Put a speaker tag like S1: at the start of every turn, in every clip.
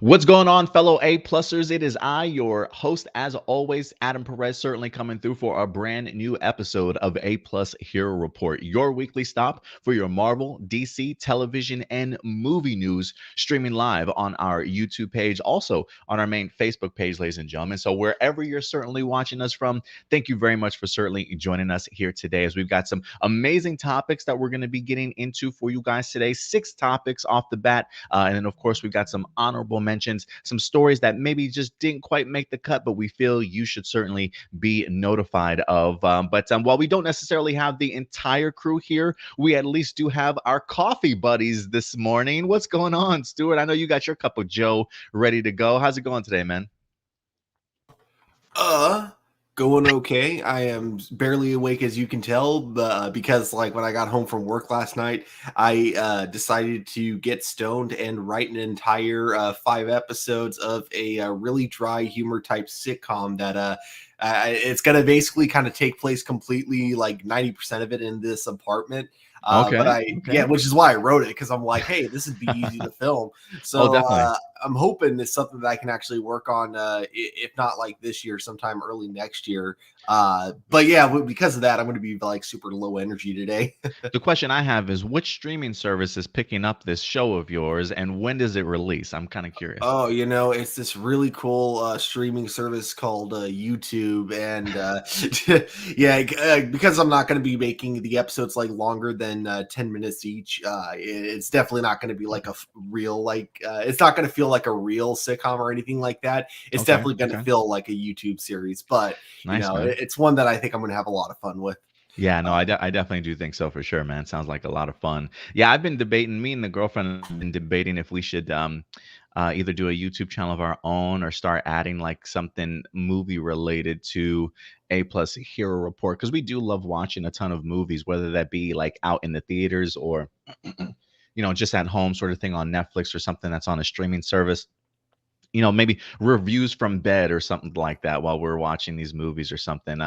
S1: What's going on, fellow A-plussers? It is I, your host, as always, Adam Perez, certainly coming through for a brand new episode of A-Plus Hero Report, your weekly stop for your Marvel, DC, television, and movie news, streaming live on our YouTube page, also on our main Facebook page, ladies and gentlemen. So wherever you're certainly watching us from, thank you very much for certainly joining us here today, as we've got some amazing topics that we're going to be getting into for you guys today. 6 topics off the bat, and then, of course, we've got some honorable mentions, some stories that maybe just didn't quite make the cut, but we feel you should certainly be notified of. But while we don't necessarily have the entire crew here, we at least do have our coffee buddies this morning. What's going on, Stuart? I know you got your cup of Joe ready to go. How's it going today, man?
S2: Uh, Going okay. I am barely awake, as you can tell, because like when I got home from work last night, I decided to get stoned and write an entire 5 episodes of a really dry humor type sitcom that it's gonna basically kind of take place completely, like 90% of it in this apartment. But
S1: Okay.
S2: yeah, which is why I wrote it, because I'm like, hey, this would be easy to film.
S1: Oh,
S2: So
S1: definitely.
S2: I'm hoping it's something that I can actually work on, if not like this year, sometime early next year. But yeah, because of that, I'm going to be like super low energy today.
S1: The question I have is, which streaming service is picking up this show of yours, and when does it release? I'm kind of curious.
S2: Oh, it's this really cool streaming service called YouTube, and yeah, because I'm not going to be making the episodes like longer than 10 minutes each. It's definitely not going to be like a real it's not going to feel like a real sitcom or anything like that. It's
S1: Okay.
S2: definitely going to
S1: Okay.
S2: feel like a YouTube series, but
S1: Nice, man.
S2: it's one that I think I'm going to have a lot of fun with.
S1: Yeah, no,
S2: Uh,
S1: I definitely do think so for sure, man. Sounds like a lot of fun. Yeah, I've been debating, me and the girlfriend have been debating if we should either do a YouTube channel of our own or start adding like something movie related to A Plus Hero Report, because we do love watching a ton of movies, whether that be like out in the theaters or just at home sort of thing on Netflix or something that's on a streaming service. Maybe reviews from bed or something like that while we're watching these movies or something.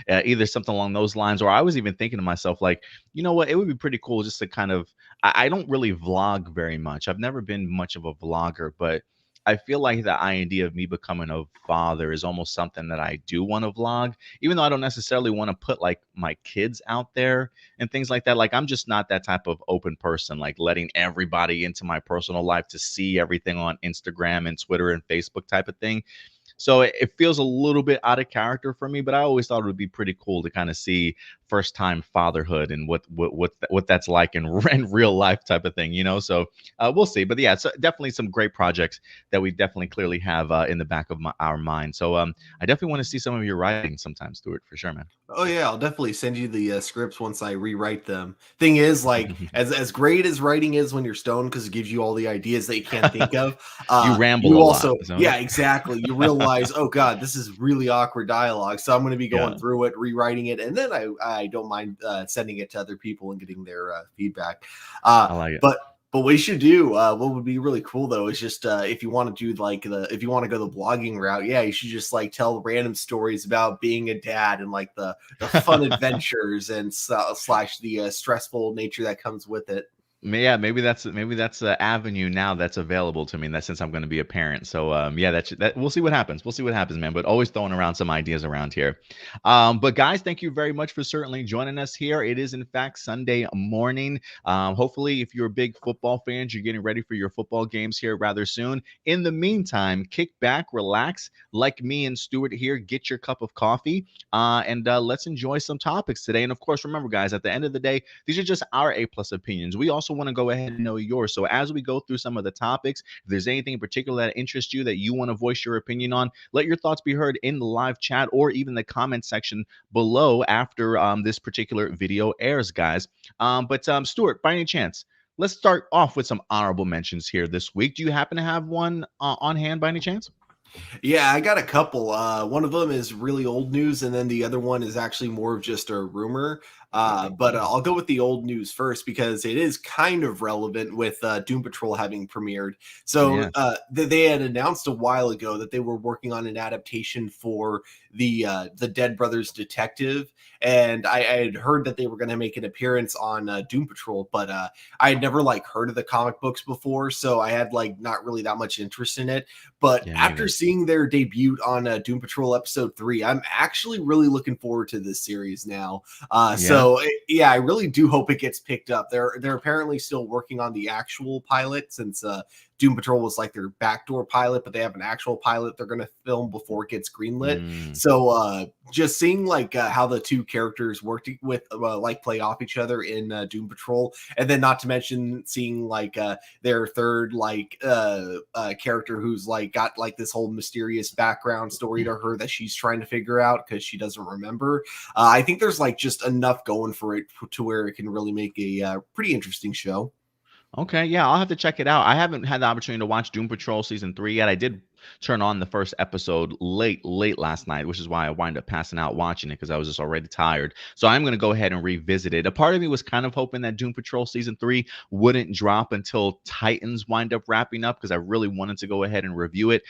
S1: Either something along those lines, or I was even thinking to myself, like, you know what, it would be pretty cool just to kind of. I don't really vlog very much. I've never been much of a vlogger, but I feel like the idea of me becoming a father is almost something that I do want to vlog, even though I don't necessarily want to put like my kids out there and things like that. Like, I'm just not that type of open person, like letting everybody into my personal life to see everything on Instagram and Twitter and Facebook type of thing. So it feels a little bit out of character for me, but I always thought it would be pretty cool to kind of see first time fatherhood and what that's like in real life type of thing, So we'll see. But yeah, so definitely some great projects that we definitely clearly have in the back of our mind. So I definitely want to see some of your writing sometime, Stuart, for sure, man.
S2: Oh yeah, I'll definitely send you the scripts once I rewrite them. Thing is, like as great as writing is when you're stoned, because it gives you all the ideas that you can't think of.
S1: You ramble
S2: You
S1: a lot,
S2: also,
S1: so
S2: yeah, exactly. You realize, oh god, this is really awkward dialogue. So I'm going to be going
S1: yeah,
S2: through it, rewriting it, and then I don't mind sending it to other people and getting their feedback.
S1: I like it.
S2: But what you should do, what would be really cool though, is just if you want to do if you want to go the blogging route, yeah, you should just like tell random stories about being a dad and like the fun adventures and slash the stressful nature that comes with it.
S1: Yeah, maybe that's an avenue now that's available to me. That since I'm going to be a parent, so yeah, that we'll see what happens. We'll see what happens, man. But always throwing around some ideas around here. But guys, thank you very much for certainly joining us here. It is in fact Sunday morning. Hopefully, if you're big football fans, you're getting ready for your football games here rather soon. In the meantime, kick back, relax, like me and Stuart here. Get your cup of coffee, and let's enjoy some topics today. And of course, remember, guys, at the end of the day, these are just our A plus opinions. We also want to go ahead and know yours. So as we go through some of the topics, if there's anything in particular that interests you that you want to voice your opinion on, let your thoughts be heard in the live chat or even the comment section below after this particular video airs, guys. But Stuart, by any chance, let's start off with some honorable mentions here this week. Do you happen to have one on hand by any chance?
S2: Yeah, I got a couple. One of them is really old news, and then the other one is actually more of just a rumor. But I'll go with the old news first because it is kind of relevant with Doom Patrol having premiered. So
S1: Yeah.
S2: they had announced a while ago that they were working on an adaptation for the Dead Brothers Detective, and I had heard that they were going to make an appearance on Doom Patrol, but I had never like heard of the comic books before, so I had like not really that much interest in it. But
S1: Yeah, me
S2: after
S1: either.
S2: seeing their debut on Doom Patrol episode 3, I'm actually really looking forward to this series now.
S1: Yeah.
S2: Yeah, I really do hope it gets picked up. They're apparently still working on the actual pilot since Doom Patrol was like their backdoor pilot, but they have an actual pilot they're going to film before it gets greenlit.
S1: Mm.
S2: So just seeing like how the two characters work with like play off each other in Doom Patrol, and then not to mention seeing like their third like character who's like got like this whole mysterious background story to her that she's trying to figure out because she doesn't remember. I think there's like just enough going for it to where it can really make a pretty interesting show.
S1: Okay, yeah, I'll have to check it out. I haven't had the opportunity to watch Doom Patrol season 3 yet. I did turn on the first episode late last night, which is why I wind up passing out watching it because I was just already tired. So I'm going to go ahead and revisit it. A part of me was kind of hoping that Doom Patrol season 3 wouldn't drop until Titans wind up wrapping up because I really wanted to go ahead and review it.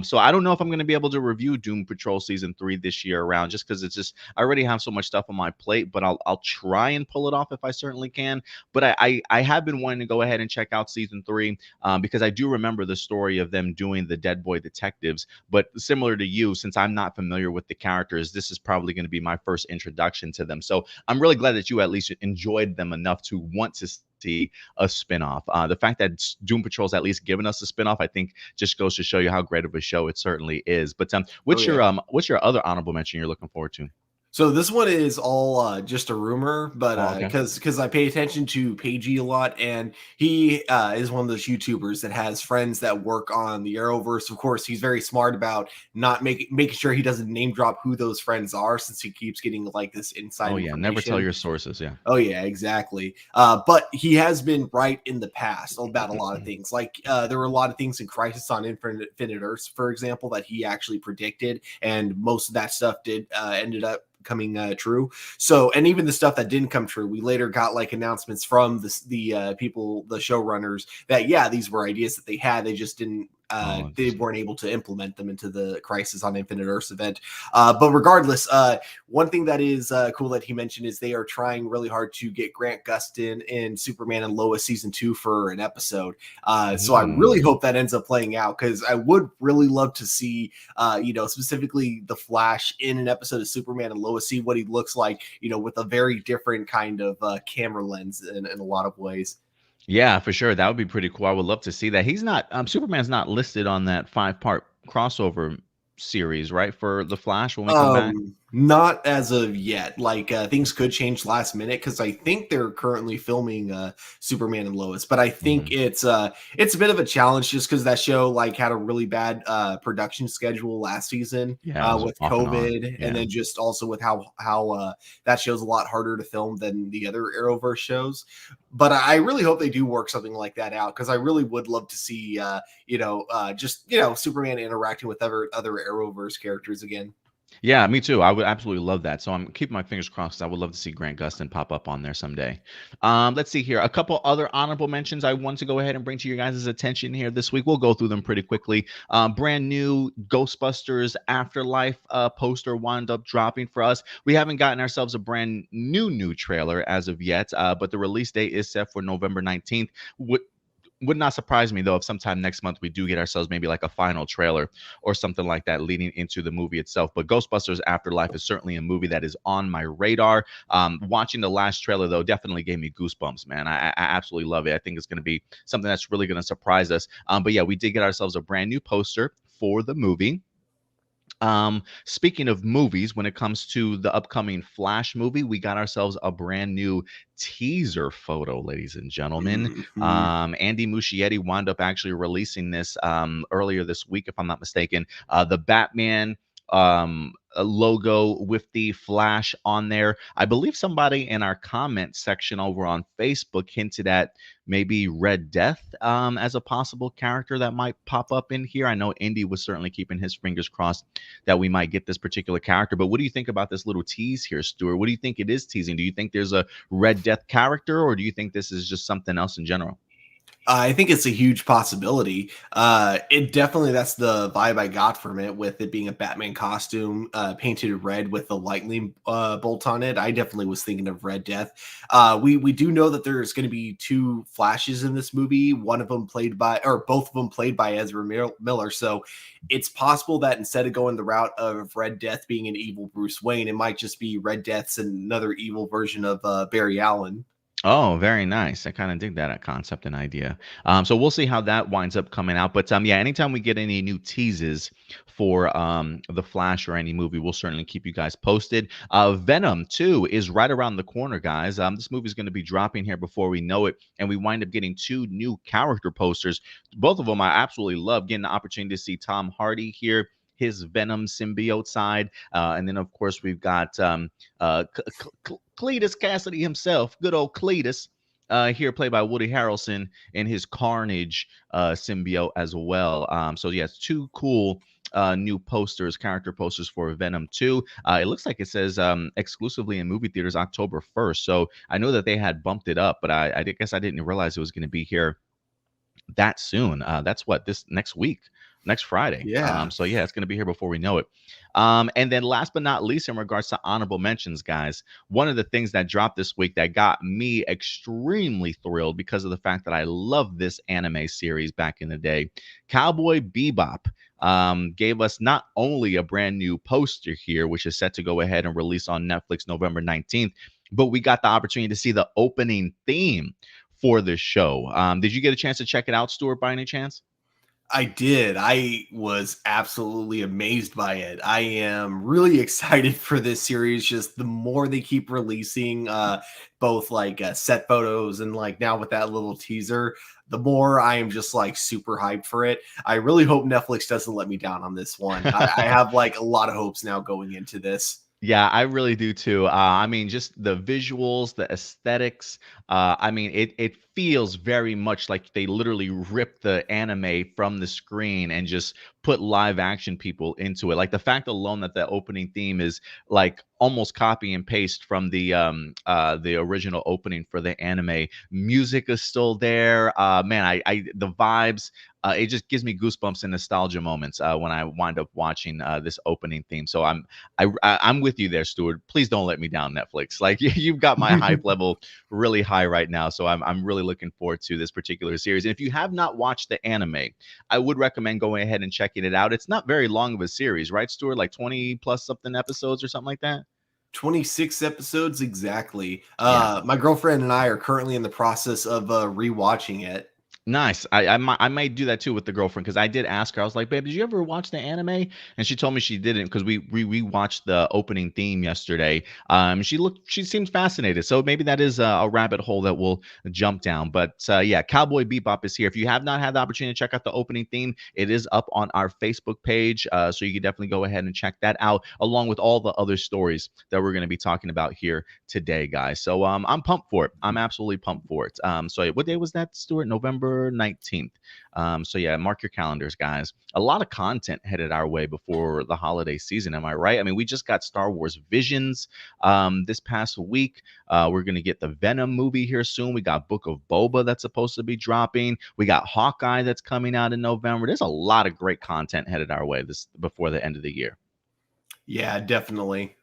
S1: So I don't know if I'm going to be able to review Doom Patrol season 3 this year around just because it's just I already have so much stuff on my plate, but I'll try and pull it off if I certainly can. But I have been wanting to go ahead and check out season 3 because I do remember the story of them doing the Dead Boy Detectives. But similar to you, since I'm not familiar with the characters, this is probably going to be my first introduction to them. So I'm really glad that you at least enjoyed them enough to want to see a spinoff. The fact that Doom Patrol's at least given us a spinoff, I think, just goes to show you how great of a show it certainly is. But
S2: Oh yeah.
S1: what's your other honorable mention you're looking forward to?
S2: So this one is all just a rumor,
S1: Oh,
S2: but
S1: okay.
S2: because I pay attention to Pagey a lot, and he is one of those YouTubers that has friends that work on the Arrowverse. Of course, he's very smart about not making sure he doesn't name drop who those friends are, since he keeps getting like this inside
S1: Oh yeah, never tell
S2: information.
S1: your sources. Yeah.
S2: Oh yeah, exactly. But he has been right in the past about a lot of things. Like there were a lot of things in Crisis on Infinite Earths, for example, that he actually predicted, and most of that stuff did ended up coming true. So, and even the stuff that didn't come true, we later got like announcements from the people, the showrunners, that yeah, these were ideas that they had. They just didn't.
S1: Oh,
S2: They weren't able to implement them into the Crisis on Infinite Earths event. But regardless, one thing that is cool that he mentioned is they are trying really hard to get Grant Gustin in Superman and Lois season 2 for an episode. So I really hope that ends up playing out because I would really love to see, specifically the Flash in an episode of Superman and Lois, see what he looks like, with a very different kind of camera lens in a lot of ways.
S1: yeah, for sure. That would be pretty cool. I would love to see that. He's not Superman's not listed on that 5-part crossover series, right? For The Flash when we come back.
S2: Not as of yet. Like things could change last minute because I think they're currently filming Superman and Lois, but I think
S1: Mhm.
S2: it's a bit of a challenge just because that show like had a really bad production schedule last season
S1: Yeah, it was
S2: with
S1: off and on.
S2: COVID, and
S1: Yeah.
S2: then just also with how that show's a lot harder to film than the other Arrowverse shows. But I really hope they do work something like that out because I really would love to see Superman interacting with other Arrowverse characters again.
S1: Yeah, me too. I would absolutely love that. So I'm keeping my fingers crossed. I would love to see Grant Gustin pop up on there someday. Let's see here. A couple other honorable mentions I want to go ahead and bring to your guys' attention here this week. We'll go through them pretty quickly. Brand new Ghostbusters Afterlife poster wound up dropping for us. We haven't gotten ourselves a brand new trailer as of yet, but the release date is set for November 19th. Would not surprise me though if sometime next month we do get ourselves maybe like a final trailer or something like that leading into the movie itself. But Ghostbusters Afterlife is certainly a movie that is on my radar. Watching the last trailer though definitely gave me goosebumps, man. I absolutely love it. I think it's going to be something that's really going to surprise us. But yeah, we did get ourselves a brand new poster for the movie. Speaking of movies, when it comes to the upcoming Flash movie, we got ourselves a brand new teaser photo, ladies and gentlemen.
S2: Mhm.
S1: Andy Muschietti wound up actually releasing this earlier this week, if I'm not mistaken. The Batman a logo with the Flash on there. I believe somebody in our comment section over on Facebook hinted at maybe Red Death as a possible character that might pop up in here. I know Indy was certainly keeping his fingers crossed that we might get this particular character. But what do you think about this little tease here, Stuart? What do you think it is teasing? Do you think there's a Red Death character, or do you think this is just something else in general?
S2: I think it's a huge possibility. It definitely, that's the vibe I got from it, with it being a Batman costume painted red with the lightning bolt on it. I definitely was thinking of Red Death. We do know that there's going to be two Flashes in this movie. One of them played by, or both of them played by Ezra Miller. So it's possible that instead of going the route of Red Death being an evil Bruce Wayne, it might just be Red Death's another evil version of Barry Allen.
S1: Oh, very nice. I kind of dig that concept and idea. So we'll see how that winds up coming out. But yeah, anytime we get any new teases for the Flash or any movie, we'll certainly keep you guys posted. Venom 2 is right around the corner, guys. This movie is going to be dropping here before we know it, and we wind up getting two new character posters. Both of them I absolutely love. Getting the opportunity to see Tom Hardy here, his Venom symbiote side, and then of course we've got Cletus Cassidy himself, good old Cletus, here played by Woody Harrelson in his Carnage symbiote as well. So yes, two cool new posters, character posters for Venom 2. It looks like it says exclusively in movie theaters October 1st. So I know that they had bumped it up, but I guess I didn't realize it was going to be here that soon. That's what, this next week, next Friday.
S2: Yeah.
S1: So yeah, it's going to be here before we know it. And then last but not least, in regards to honorable mentions, guys, one of the things that dropped this week that got me extremely thrilled because of the fact that I love this anime series back in the day, Cowboy Bebop. Gave us not only a brand new poster here, which is set to go ahead and release on Netflix November 19th, but we got the opportunity to see the opening theme for this show. Did you get a chance to check it out, Stuart, by any chance?
S2: I did. I was absolutely amazed by it. I am really excited for this series. Just the more they keep releasing, both like set photos and like now with that little teaser, the more I am just like super hyped for it. I really hope Netflix doesn't let me down on this one. I have like a lot of hopes now going into this.
S1: Yeah, I really do too. I mean, just the visuals, the aesthetics. I mean, it feels very much like they literally ripped the anime from the screen and just put live action people into it. Like the fact alone that the opening theme is like almost copy and paste from the original opening for the anime. Music is still there. Man, I the vibes. It just gives me goosebumps and nostalgia moments when I wind up watching this opening theme. So I'm with you there, Stuart. Please don't let me down, Netflix. Like you've got my hype level really high right now. So I'm really looking forward to this particular series. And if you have not watched the anime, I would recommend going ahead and checking it out. It's not very long of a series, right, Stuart? Like 20 plus something episodes or something like that.
S2: 26 episodes exactly.
S1: Yeah.
S2: My girlfriend and I are currently in the process of rewatching it.
S1: Nice. I might do that too with the girlfriend because I did ask her. I was like, "Babe, did you ever watch the anime?" And she told me she didn't because we watched the opening theme yesterday. She seemed fascinated. So maybe that is a rabbit hole that we'll jump down. But yeah, Cowboy Bebop is here. If you have not had the opportunity to check out the opening theme, it is up on our Facebook page. So you can definitely go ahead and check that out along with all the other stories that we're going to be talking about here today, guys. So I'm pumped for it. I'm absolutely pumped for it. So what day was that, Stuart? November 19th. So yeah, mark your calendars, guys. A lot of content headed our way before the holiday season. Am I right? I mean, we just got Star Wars Visions this past week. We're gonna get the Venom movie here soon. We got Book of Boba that's supposed to be dropping. We got Hawkeye that's coming out in November. There's a lot of great content headed our way this before the end of the year.
S2: Yeah, definitely.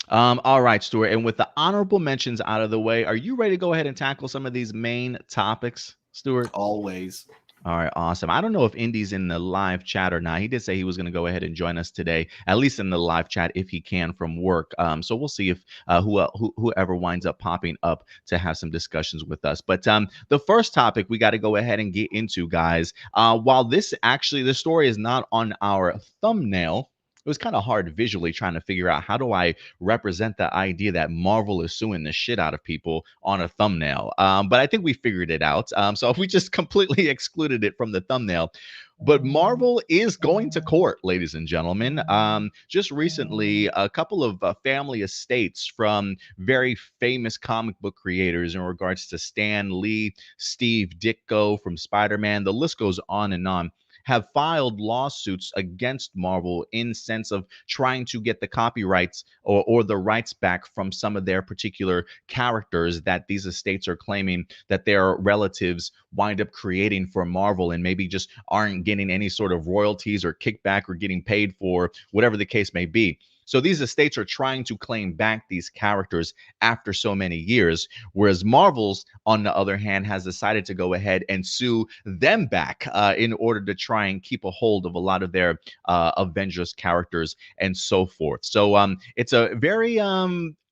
S1: All right, Stuart. And with the honorable mentions out of the way, are you ready to go ahead and tackle some of these main topics, Stuart?
S2: Always.
S1: All right, awesome. I don't know if Indy's in the live chat or not. He did say he was going to go ahead and join us today, at least in the live chat if he can from work. So we'll see if whoever winds up popping up to have some discussions with us. But the first topic we got to go ahead and get into, guys. While the story is not on our thumbnail. It was kind of hard visually trying to figure out how do I represent the idea that Marvel is suing the shit out of people on a thumbnail. But I think we figured it out. So if we just completely excluded it from the thumbnail, But Marvel is going to court, ladies and gentlemen. Just recently, a couple of family estates from very famous comic book creators in regards to Stan Lee, Steve Ditko from Spider Man, the list goes on, have filed lawsuits against Marvel in sense of trying to get the copyrights or the rights back from some of their particular characters that these estates are claiming that their relatives wind up creating for Marvel and maybe just aren't getting any sort of royalties or kickback or getting paid for, whatever the case may be. So these estates are trying to claim back these characters after so many years, whereas Marvel's, on the other hand, has decided to go ahead and sue them back in order to try and keep a hold of a lot of their Avengers characters and so forth. So it's a very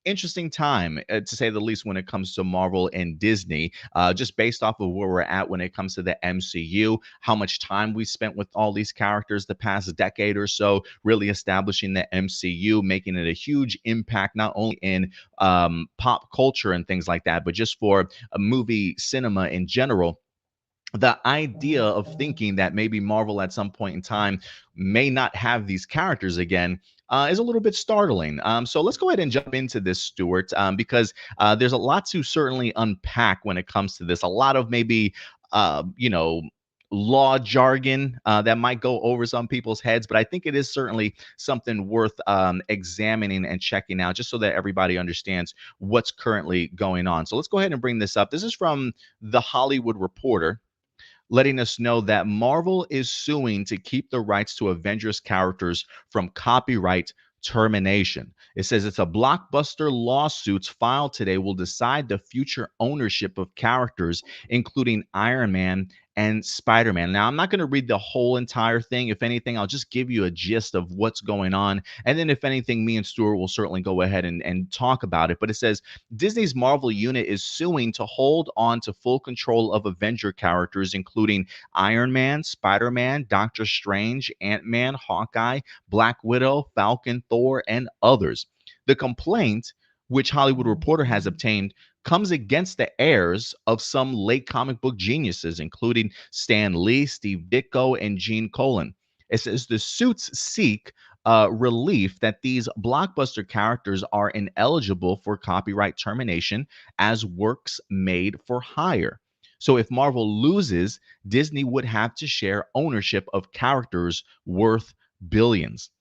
S1: interesting time, to say the least, when it comes to Marvel and Disney, just based off of where we're at when it comes to the MCU, how much time we spent with all these characters the past decade or so, really establishing the MCU, making it a huge impact, not only in pop culture and things like that, but just for a movie cinema in general. The idea of thinking that maybe Marvel at some point in time may not have these characters again is a little bit startling. So let's go ahead and jump into this, Stuart, because there's a lot to certainly unpack when it comes to this. A lot of maybe, you know, law jargon that might go over some people's heads, but I think it is certainly something worth examining and checking out just so that everybody understands what's currently going on. So let's go ahead and bring this up. This is from The Hollywood Reporter, letting us know that Marvel is suing to keep the rights to Avengers characters from copyright termination. It says it's a blockbuster lawsuits filed today will decide the future ownership of characters, including Iron Man and Spider Man. Now, I'm not going to read the whole entire thing. If anything, I'll just give you a gist of what's going on. And then, if anything, me and Stuart will certainly go ahead and talk about it. But it says Disney's Marvel unit is suing to hold on to full control of Avenger characters, including Iron Man, Spider Man, Doctor Strange, Ant Man, Hawkeye, Black Widow, Falcon, Thor, and others. The complaint, which Hollywood Reporter has obtained, comes against the heirs of some late comic book geniuses, including Stan Lee, Steve Ditko, and Gene Colan. It says the suits seek relief that these blockbuster characters are ineligible for copyright termination as works made for hire. So if Marvel loses, Disney would have to share ownership of characters worth billions.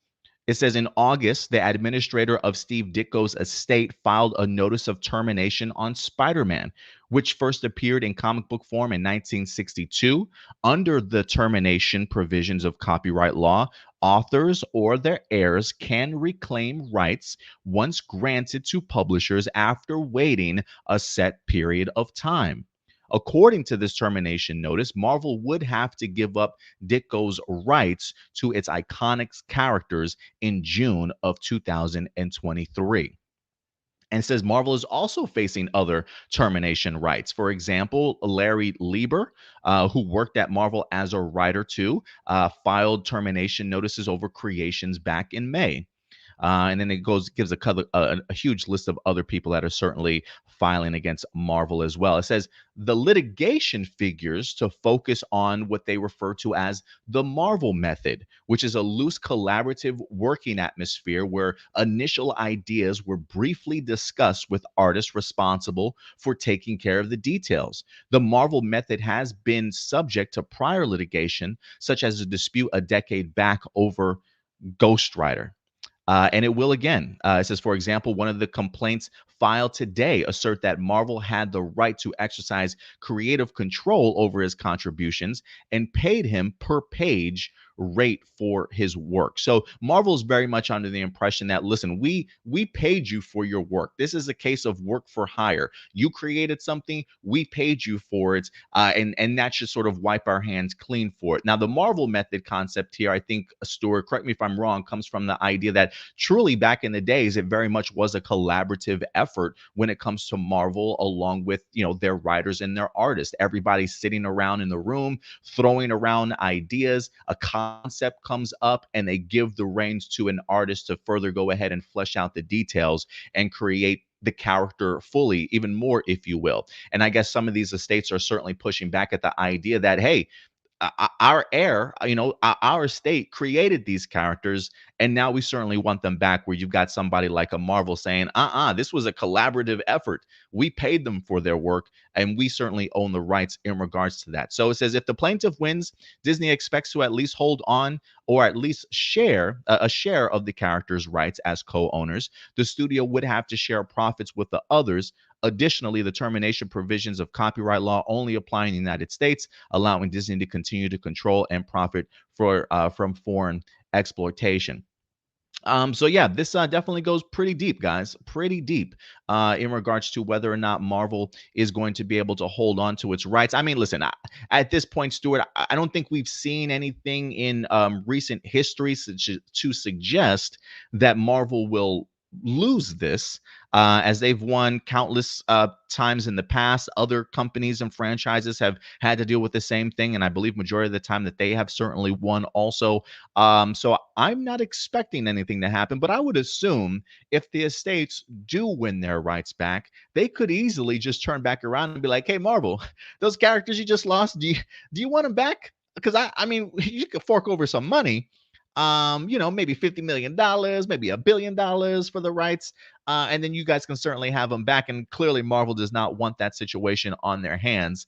S1: It says in August, the administrator of Steve Ditko's estate filed a notice of termination on Spider Man, which first appeared in comic book form in 1962. Under the termination provisions of copyright law, authors or their heirs can reclaim rights once granted to publishers after waiting a set period of time. According to this termination notice, Marvel would have to give up Ditko's rights to its iconic characters in June of 2023. And says Marvel is also facing other termination rights. For example, Larry Lieber, who worked at Marvel as a writer too, filed termination notices over creations back in May. And then it gives a huge list of other people that are certainly filing against Marvel as well. It says the litigation figures to focus on what they refer to as the Marvel method, which is a loose collaborative working atmosphere where initial ideas were briefly discussed with artists responsible for taking care of the details. The Marvel method has been subject to prior litigation, such as a dispute a decade back over Ghost Rider. And it will again. It says, for example, one of the complaints filed today assert that Marvel had the right to exercise creative control over his contributions and paid him per page rate for his work. So Marvel is very much under the impression that, listen, we paid you for your work. This is a case of work for hire. You created something, we paid you for it, and that should sort of wipe our hands clean for it. Now, the Marvel method concept here, I think, Stuart, correct me if I'm wrong, comes from the idea that truly back in the days, it very much was a collaborative effort when it comes to Marvel, along with, you know, their writers and their artists. Everybody's sitting around in the room, throwing around ideas. A concept comes up, and they give the reins to an artist to further go ahead and flesh out the details and create the character fully, even more, if you will. And I guess some of these estates are certainly pushing back at the idea that, hey, our heir, our estate created these characters, and now we certainly want them back. Where you've got somebody like a Marvel saying, this was a collaborative effort. We paid them for their work, and we certainly own the rights in regards to that. So it says if the plaintiff wins, Disney expects to at least hold on or at least share a share of the characters' rights as co-owners. The studio would have to share profits with the others. Additionally, the termination provisions of copyright law only apply in the United States, allowing Disney to continue to control and profit from foreign exploitation. So yeah, this definitely goes pretty deep, guys, pretty deep in regards to whether or not Marvel is going to be able to hold on to its rights. I mean, listen, at this point, Stuart, I don't think we've seen anything in recent history to suggest that Marvel will lose this, as they've won countless times in the past. Other companies and franchises have had to deal with the same thing, and I believe majority of the time that they have certainly won also. So I'm not expecting anything to happen, but I would assume if the estates do win their rights back, they could easily just turn back around and be like, "Hey, Marvel, those characters you just lost, do you want them back? Because I mean, you could fork over some money, maybe $50 million, maybe $1 billion for the rights, and then you guys can certainly have them back." And clearly, Marvel does not want that situation on their hands.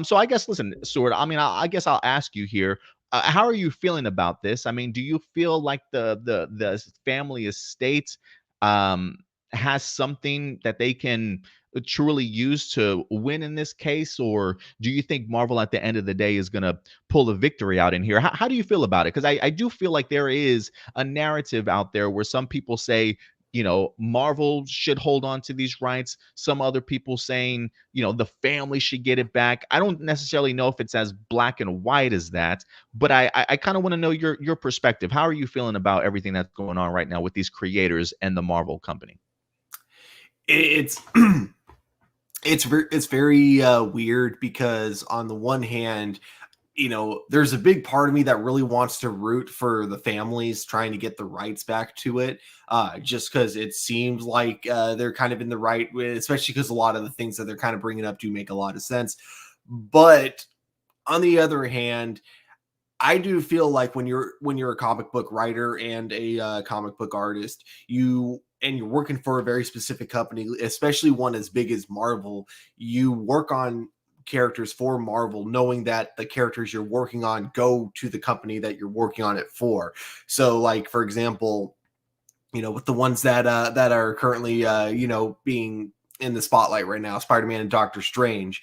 S1: So I guess, listen, Stuart. I mean, I guess I'll ask you here. How are you feeling about this? I mean, do you feel like the family estate um, has something that they can truly use to win in this case, or do you think Marvel at the end of the day is going to pull a victory out in here? How do you feel about it? Because I do feel like there is a narrative out there where some people say, Marvel should hold on to these rights. Some other people saying, the family should get it back. I don't necessarily know if it's as black and white as that, but I kind of want to know your perspective. How are you feeling about everything that's going on right now with these creators and the Marvel company?
S2: It's it's very weird because on the one hand, there's a big part of me that really wants to root for the families trying to get the rights back to it, just because it seems like they're kind of in the right way, especially because a lot of the things that they're kind of bringing up do make a lot of sense. But on the other hand, I do feel like when you're a comic book writer and a comic book artist, you're working for a very specific company, especially one as big as Marvel. You work on characters for Marvel, knowing that the characters you're working on go to the company that you're working on it for. So, like for example, with the ones that are currently being in the spotlight right now, Spider-Man and Doctor Strange.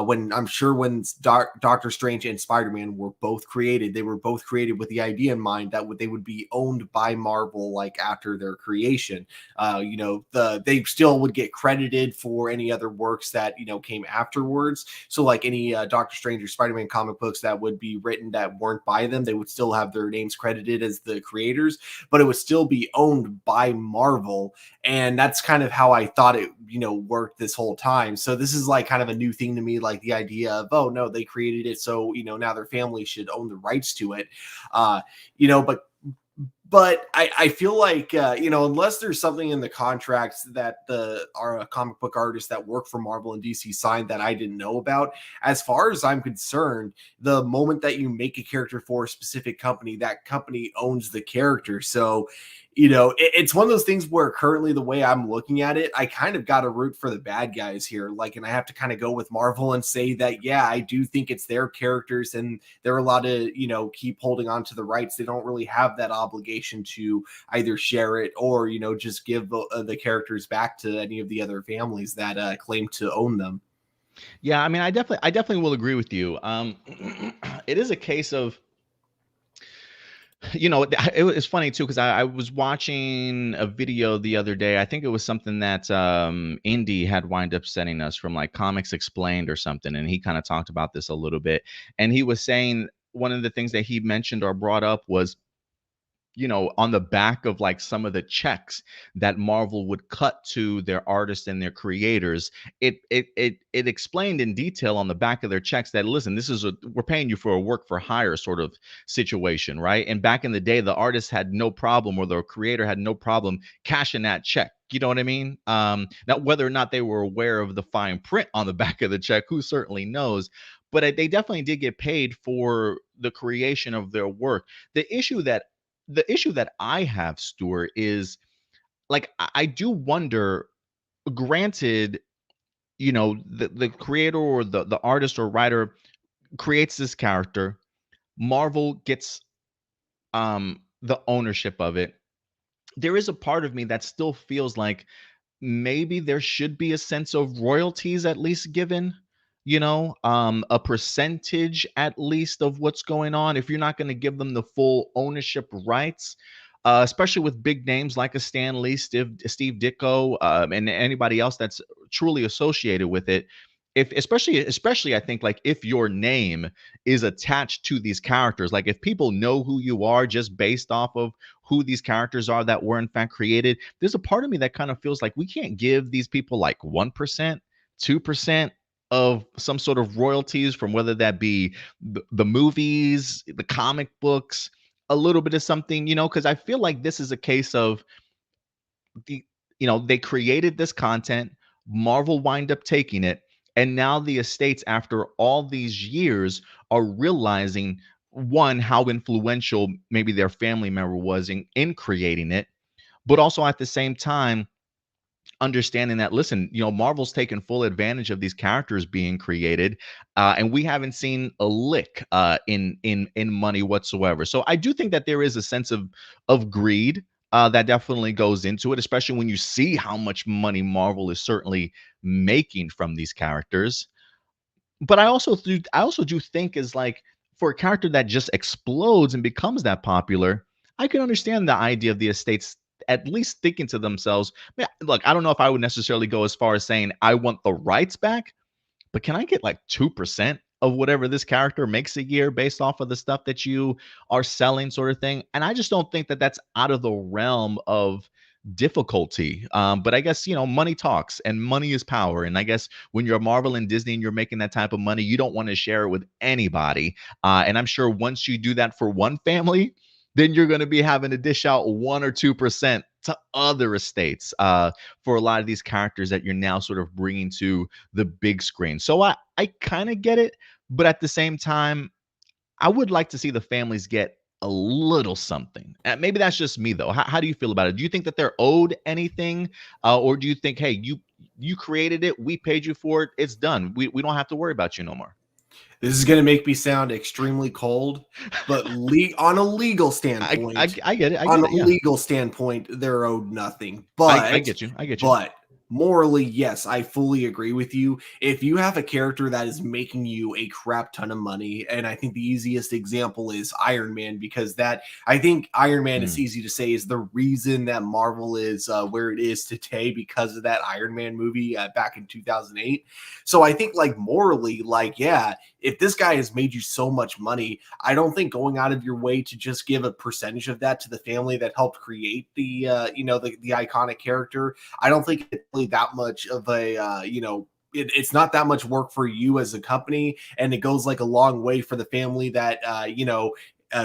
S2: When I'm sure when Doctor Strange and Spider-Man were both created, they were both created with the idea in mind that they would be owned by Marvel, like after their creation. They still would get credited for any other works that came afterwards. So like any Doctor Strange or Spider-Man comic books that would be written that weren't by them, they would still have their names credited as the creators, but it would still be owned by Marvel. And that's kind of how I thought it worked this whole time. So this is like kind of a new thing to me, like the idea of, oh no, they created it, so now their family should own the rights to it. uh but I feel like unless there's something in the contracts that our comic book artists that work for Marvel and DC signed that I didn't know about, as far as I'm concerned, the moment that you make a character for a specific company, that company owns the character. So it's one of those things where currently the way I'm looking at it, I kind of got to root for the bad guys here. Like, and I have to kind of go with Marvel and say that, yeah, I do think it's their characters and they're allowed to, keep holding on to the rights. They don't really have that obligation to either share it or, just give the characters back to any of the other families that claim to own them.
S1: Yeah, I mean, I definitely will agree with you. It is a case of, it's funny too, because I was watching a video the other day. I think it was something that Indy had wind up sending us from like Comics Explained or something, and he kind of talked about this a little bit. And he was saying one of the things that he mentioned or brought up was, on the back of like some of the checks that Marvel would cut to their artists and their creators, it explained in detail on the back of their checks that, listen, we're paying you for a work for hire sort of situation, right? And back in the day, the artist had no problem, or the creator had no problem cashing that check. You know what I mean? Now, whether or not they were aware of the fine print on the back of the check, who certainly knows? but they definitely did get paid for the creation of their work. The issue that I have, Stuart, is like I do wonder. Granted, the creator or the artist or writer creates this character. Marvel gets the ownership of it. There is a part of me that still feels like maybe there should be a sense of royalties at least given, a percentage at least of what's going on if you're not going to give them the full ownership rights, especially with big names like a Stan Lee, Steve Ditko, and anybody else that's truly associated with it. If especially I think, like, if your name is attached to these characters, like if people know who you are just based off of who these characters are that were in fact created, there's a part of me that kind of feels like we can't give these people like 1%, 2% of some sort of royalties from whether that be the movies, the comic books, a little bit of something, because I feel like this is a case of the they created this content, Marvel wind up taking it, and now the estates, after all these years, are realizing, one, how influential maybe their family member was in creating it, but also at the same time understanding that, listen, Marvel's taken full advantage of these characters being created, and we haven't seen a lick in money whatsoever. So I do think that there is a sense of greed that definitely goes into it, especially when you see how much money Marvel is certainly making from these characters. But I also do think, is like, for a character that just explodes and becomes that popular, I can understand the idea of the estates at least thinking to themselves, "Man, look, I don't know if I would necessarily go as far as saying I want the rights back, but can I get like 2% of whatever this character makes a year based off of the stuff that you are selling," sort of thing. And I just don't think that that's out of the realm of difficulty. But I guess, money talks and money is power. And I guess when you're Marvel and Disney and you're making that type of money, you don't want to share it with anybody. And I'm sure once you do that for one family, then you're going to be having to dish out 1 or 2% to other estates, for a lot of these characters that you're now sort of bringing to the big screen. So I kind of get it, but at the same time, I would like to see the families get a little something. Maybe that's just me though. How do you feel about it? Do you think that they're owed anything, or do you think, hey, you created it, we paid you for it, it's done, we don't have to worry about you no more?
S2: This is going to make me sound extremely cold, but on a legal standpoint,
S1: I get it. I get it. Yeah,
S2: they're owed nothing.
S1: I get you. I get you.
S2: But morally, yes, I fully agree with you. If you have a character that is making you a crap ton of money, and I think the easiest example is Iron Man, because I think Iron Man, it's easy to say, is the reason that Marvel is where it is today, because of that Iron Man movie back in 2008. So I think, like, morally, like, yeah, if this guy has made you so much money, I don't think going out of your way to just give a percentage of that to the family that helped create the the iconic character, I don't think it's really that much of a it's not that much work for you as a company, and it goes like a long way for the family that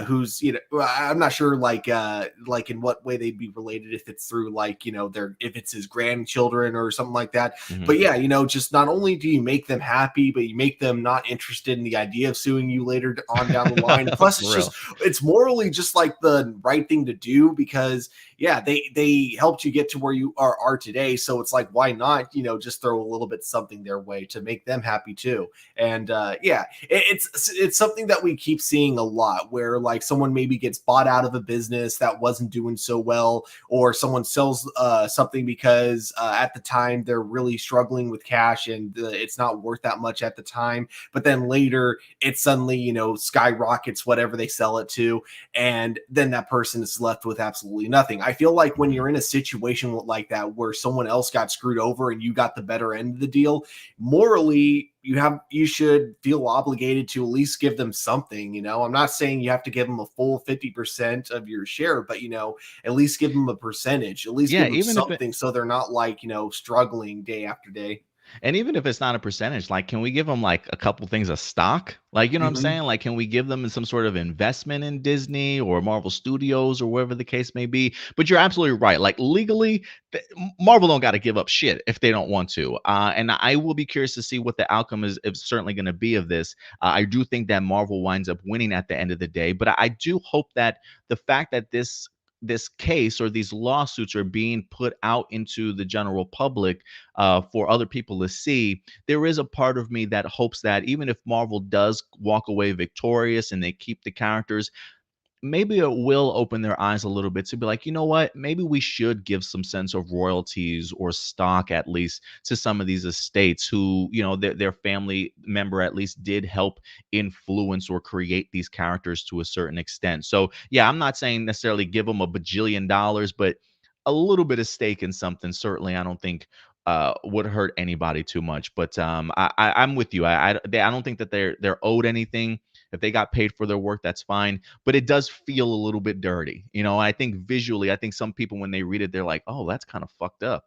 S2: who's, I'm not sure, like in what way they'd be related, if it's through, like, if it's his grandchildren or something like that. But yeah, just not only do you make them happy, but you make them not interested in the idea of suing you later on down the line. Plus, it's morally just like the right thing to do, because yeah, they helped you get to where you are today. So it's like, why not, just throw a little bit something their way to make them happy too. And yeah, it's something that we keep seeing a lot, where like someone maybe gets bought out of a business that wasn't doing so well, or someone sells something because at the time they're really struggling with cash, and it's not worth that much at the time, but then later it suddenly skyrockets whatever they sell it to, and then that person is left with absolutely nothing. I feel like when you're in a situation like that, where someone else got screwed over and you got the better end of the deal, morally you should feel obligated to at least give them something. I'm not saying you have to give them a full 50% of your share, but at least give them a percentage, at least
S1: Yeah,
S2: give them
S1: even if it
S2: something, so they're not like struggling day after day.
S1: And even if it's not a percentage, like, can we give them like a couple things of stock? Like, you know what I'm
S2: Hmm.
S1: saying? Like, can we give them some sort of investment in Disney or Marvel Studios or wherever the case may be? But you're absolutely right. Like, legally, Marvel don't got to give up shit if they don't want to. And I will be curious to see what the outcome is certainly going to be of this. I do think that Marvel winds up winning at the end of the day, but I do hope that the fact that this case or these lawsuits are being put out into the general public for other people to see, there is a part of me that hopes that even if Marvel does walk away victorious and they keep the characters, maybe it will open their eyes a little bit to be like, you know what, maybe we should give some sense of royalties or stock at least to some of these estates who, you know, their family member at least did help influence or create these characters to a certain extent. So yeah, I'm not saying necessarily give them a bajillion dollars, but a little bit of stake in something certainly I don't think would hurt anybody too much. But I'm with you. I don't think that they're owed anything. If they got paid for their work, that's fine, but it does feel a little bit dirty. You know, I think visually, I think some people when they read it, they're like, "Oh, that's kind of fucked up."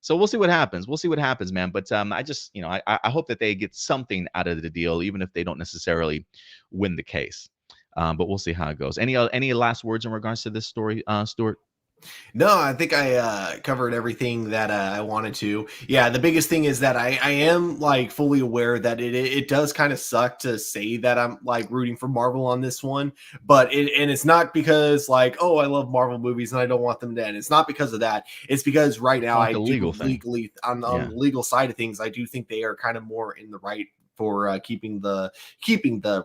S1: So we'll see what happens. We'll see what happens, man. But I just, you know, I hope that they get something out of the deal, even if they don't necessarily win the case. But we'll see how it goes. Any last words in regards to this story, Stuart?
S2: No, I think I covered everything that I wanted to. Yeah, the biggest thing is that I am like fully aware that it does kind of suck to say that I'm like rooting for Marvel on this one, but it's not because like, oh, I love Marvel movies and I don't want them to end. It's not because of that. It's because right
S1: It's
S2: now
S1: more like
S2: I
S1: a
S2: do
S1: legal thing.
S2: legally on
S1: Yeah.
S2: the legal side of things, I do think they are kind of more in the right for keeping the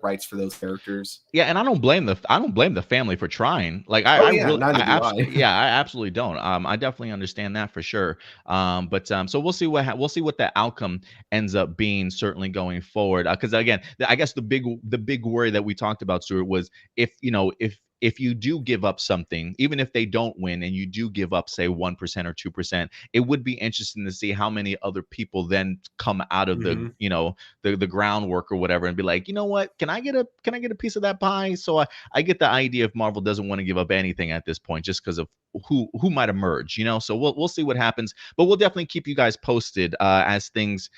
S2: rights for those characters.
S1: Yeah, and I don't blame the family for trying. Like
S2: Oh
S1: I
S2: yeah,
S1: really
S2: neither do I.
S1: yeah, I absolutely don't. I definitely understand that for sure. But so we'll see we'll see what the outcome ends up being certainly going forward. Because again, I guess the big worry that we talked about, Stuart, was if you know if you do give up something, even if they don't win, and you do give up say 1% or 2%, it would be interesting to see how many other people then come out of the
S2: Hmm.
S1: you know the groundwork or whatever and be like, you know what, can I get a piece of that pie? So I get the idea if Marvel doesn't want to give up anything at this point just because of who might emerge, you know. So we'll see what happens, but we'll definitely keep you guys posted as things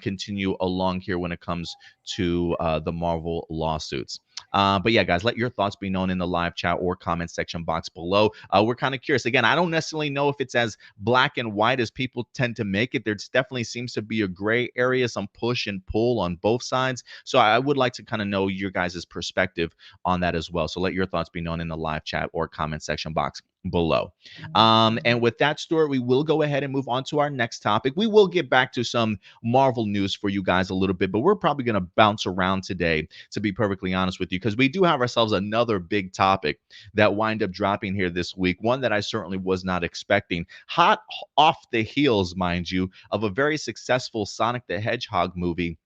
S1: continue along here when it comes to the Marvel lawsuits. But yeah, guys, let your thoughts be known in the live chat or comment section box below. We're kind of curious. Again, I don't necessarily know if it's as black and white as people tend to make it. There definitely seems to be a gray area, some push and pull on both sides. So I would like to kind of know your guys' perspective on that as well. So let your thoughts be known in the live chat or comment section box below. And with that, Stuart, we will go ahead and move on to our next topic. We will get back to some Marvel news for you guys a little bit, but we're probably going to bounce around today, to be perfectly honest with you, because we do have ourselves another big topic that wind up dropping here this week, one that I certainly was not expecting. Hot off the heels, mind you, of a very successful Sonic the Hedgehog movie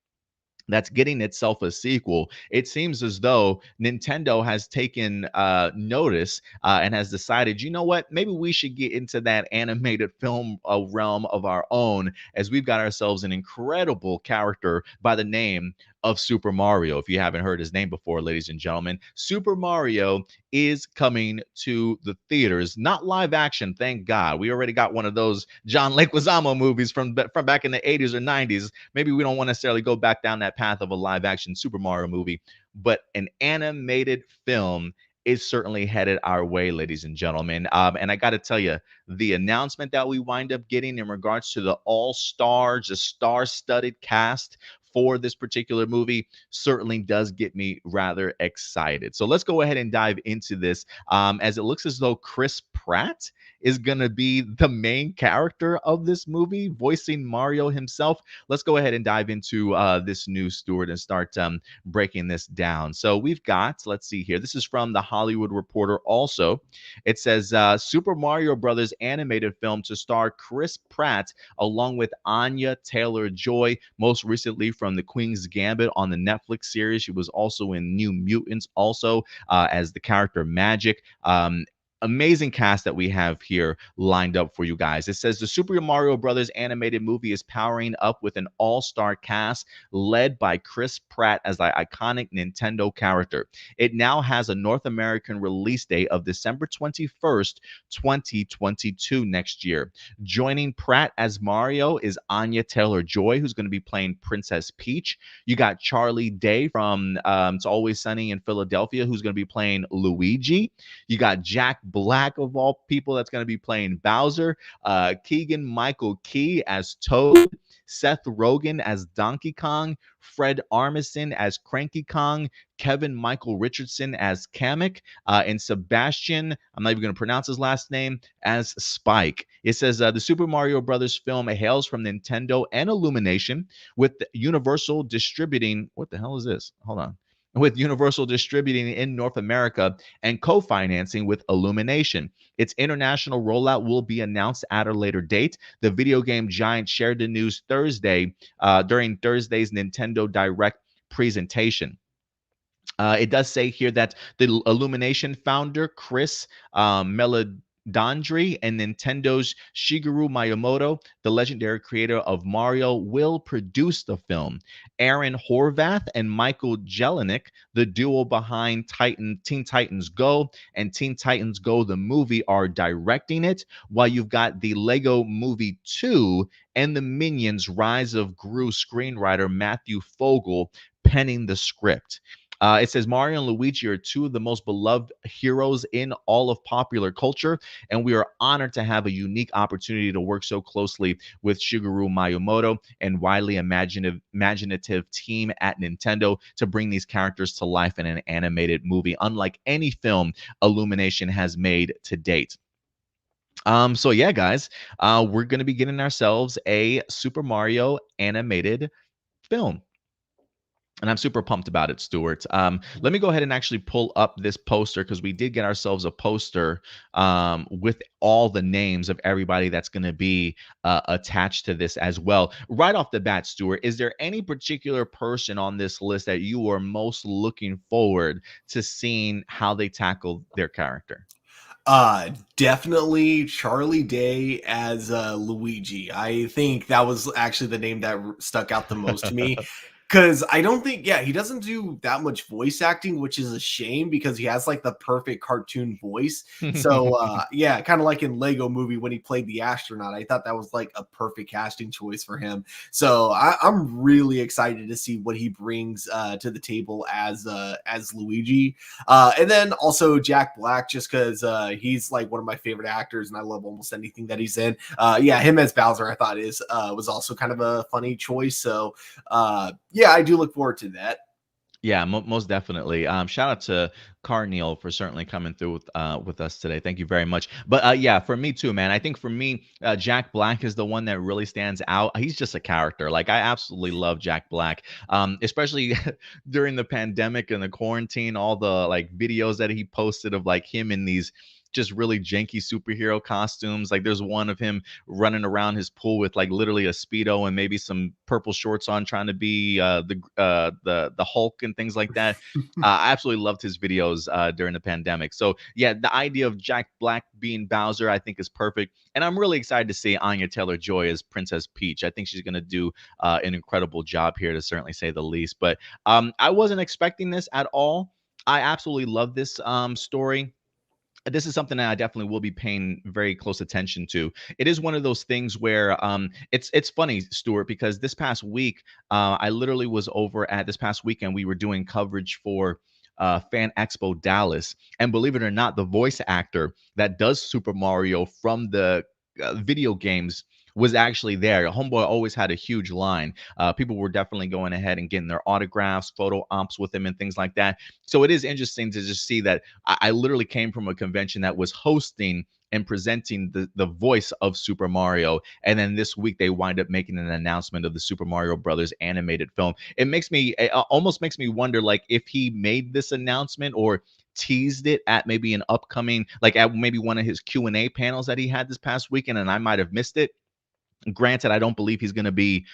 S1: that's getting itself a sequel. It seems as though Nintendo has taken notice and has decided, you know what, maybe we should get into that animated film realm of our own, as we've got ourselves an incredible character by the name of Super Mario. If you haven't heard his name before, ladies and gentlemen, Super Mario is coming to the theaters. Not live action, thank God. We already got one of those John Leguizamo movies from back in the 80s or 90s. Maybe we don't want to necessarily go back down that path of a live action Super Mario movie, but an animated film is certainly headed our way, ladies and gentlemen. And I got to tell you, the announcement that we wind up getting in regards to the all stars, the star studded cast for this particular movie certainly does get me rather excited. So let's go ahead and dive into this, as it looks as though Chris Pratt is going to be the main character of this movie, voicing Mario himself. Let's go ahead and dive into this news, Stuart, and start breaking this down. So we've got, let's see here. This is from the Hollywood Reporter also. It says Super Mario Brothers animated film to star Chris Pratt along with Anya Taylor-Joy, most recently from The Queen's Gambit on the Netflix series. She was also in New Mutants also as the character Magic. amazing cast that we have here lined up for you guys. It says the Super Mario Brothers animated movie is powering up with an all-star cast led by Chris Pratt as the iconic Nintendo character. It now has a North American release date of December 21st, 2022 next year. Joining Pratt as Mario is Anya Taylor-Joy, who's going to be playing Princess Peach. You got Charlie Day from It's Always Sunny in Philadelphia, who's going to be playing Luigi. You got Jack Black, of all people, that's going to be playing Bowser. Keegan Michael Key as Toad. Seth Rogen as Donkey Kong. Fred Armisen as Cranky Kong. Kevin Michael Richardson as Kamek, and Sebastian, I'm not even going to pronounce his last name, as Spike. It says the Super Mario Brothers film hails from Nintendo and Illumination, with Universal distributing. What the hell is this? Hold on. With Universal distributing in North America and co-financing with Illumination. Its international rollout will be announced at a later date. The video game giant shared the news Thursday during Thursday's Nintendo Direct presentation. It does say here that the Illumination founder, Chris Meledandri, and Nintendo's Shigeru Miyamoto, the legendary creator of Mario, will produce the film. Aaron Horvath and Michael Jelenic, the duo behind Teen Titans Go and Teen Titans Go, the movie, are directing it, while you've got the Lego Movie 2 and the Minions Rise of Gru screenwriter Matthew Fogel penning the script. It says Mario and Luigi are two of the most beloved heroes in all of popular culture, and we are honored to have a unique opportunity to work so closely with Shigeru Miyamoto and widely imaginative team at Nintendo to bring these characters to life in an animated movie, unlike any film Illumination has made to date. So yeah, guys, we're going to be getting ourselves a Super Mario animated film. And I'm super pumped about it, Stuart. Let me go ahead and actually pull up this poster because we did get ourselves a poster with all the names of everybody that's going to be attached to this as well. Right off the bat, Stuart, is there any particular person on this list that you are most looking forward to seeing how they tackle their character?
S2: Definitely Charlie Day as Luigi. I think that was actually the name that stuck out the most to me. Because I don't think, yeah, he doesn't do that much voice acting, which is a shame because he has like the perfect cartoon voice. So, yeah, kind of like in Lego Movie when he played the astronaut, I thought that was like a perfect casting choice for him. So I'm really excited to see what he brings to the table as Luigi. And then also Jack Black, just because he's like one of my favorite actors, and I love almost anything that he's in. Yeah, him as Bowser, I thought was also kind of a funny choice. So yeah, I do look forward to that.
S1: Yeah, most definitely. Shout out to Carneal for certainly coming through with us today. Thank you very much. But yeah, for me too, man. I think for me, Jack Black is the one that really stands out. He's just a character. Like I absolutely love Jack Black, especially during the pandemic and the quarantine. All the like videos that he posted of like him in these just really janky superhero costumes. Like there's one of him running around his pool with like literally a speedo and maybe some purple shorts on, trying to be the Hulk and things like that. I absolutely loved his videos during the pandemic. So yeah, the idea of Jack Black being Bowser, I think, is perfect, and I'm really excited to see Anya Taylor-Joy as Princess Peach. I think she's going to do an incredible job here, to certainly say the least. But I wasn't expecting this at all. I absolutely love this story. This is something that I definitely will be paying very close attention to. It is one of those things where it's funny, Stuart, because this past week I literally was over at this past weekend. We were doing coverage for Fan Expo Dallas, and believe it or not, the voice actor that does Super Mario from the video games was actually there. Homeboy always had a huge line. People were definitely going ahead and getting their autographs, photo ops with him, and things like that. So it is interesting to just see that I literally came from a convention that was hosting and presenting the voice of Super Mario. And then this week they wind up making an announcement of the Super Mario Brothers animated film. It almost makes me wonder, like, if he made this announcement or teased it at maybe an upcoming, like at maybe one of his Q&A panels that he had this past weekend, and I might have missed it. Granted, I don't believe he's going to be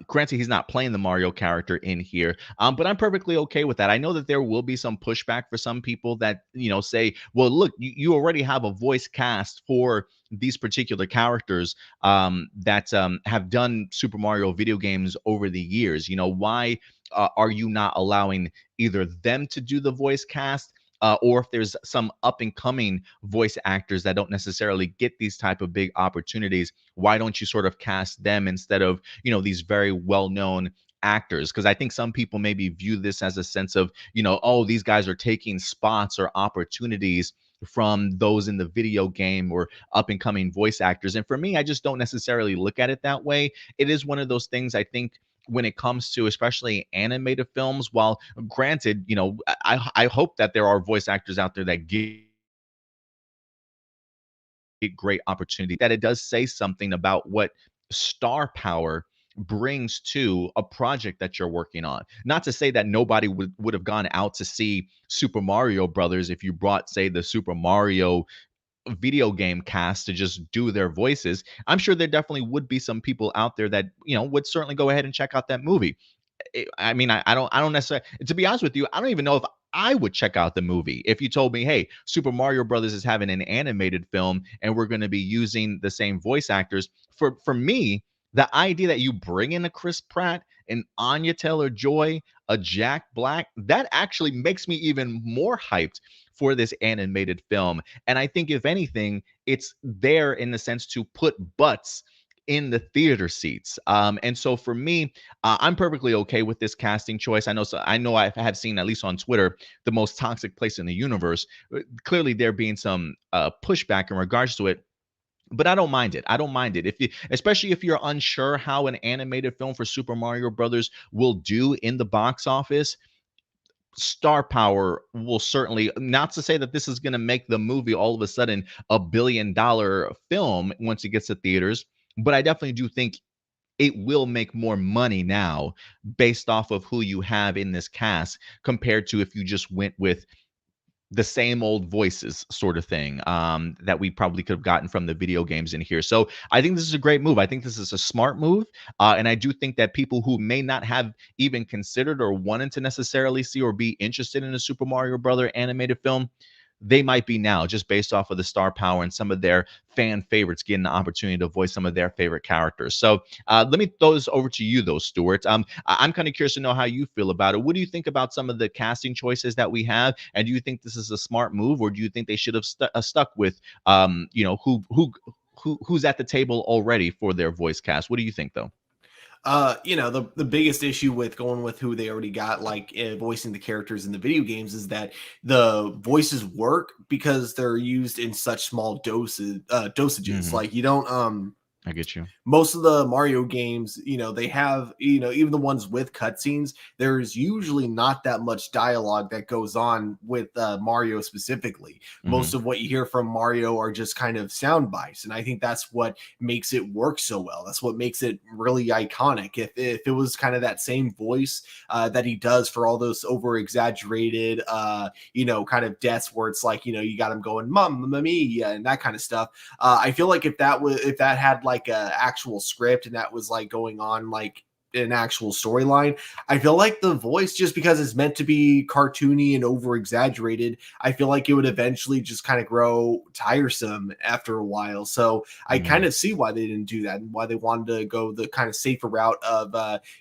S1: Granted, he's not playing the Mario character in here, but I'm perfectly okay with that. I know that there will be some pushback for some people that say, "Well, look, you already have a voice cast for these particular characters that have done Super Mario video games over the years. Why are you not allowing either them to do the voice cast?" Or if there's some up and coming voice actors that don't necessarily get these type of big opportunities, why don't you sort of cast them instead of these very well-known actors? Because I think some people maybe view this as a sense of oh, these guys are taking spots or opportunities from those in the video game or up and coming voice actors. And for me, I just don't necessarily look at it that way. It is one of those things, I think, when it comes to especially animated films, while granted, I hope that there are voice actors out there that get great opportunity, that it does say something about what star power brings to a project that you're working on. Not to say that nobody would have gone out to see Super Mario Brothers if you brought, say, the Super Mario video game cast to just do their voices. I'm sure there definitely would be some people out there that would certainly go ahead and check out that movie. I mean, I don't necessarily, to be honest with you, I don't even know if I would check out the movie if you told me, hey, Super Mario Brothers is having an animated film and we're going to be using the same voice actors. For me, the idea that you bring in a Chris Pratt, an Anya Taylor Joy, a Jack Black, that actually makes me even more hyped for this animated film. And I think if anything, it's there in the sense to put butts in the theater seats. And so for me, I'm perfectly okay with this casting choice. I know I have seen, at least on Twitter, the most toxic place in the universe. Clearly, there being some pushback in regards to it. But I don't mind it. I don't mind it. Especially if you're unsure how an animated film for Super Mario Brothers will do in the box office, star power will certainly, not to say that this is going to make the movie all of a sudden $1 billion film once it gets to theaters, but I definitely do think it will make more money now based off of who you have in this cast compared to if you just went with the same old voices sort of thing that we probably could have gotten from the video games in here. So I think this is a great move. I think this is a smart move. And I do think that people who may not have even considered or wanted to necessarily see or be interested in a Super Mario Brother animated film, they might be now, just based off of the star power and some of their fan favorites getting the opportunity to voice some of their favorite characters. So let me throw this over to you, though, Stuart. I'm kind of curious to know how you feel about it. What do you think about some of the casting choices that we have? And do you think this is a smart move, or do you think they should have stuck with, who's at the table already for their voice cast? What do you think, though?
S2: The biggest issue with going with who they already got, like voicing the characters in the video games, is that the voices work because they're used in such small dosages.
S1: Hmm.
S2: Like you don't
S1: I get you.
S2: most of the Mario games, they have, even the ones with cutscenes, there's usually not that much dialogue that goes on with Mario specifically.
S1: Hmm.
S2: Most of what you hear from Mario are just kind of sound bites. And I think that's what makes it work so well. That's what makes it really iconic. If it was kind of that same voice that he does for all those over exaggerated, kind of deaths where it's like, you got him going, Mamma Mia, and that kind of stuff. I feel like if that had like a actual script and that was like going on like an actual storyline, I feel like the voice, just because it's meant to be cartoony and over exaggerated, I feel like it would eventually just kind of grow tiresome after a while. So I kind
S1: Hmm.
S2: of see why they didn't do that and why they wanted to go the kind of safer route of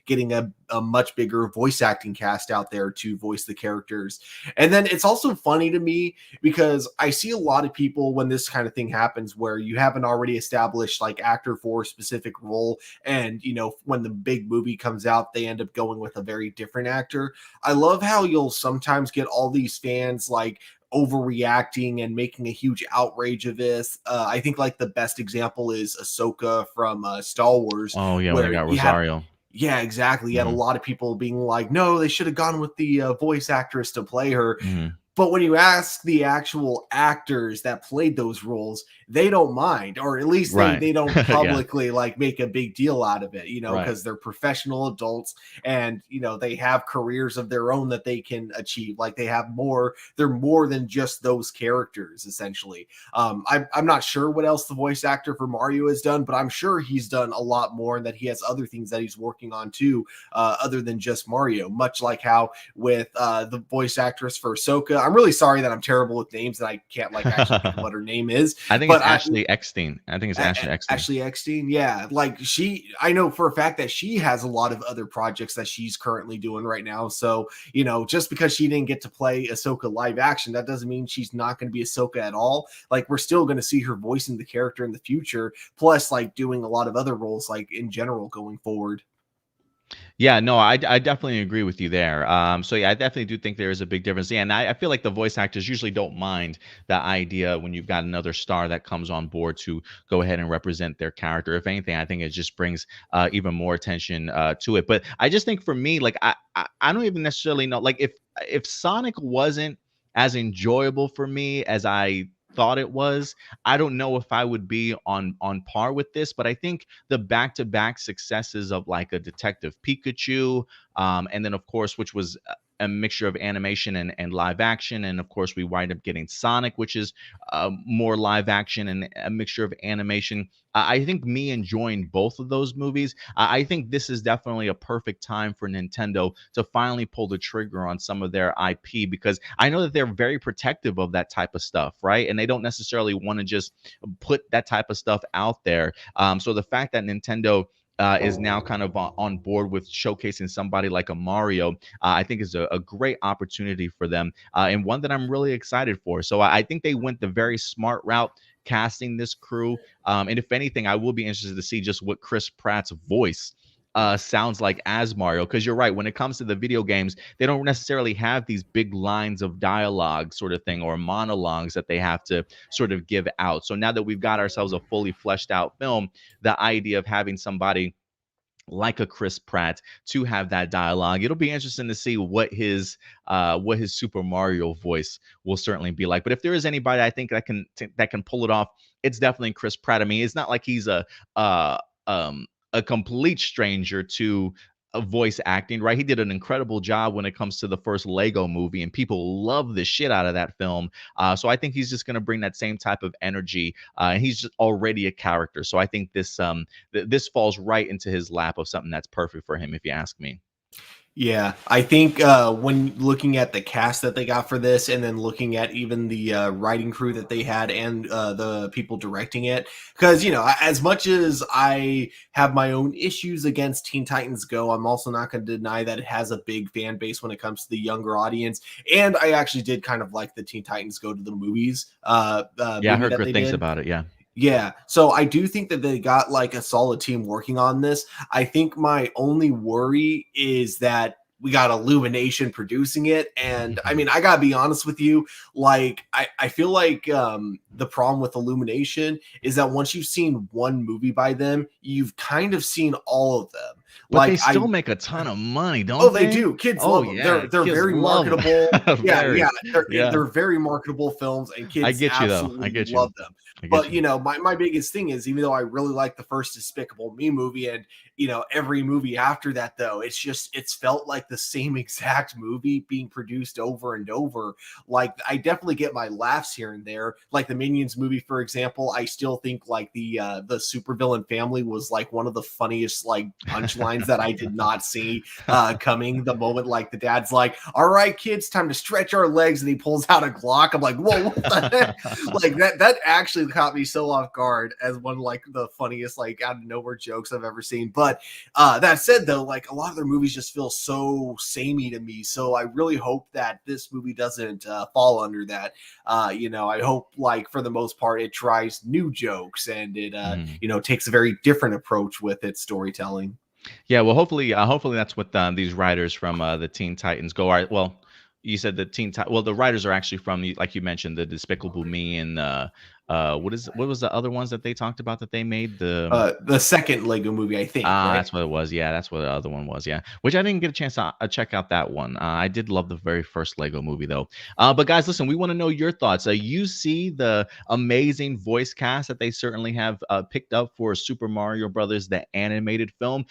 S2: getting a much bigger voice acting cast out there to voice the characters. And then it's also funny to me because I see a lot of people when this kind of thing happens where you have an already established like actor for a specific role, and when the big movie comes out they end up going with a very different actor. I love how you'll sometimes get all these fans like overreacting and making a huge outrage of this. I think like the best example is Ahsoka from Star Wars,
S1: Oh yeah, when they
S2: where
S1: got
S2: you had,
S1: Rosario.
S2: yeah, exactly, you had a
S1: Hmm.
S2: lot of people being like, no, they should have gone with the voice actress to play her.
S1: Hmm.
S2: But when you ask the actual actors that played those roles, they don't mind, or at least they
S1: Right.
S2: they don't
S1: Yeah.
S2: publicly like make a big deal out of it,
S1: Right.
S2: because they're professional adults, and they have careers of their own that they can achieve. Like they're more than just those characters, essentially. I'm not sure what else the voice actor for Mario has done, but I'm sure he's done a lot more, and that he has other things that he's working on too, other than just Mario. Much like how with the voice actress for Ahsoka, I'm really sorry that I'm terrible with names and I can't like actually think of what her name is,
S1: I think it's
S2: but
S1: Ashley Eckstein. I think it's Ashley Eckstein.
S2: Ashley Eckstein, yeah, like I know for a fact that she has a lot of other projects that she's currently doing right now. So just because she didn't get to play Ahsoka live action, that doesn't mean she's not going to be Ahsoka at all. Like, we're still going to see her voicing the character in the future, plus like doing a lot of other roles, like in general going forward.
S1: Yeah, no, I definitely agree with you there. So yeah, I definitely do think there is a big difference. Yeah, and I feel like the voice actors usually don't mind the idea when you've got another star that comes on board to go ahead and represent their character. If anything, I think it just brings even more attention to it. But I just think for me, like I don't even necessarily know, like if Sonic wasn't as enjoyable for me as I thought it was, I don't know if I would be on par with this. But I think the back-to-back successes of like a Detective Pikachu, and then of course, which was a mixture of animation and live action, and of course we wind up getting Sonic, which is more live action and a mixture of animation. I think me enjoying both of those movies, I think this is definitely a perfect time for Nintendo to finally pull the trigger on some of their IP, because I know that they're very protective of that type of stuff, right? And they don't necessarily want to just put that type of stuff out there. So the fact that Nintendo is now kind of on board with showcasing somebody like a Mario, I think is a great opportunity for them, and one that I'm really excited for. So I think they went the very smart route casting this crew. And if anything, I will be interested to see just what Chris Pratt's voice sounds like as Mario. Because you're right, when it comes to the video games, they don't necessarily have these big lines of dialogue sort of thing, or monologues that they have to sort of give out. So now that we've got ourselves a fully fleshed out film, the idea of having somebody like a Chris Pratt to have that dialogue, it'll be interesting to see what his Super Mario voice will certainly be like. But if there is anybody I think that can pull it off, it's definitely Chris Pratt. I mean, it's not like he's uh a complete stranger to voice acting, right? He did an incredible job when it comes to the first Lego movie, and people love the shit out of that film. So I think he's just going to bring that same type of energy, and he's just already a character. So I think this falls right into his lap of something that's perfect for him, if you ask me.
S2: Yeah, I think when looking at the cast that they got for this, and then looking at even the writing crew that they had, and the people directing it, because as much as I have my own issues against Teen Titans Go, I'm also not going to deny that it has a big fan base when it comes to the younger audience. And I actually did kind of like the Teen Titans Go to the movies
S1: Yeah, I
S2: movie
S1: heard
S2: that
S1: good
S2: they
S1: things
S2: did.
S1: about it. Yeah.
S2: Yeah, so I do think that they got like a solid team working on this. I think my only worry is that we got Illumination producing it. And I mean, I gotta be honest with you, like I feel like the problem with Illumination is that once you've seen one movie by them, you've kind of seen all of them.
S1: But they
S2: Like I
S1: still make a ton of money,
S2: Oh,
S1: don't
S2: they
S1: they?
S2: do. Kids
S1: Oh
S2: love them.
S1: yeah,
S2: They're
S1: kids
S2: very
S1: love
S2: marketable.
S1: them.
S2: Yeah, yeah.
S1: Very. Yeah.
S2: They're very marketable films, and
S1: I
S2: kids
S1: get you though. I
S2: absolutely
S1: get you.
S2: love them.
S1: I get
S2: But
S1: you.
S2: my biggest thing is, even though I really like the first Despicable Me movie, and every movie after that, though, it's felt like the same exact movie being produced over and over. Like, I definitely get my laughs here and there. Like the Minions movie, for example, I still think like the supervillain family was like one of the funniest like punchlines that I did not see coming. The moment like the dad's like, "All right, kids, time to stretch our legs," and he pulls out a Glock. I'm like, "Whoa, what the heck?" Like that actually caught me so off guard as one like the funniest like out of nowhere jokes I've ever seen. But that said, though, like a lot of their movies just feel so samey to me. So I really hope that this movie doesn't fall under that. I hope like for the most part it tries new jokes, and it
S1: Mhm.
S2: takes a very different approach with its storytelling.
S1: Yeah, well, hopefully that's what these writers from the Teen Titans Go are. Well, you said the Well, the writers are actually from like you mentioned, the Despicable Me and what was the other ones that they talked about that they made?
S2: The second Lego movie, I think,
S1: Ah,
S2: right?
S1: that's what it was. Yeah, that's what the other one was. Yeah, which I didn't get a chance to check out that one. I did love the very first Lego movie though. But guys, listen, we want to know your thoughts. You see the amazing voice cast that they certainly have picked up for Super Mario Brothers, the animated film.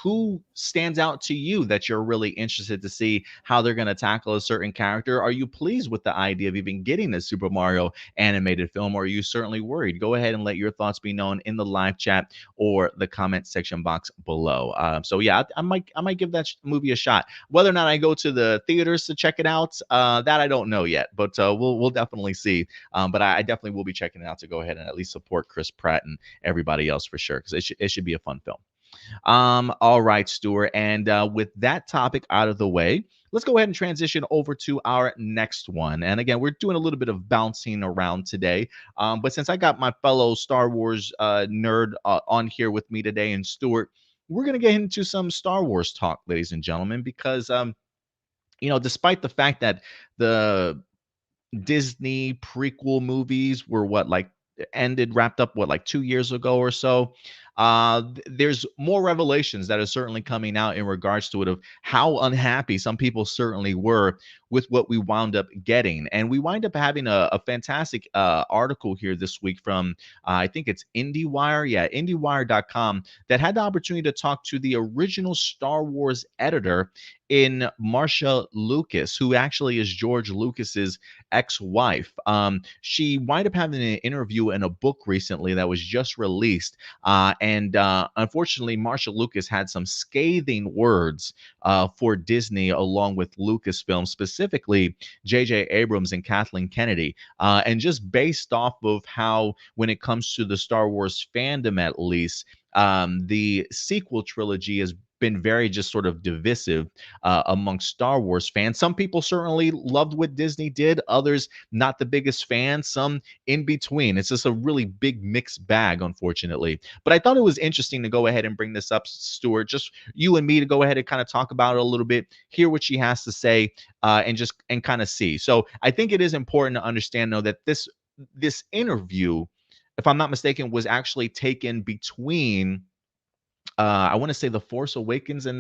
S1: Who stands out to you that you're really interested to see how they're going to tackle a certain character? Are you pleased with the idea of even getting a Super Mario animated film, or are you certainly worried? Go ahead and let your thoughts be known in the live chat or the comment section box below. So yeah, I might give that movie a shot. Whether or not I go to the theaters to check it out, that I don't know yet, but we'll definitely see. But I definitely will be checking it out to go ahead and at least support Chris Pratt and everybody else for sure, because it should be a fun film. All right, Stuart. And with that topic out of the way, let's go ahead and transition over to our next one. And again, we're doing a little bit of bouncing around today. But since I got my fellow Star Wars nerd on here with me today, and Stuart, we're going to get into some Star Wars talk, ladies and gentlemen, because, despite the fact that the Disney prequel movies were what, like, wrapped up what, like 2 years ago or so. There's more revelations that are certainly coming out in regards to it, of how unhappy some people certainly were with what we wound up getting. And we wind up having a fantastic article here this week from, I think it's IndieWire. Yeah, IndieWire.com, that had the opportunity to talk to the original Star Wars editor in Marcia Lucas, who actually is George Lucas's ex-wife. She wind up having an interview in a book recently that was just released, and unfortunately, Marcia Lucas had some scathing words for Disney, along with Lucasfilm, specifically J.J. Abrams and Kathleen Kennedy, and just based off of how, when it comes to the Star Wars fandom, at least, the sequel trilogy has been very just sort of divisive among Star Wars fans. Some people certainly loved what Disney did, others not the biggest fans, some in between. It's just a really big mixed bag, unfortunately. But I thought it was interesting to go ahead and bring this up, Stuart, just you and me, to go ahead and kind of talk about it a little bit, hear what she has to say, and kind of see. So I think it is important to understand, though, that this interview, if I'm not mistaken, was actually taken between, I want to say, The Force Awakens and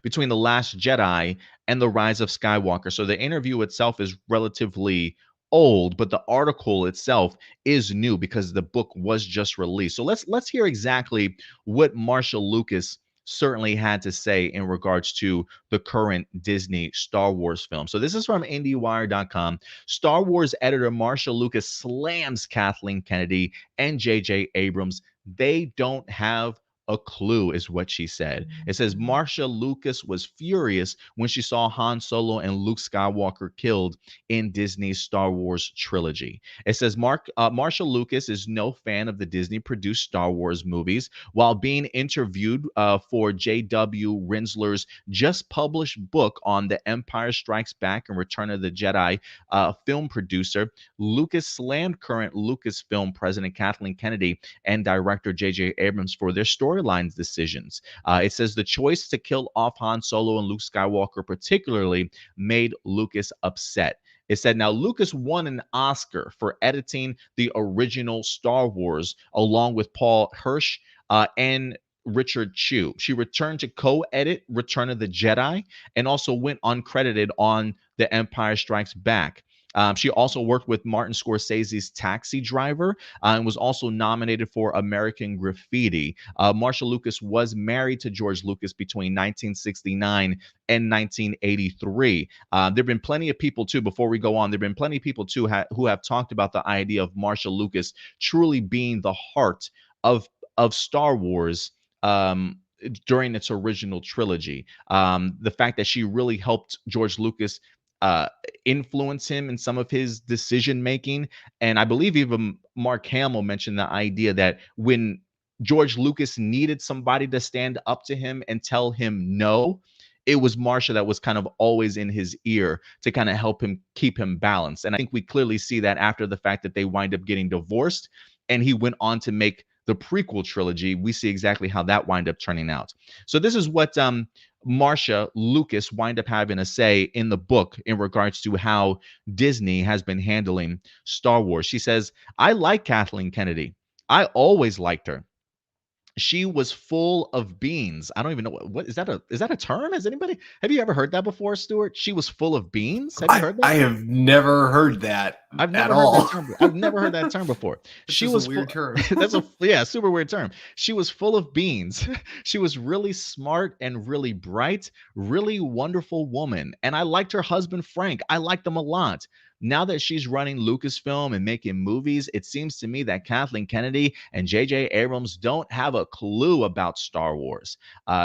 S1: between The Last Jedi and The Rise of Skywalker. So the interview itself is relatively old, but the article itself is new because the book was just released. So let's hear exactly what Marshall Lucas certainly had to say in regards to the current Disney Star Wars film. So this is from IndieWire.com. Star Wars editor Marshall Lucas slams Kathleen Kennedy and J.J. Abrams. They don't have a clue, is what she said. It says Marcia Lucas was furious when she saw Han Solo and Luke Skywalker killed in Disney's Star Wars trilogy. It says Marcia Lucas is no fan of the Disney-produced Star Wars movies. While being interviewed for J.W. Rinsler's just published book on The Empire Strikes Back and Return of the Jedi, film producer, Lucas slammed current Lucasfilm president Kathleen Kennedy and director J.J. Abrams for their storylines decisions. It says the choice to kill off Han Solo and Luke Skywalker particularly made Lucas upset. It said, now, Lucas won an Oscar for editing the original Star Wars along with Paul Hirsch and Richard Chew. She returned to co-edit Return of the Jedi and also went uncredited on The Empire Strikes Back. She also worked with Martin Scorsese's Taxi Driver and was also nominated for American Graffiti. Marcia Lucas was married to George Lucas between 1969 and 1983. There have been plenty of people, too, before we go on, there have been plenty of people, too, who have talked about the idea of Marcia Lucas truly being the heart of Star Wars during its original trilogy. The fact that she really helped George Lucas uh, influence him in some of his decision making. And I believe even Mark Hamill mentioned the idea that when George Lucas needed somebody to stand up to him and tell him no, it was Marcia that was kind of always in his ear to kind of help him keep him balanced. And I think we clearly see that after the fact that they wind up getting divorced and he went on to make the prequel trilogy, we see exactly how that wind up turning out. So this is what Marcia Lucas wind up having to say in the book in regards to how Disney has been handling Star Wars. She says, I like Kathleen Kennedy. I always liked her. She was full of beans. I don't even know what is that a term? Has anybody have you ever heard that before, Stuart? She was full of beans. Have you heard
S2: I
S1: that?
S2: have never heard that
S1: I've
S2: at
S1: never heard that
S2: all.
S1: term. I've never heard that term before.
S2: It's
S1: She
S2: just a
S1: was full.
S2: weird term.
S1: That's a yeah, super weird term. She was full of beans. She was really smart and really bright, really wonderful woman. And I liked her husband Frank. I liked them a lot. Now that she's running Lucasfilm and making movies, it seems to me that Kathleen Kennedy and J.J. Abrams don't have a clue about Star Wars.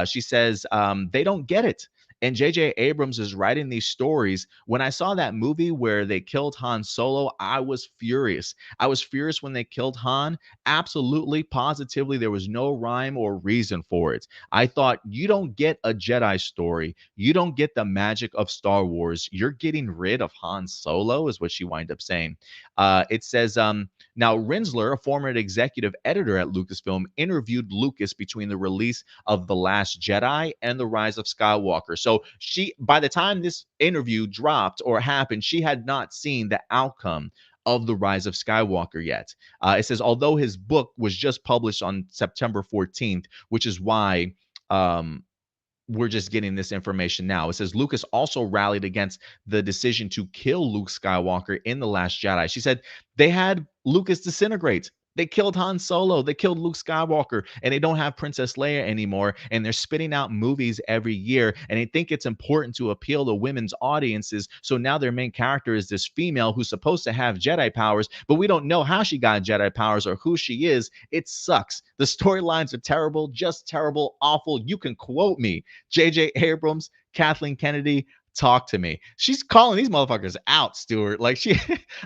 S1: She says they don't get it. And J.J. Abrams is writing these stories. When I saw that movie where they killed Han Solo, I was furious. I was furious when they killed Han. Absolutely, positively, there was no rhyme or reason for it. I thought, you don't get a Jedi story. You don't get the magic of Star Wars. You're getting rid of Han Solo, is what she wind up saying. It says, now Rinsler, a former executive editor at Lucasfilm, interviewed Lucas between the release of The Last Jedi and The Rise of Skywalker. So she, by the time this interview dropped or happened, she had not seen the outcome of The Rise of Skywalker yet. It says, although his book was just published on September 14th, which is why we're just getting this information now. It says Lucas also rallied against the decision to kill Luke Skywalker in The Last Jedi. She said they had Lucas disintegrate. They killed Han Solo. They killed Luke Skywalker, and they don't have Princess Leia anymore. And they're spitting out movies every year, and they think it's important to appeal to women's audiences. So now their main character is this female who's supposed to have Jedi powers, but we don't know how she got Jedi powers or who she is. It sucks. The storylines are terrible, just terrible, awful. You can quote me, J.J. Abrams, Kathleen Kennedy. Talk to me. She's calling these motherfuckers out, Stuart. Like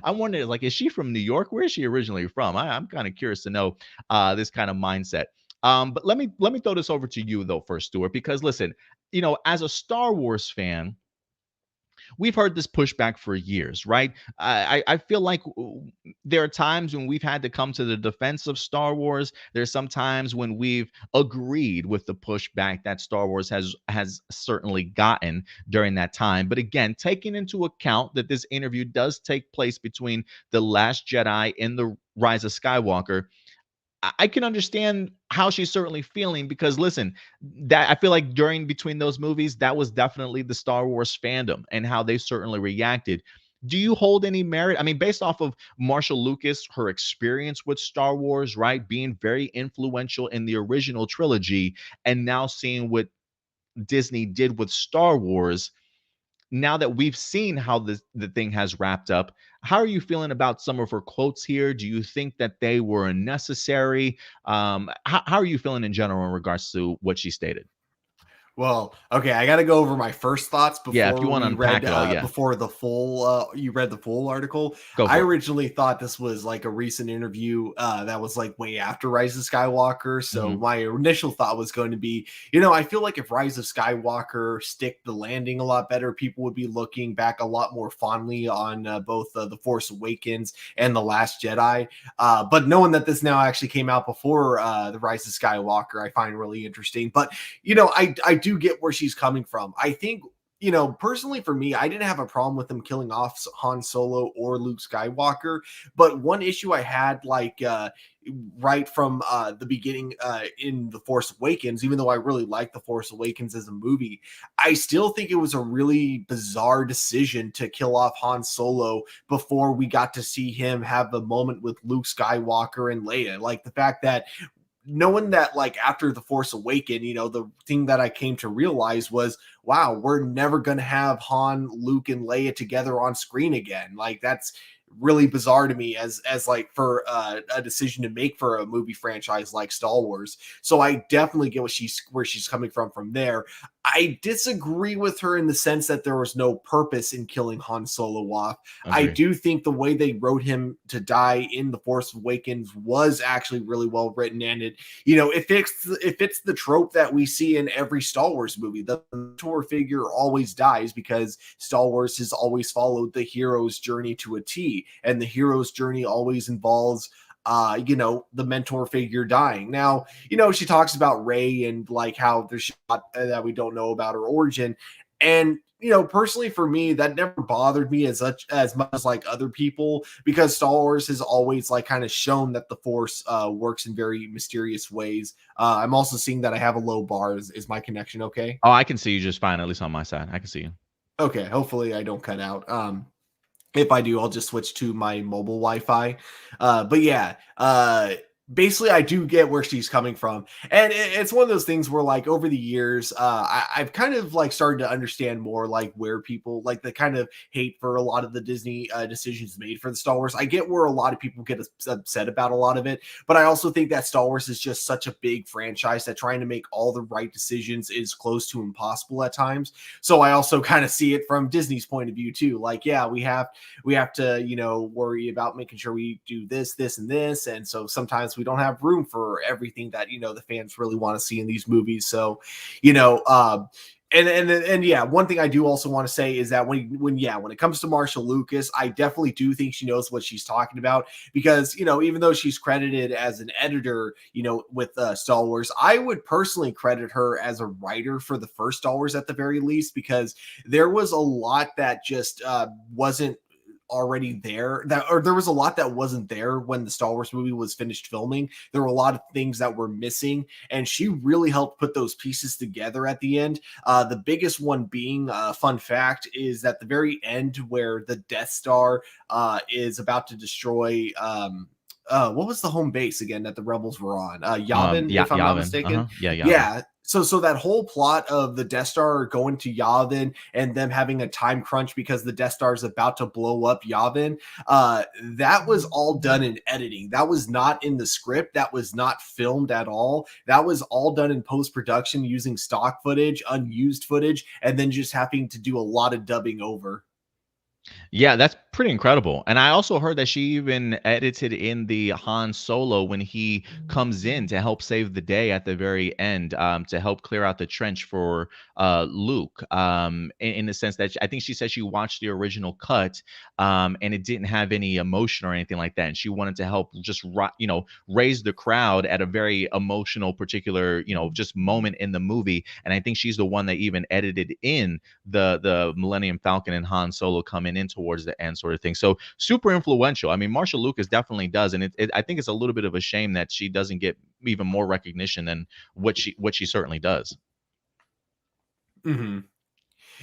S1: I'm wondering, like, is she from New York? Where is she originally from? I'm kind of curious to know this kind of mindset. But let me throw this over to you though first, Stuart, because listen, as a Star Wars fan, we've heard this pushback for years, right? I feel like there are times when we've had to come to the defense of Star Wars. There's some times when we've agreed with the pushback that Star Wars has certainly gotten during that time. But again, taking into account that this interview does take place between The Last Jedi and The Rise of Skywalker, I can understand how she's certainly feeling because listen, that I feel like during between those movies, that was definitely the Star Wars fandom and how they certainly reacted. Do you hold any merit? I mean, based off of Marcia Lucas, her experience with Star Wars, right, being very influential in the original trilogy, and now seeing what Disney did with Star Wars, now that we've seen how the thing has wrapped up, how are you feeling about some of her quotes here? Do you think that they were unnecessary? How are you feeling in general in regards to what she stated?
S2: Well, okay, I got to go over my first thoughts
S1: Yeah, if you
S2: before
S1: want to
S2: we read
S1: unpack it all, yeah,
S2: before the full you read the full article.
S1: go
S2: I
S1: for it.
S2: originally thought this was like a recent interview that was like way after Rise of Skywalker. So
S1: Hmm.
S2: my initial thought was going to be, I feel like if Rise of Skywalker stick the landing a lot better, people would be looking back a lot more fondly on both The Force Awakens and The Last Jedi. But knowing that this now actually came out before the Rise of Skywalker, I find really interesting. But I do get where she's coming from. I think, personally for me, I didn't have a problem with them killing off Han Solo or Luke Skywalker. But one issue I had, like, right from the beginning in The Force Awakens, even though I really like The Force Awakens as a movie, I still think it was a really bizarre decision to kill off Han Solo before we got to see him have the moment with Luke Skywalker and Leia. Like the fact that knowing that, like, after The Force Awakened, the thing that I came to realize was, wow, we're never going to have Han, Luke, and Leia together on screen again. Like, that's really bizarre to me as like for a decision to make for a movie franchise like Star Wars. So I definitely get where she's coming from there. I disagree with her in the sense that there was no purpose in killing Han Solo off. I
S1: Agree.
S2: do think the way they wrote him to die in The Force Awakens was actually really well written, and it fits the trope that we see in every Star Wars movie. The mentor figure always dies because Star Wars has always followed the hero's journey to a T, and the hero's journey always involves the mentor figure dying. Now, she talks about Rey and like how there's shot that we don't know about her origin. And personally for me, that never bothered me as much as like other people, because Star Wars has always like kind of shown that the Force works in very mysterious ways. I'm also seeing that I have a low bar. Is my connection okay?
S1: Oh, I can see you just fine, at least on my side. I can see you.
S2: Okay, hopefully I don't cut out. If I do, I'll just switch to my mobile Wi-Fi. But yeah, basically, I do get where she's coming from, and it's one of those things where, like, over the years, I've kind of like started to understand more, like, where people like the kind of hate for a lot of the Disney decisions made for the Star Wars. I get where a lot of people get upset about a lot of it, but I also think that Star Wars is just such a big franchise that trying to make all the right decisions is close to impossible at times. So I also kind of see it from Disney's point of view too. Like, yeah, we have to worry about making sure we do this and this, and so sometimes we don't have room for everything that the fans really want to see in these movies. So you know and yeah, one thing I do also want to say is that when it comes to Marcia Lucas, I definitely do think she knows what she's talking about, because even though she's credited as an editor with Star Wars, I would personally credit her as a writer for the first Star Wars at the very least, because there was a lot that just wasn't already there, or there was a lot that wasn't there when the Star Wars movie was finished filming. There were a lot of things that were missing, and she really helped put those pieces together at the end. The biggest one being, fun fact, is that the very end where the Death Star is about to destroy what was the home base again that the rebels were on? Yavin,
S1: Yeah,
S2: if I'm not
S1: Yavin.
S2: mistaken.
S1: Yeah, Yavin.
S2: Yeah. So that whole plot of the Death Star going to Yavin and them having a time crunch because the Death Star is about to blow up Yavin, that was all done in editing. That was not in the script. That was not filmed at all. That was all done in post production using stock footage, unused footage, and then just having to do a lot of dubbing over.
S1: Yeah, that's pretty incredible. And I also heard that she even edited in the Han Solo when he comes in to help save the day at the very end, to help clear out the trench for Luke. In the sense that I think she said she watched the original cut, and it didn't have any emotion or anything like that. And she wanted to help just raise the crowd at a very emotional, particular just moment in the movie. And I think she's the one that even edited in the Millennium Falcon and Han Solo coming in towards the end, sort of thing. So super influential. I mean, Marcia Lucas definitely does, and I think it's a little bit of a shame that she doesn't get even more recognition than what she certainly does.
S2: Mm-hmm.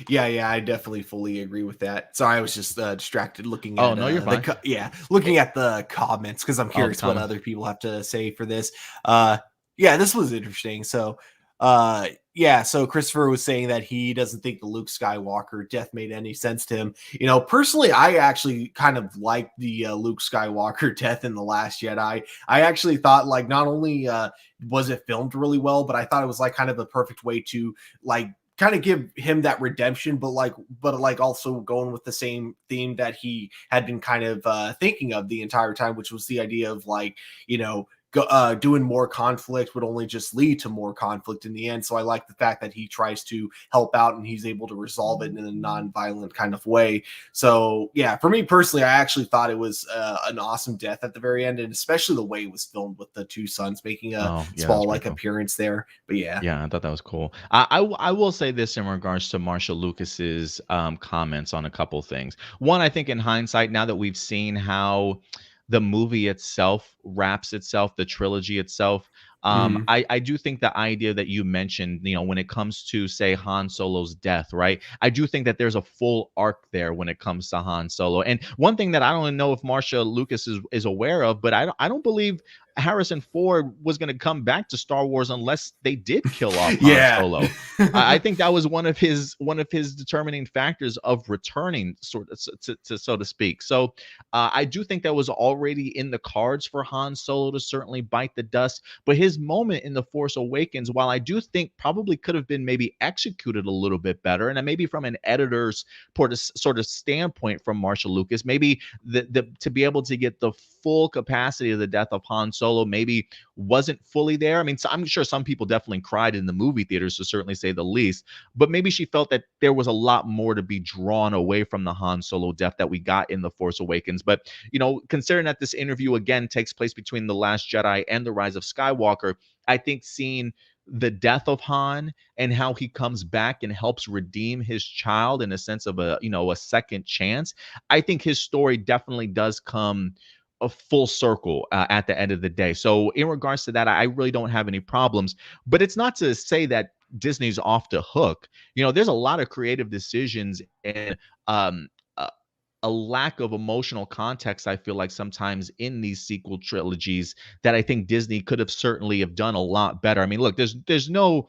S2: Yeah, I definitely fully agree with that. Sorry, I was just distracted looking
S1: Oh
S2: at
S1: no, you're fine.
S2: looking at the comments, because I'm
S1: All the
S2: curious what
S1: comments.
S2: other people have to say for this. Yeah, this was interesting. So Christopher was saying that he doesn't think the Luke Skywalker death made any sense to him. Personally, I actually kind of like the Luke Skywalker death in The Last Jedi. I actually thought, like, not only was it filmed really well, but I thought it was like kind of the perfect way to like kind of give him that redemption, but also going with the same theme that he had been kind of thinking of the entire time, which was the idea of like, doing more conflict would only just lead to more conflict in the end. So I like the fact that he tries to help out and he's able to resolve it in a non-violent kind of way. So yeah, for me personally, I actually thought it was an awesome death at the very end, and especially the way it was filmed with the two sons making a
S1: Oh yeah, that's
S2: small
S1: pretty
S2: like
S1: cool.
S2: appearance there. But yeah.
S1: Yeah, I thought that was cool. I will say this in regards to Marsha Lucas's comments on a couple things. One, I think in hindsight, now that we've seen how the movie itself wraps itself, the trilogy itself,
S2: Mhm.
S1: I do think the idea that you mentioned, when it comes to say Han Solo's death, right? I do think that there's a full arc there when it comes to Han Solo. And one thing that I don't know if Marsha Lucas is aware of, but I don't believe Harrison Ford was going to come back to Star Wars unless they did kill off Han
S2: Yeah.
S1: Solo. I think that was one of his determining factors of returning, sort of, so to speak. So I do think that was already in the cards for Han Solo to certainly bite the dust. But his moment in The Force Awakens, while I do think probably could have been maybe executed a little bit better, and maybe from an editor's sort of standpoint from Marcia Lucas, maybe the to be able to get the full capacity of the death of Han Solo maybe wasn't fully there. I mean, so I'm sure some people definitely cried in the movie theaters, to certainly say the least, but maybe she felt that there was a lot more to be drawn away from the Han Solo death that we got in The Force Awakens. But, considering that this interview again takes place between The Last Jedi and The Rise of Skywalker, I think seeing the death of Han and how he comes back and helps redeem his child in a sense of a second chance, I think his story definitely does come a full circle at the end of the day. So in regards to that, I really don't have any problems. But it's not to say that Disney's off the hook. There's a lot of creative decisions and um, a, a lack of emotional context, I feel like sometimes in these sequel trilogies, that I think Disney could have certainly have done a lot better. I mean, look, there's no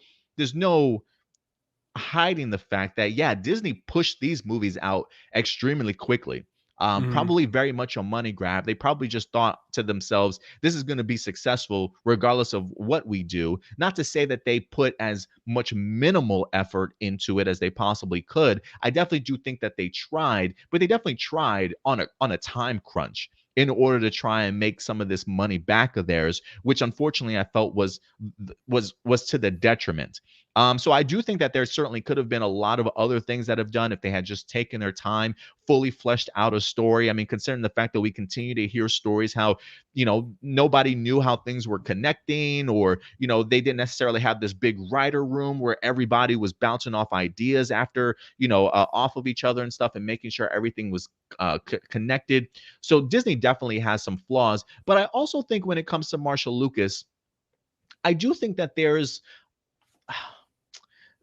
S1: hiding the fact that, yeah, Disney pushed these movies out extremely quickly.
S2: Mhm.
S1: Probably very much a money grab. They probably just thought to themselves, this is going to be successful regardless of what we do. Not to say that they put as much minimal effort into it as they possibly could. I definitely do think that they tried, but they definitely tried on a time crunch in order to try and make some of this money back of theirs, which unfortunately I felt was to the detriment. So I do think that there certainly could have been a lot of other things that have done if they had just taken their time, fully fleshed out a story. I mean, considering the fact that we continue to hear stories how, nobody knew how things were connecting, or, they didn't necessarily have this big writer room where everybody was bouncing off ideas after, off of each other and stuff, and making sure everything was connected. So Disney definitely has some flaws. But I also think when it comes to Marcia Lucas, I do think that there's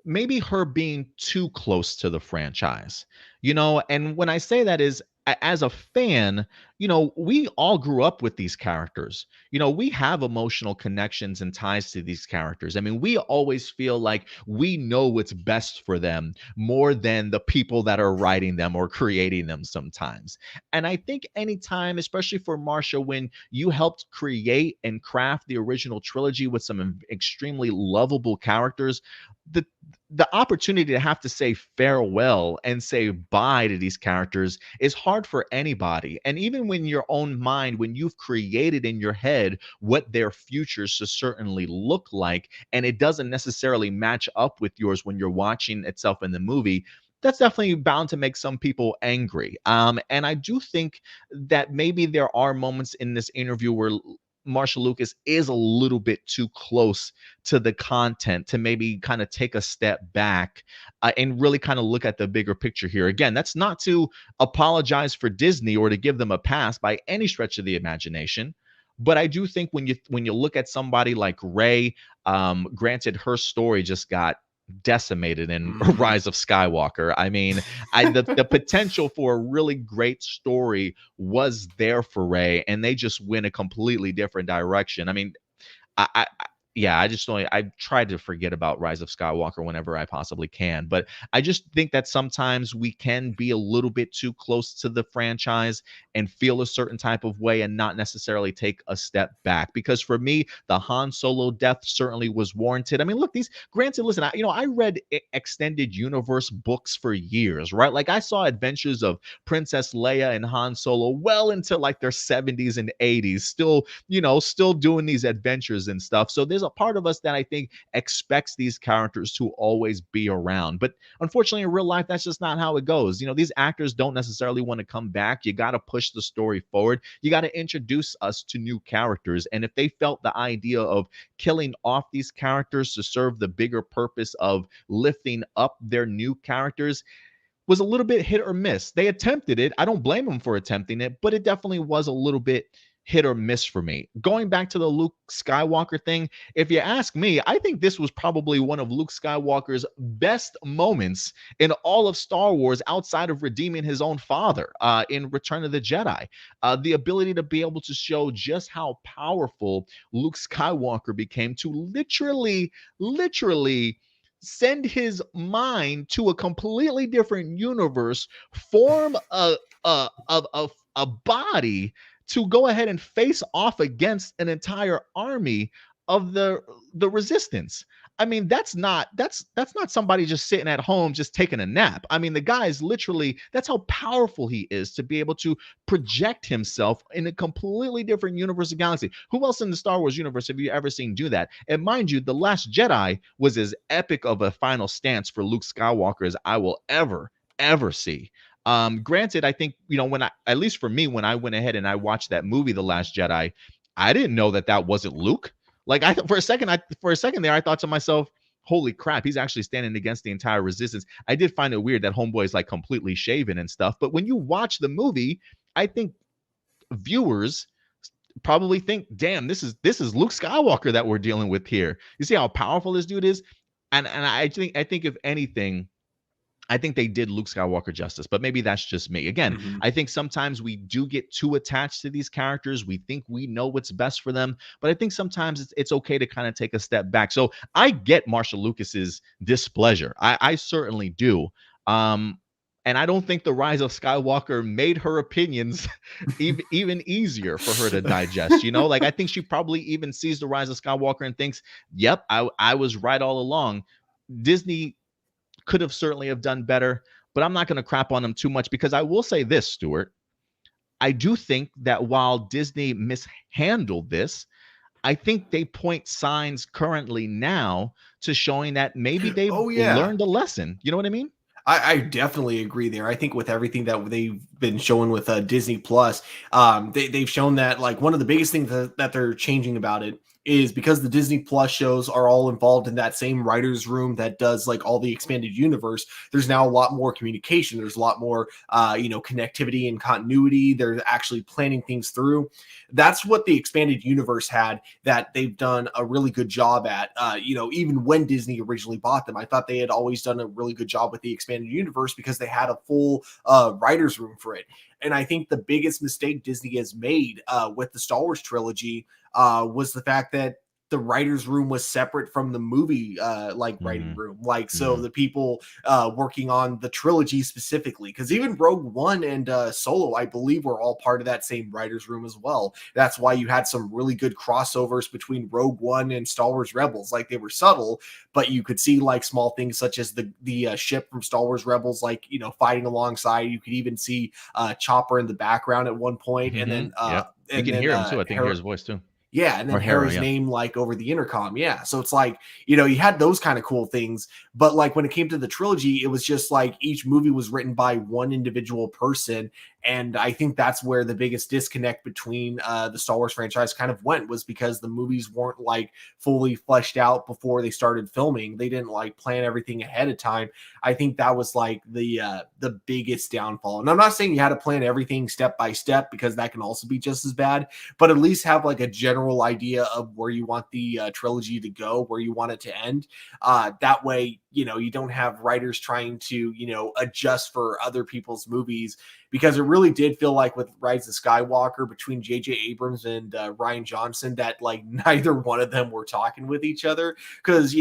S1: maybe her being too close to the franchise. And when I say that is, as a fan, we all grew up with these characters. We have emotional connections and ties to these characters. I mean, we always feel like we know what's best for them more than the people that are writing them or creating them sometimes. And I think anytime, especially for Marcia, when you helped create and craft the original trilogy with some extremely lovable characters, the the opportunity to have to say farewell and say bye to these characters is hard for anybody. And even when your own mind, when you've created in your head what their futures should certainly look like, and it doesn't necessarily match up with yours when you're watching itself in the movie, that's definitely bound to make some people angry. And I do think that maybe there are moments in this interview where Marshall Lucas is a little bit too close to the content to maybe kind of take a step back and really kind of look at the bigger picture here. Again, that's not to apologize for Disney or to give them a pass by any stretch of the imagination. But I do think when you look at somebody like Ray, granted her story just got decimated in
S2: Mhm.
S1: Rise of Skywalker. I mean, the potential for a really great story was there for Ray, and they just went a completely different direction. I mean, yeah, I just don't. I try to forget about Rise of Skywalker whenever I possibly can, but I just think that sometimes we can be a little bit too close to the franchise and feel a certain type of way and not necessarily take a step back. Because for me, the Han Solo death certainly was warranted. I mean, look, these granted, listen, I read extended universe books for years, right? Like I saw adventures of Princess Leia and Han Solo well into like their 70s and 80s, still doing these adventures and stuff. So there's a part of us that I think expects these characters to always be around. But unfortunately, in real life, that's just not how it goes. These actors don't necessarily want to come back. You got to push the story forward. You got to introduce us to new characters. And if they felt the idea of killing off these characters to serve the bigger purpose of lifting up their new characters, was a little bit hit or miss. They attempted it. I don't blame them for attempting it, but it definitely was a little bit hit or miss for me. Going back to the Luke Skywalker thing, if you ask me, I think this was probably one of Luke Skywalker's best moments in all of Star Wars outside of redeeming his own father in Return of the Jedi. The ability to be able to show just how powerful Luke Skywalker became to literally send his mind to a completely different universe, form a body to go ahead and face off against an entire army of the resistance. I mean, that's not somebody just sitting at home just taking a nap. I mean, the guy is literally, that's how powerful he is to be able to project himself in a completely different universe and galaxy. Who else in the Star Wars universe have you ever seen do that? And mind you, The Last Jedi was as epic of a final stance for Luke Skywalker as I will ever see. Granted, I think, when I, at least for me, when I went ahead and I watched that movie, The Last Jedi, I didn't know that wasn't Luke. Like, for a second there, I thought to myself, holy crap, he's actually standing against the entire resistance. I did find it weird that Homeboy is like completely shaven and stuff. But when you watch the movie, I think viewers probably think, damn, this is Luke Skywalker that we're dealing with here. You see how powerful this dude is? And I think if anything, I think they did Luke Skywalker justice, but maybe that's just me. Again,
S2: Mhm.
S1: I think sometimes we do get too attached to these characters. We think we know what's best for them, but I think sometimes it's okay to kind of take a step back. So I get Marcia Lucas's displeasure. I certainly do. And I don't think the Rise of Skywalker made her opinions even easier for her to digest. Like, I think she probably even sees the Rise of Skywalker and thinks, "Yep, I was right all along." Disney could have certainly have done better, but I'm not going to crap on them too much, because I will say this, Stuart. I do think that while Disney mishandled this, I think they point signs currently now to showing that maybe they've
S2: Oh yeah.
S1: learned a lesson. You know what I mean?
S2: I definitely agree there. I think with everything that they've been showing with Disney Plus, they've shown that like one of the biggest things that they're changing about it is because the Disney Plus shows are all involved in that same writers room that does like all the expanded universe. There's now a lot more communication. There's a lot more connectivity and continuity. They're actually planning things through. That's what the expanded universe had that they've done a really good job at. Even when Disney originally bought them, I thought they had always done a really good job with the expanded universe because they had a full writers room for it. And I think the biggest mistake Disney has made with the Star Wars trilogy was the fact that the writers room was separate from the movie writing
S1: Mm-hmm.
S2: room, like so
S1: Mm-hmm.
S2: the people working on the trilogy specifically, because even Rogue One and Solo, I believe, were all part of that same writers room as well. That's why you had some really good crossovers between Rogue One and Star Wars Rebels. Like, they were subtle, but you could see like small things such as the ship from Star Wars Rebels, like fighting alongside. You could even see Chopper in the background at one point, and
S1: Mm-hmm.
S2: then
S1: Yep. You can hear him too. I think hear his voice too.
S2: yeah, and then
S1: Or Hera,
S2: Hera's
S1: yeah.
S2: name like over the intercom. Yeah. So it's like, you had those kind of cool things. But like when it came to the trilogy, it was just like each movie was written by one individual person. And I think that's where the biggest disconnect between the Star Wars franchise kind of went, was because the movies weren't like fully fleshed out before they started filming. They didn't like plan everything ahead of time. I think that was like the biggest downfall. And I'm not saying you had to plan everything step by step, because that can also be just as bad, but at least have like a general idea of where you want the trilogy to go, where you want it to end. That way, you don't have writers trying to, adjust for other people's movies, because it really did feel like with Rise of Skywalker, between J.J. Abrams and Rian Johnson, that like neither one of them were talking with each other, because,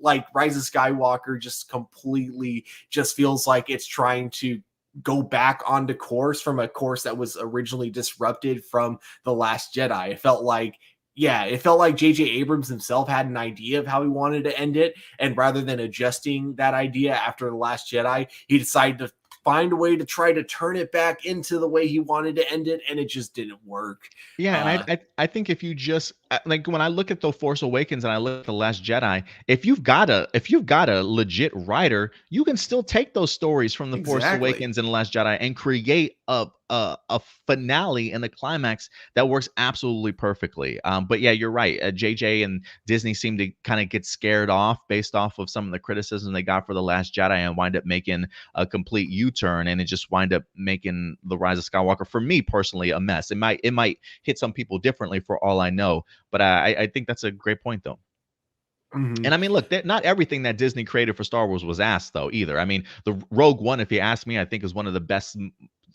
S2: like Rise of Skywalker just completely just feels like it's trying to go back onto course from a course that was originally disrupted from The Last Jedi. It felt like J.J. Abrams himself had an idea of how he wanted to end it, and rather than adjusting that idea after The Last Jedi, he decided to find a way to try to turn it back into the way he wanted to end it, and it just didn't work.
S1: Yeah, and
S2: Uh,
S1: I think if you just like, when I look at The Force Awakens and I look at The Last Jedi, if you've got a legit writer, you can still take those stories from The Force
S2: exactly.
S1: Awakens and The Last Jedi and create a finale and a climax that works absolutely perfectly. But yeah, you're right. JJ and Disney seem to kind of get scared off based off of some of the criticism they got for The Last Jedi, and wind up making a complete U-turn, and it just wind up making The Rise of Skywalker, for me personally, a mess. It might hit some people differently for all I know, but I think that's a great point though.
S2: Mhm.
S1: And I mean, look, not everything that Disney created for Star Wars was ass though either. I mean, the Rogue One, if you ask me, I think is one of the best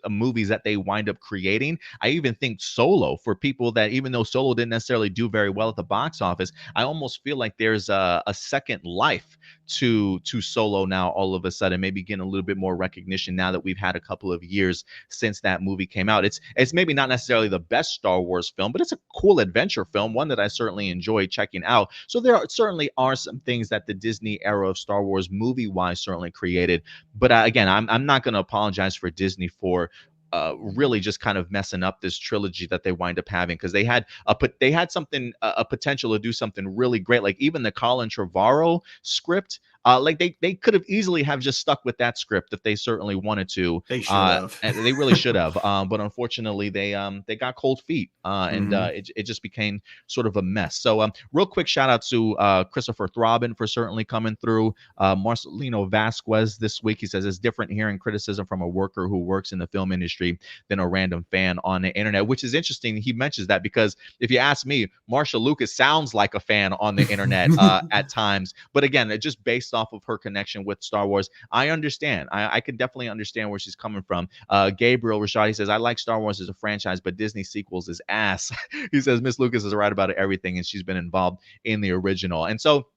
S1: movies that they wind up creating. I even think Solo, for people that, even though Solo didn't necessarily do very well at the box office, I almost feel like there's a second life to Solo now, all of a sudden, maybe getting a little bit more recognition now that we've had a couple of years since that movie came out. It's maybe not necessarily the best Star Wars film, but it's a cool adventure film, one that I certainly enjoy checking out. So certainly are some things that the Disney era of Star Wars movie wise certainly created. But again, I'm not going to apologize for Disney for really just kind of messing up this trilogy that they wind up having, because they had something, a potential to do something really great. Like even the Colin Trevorrow script, like they could have easily have just stuck with that script if they certainly wanted to.
S2: They should have.
S1: And they really should have. But unfortunately, they got cold feet, and
S2: Mhm.
S1: it just became sort of a mess. So real quick shout out to Christopher Throbbin for certainly coming through. Marcelino Vasquez this week, he says it's different hearing criticism from a worker who works in the film industry than a random fan on the internet, which is interesting. He mentions that because if you ask me, Marcia Lucas sounds like a fan on the internet at times. But again, it just based off of her connection with Star Wars, I understand. I can definitely understand where she's coming from. Gabriel Rashad, he says, I like Star Wars as a franchise, but Disney sequels is ass. He says Miss Lucas is right about everything, and she's been involved in the original. And so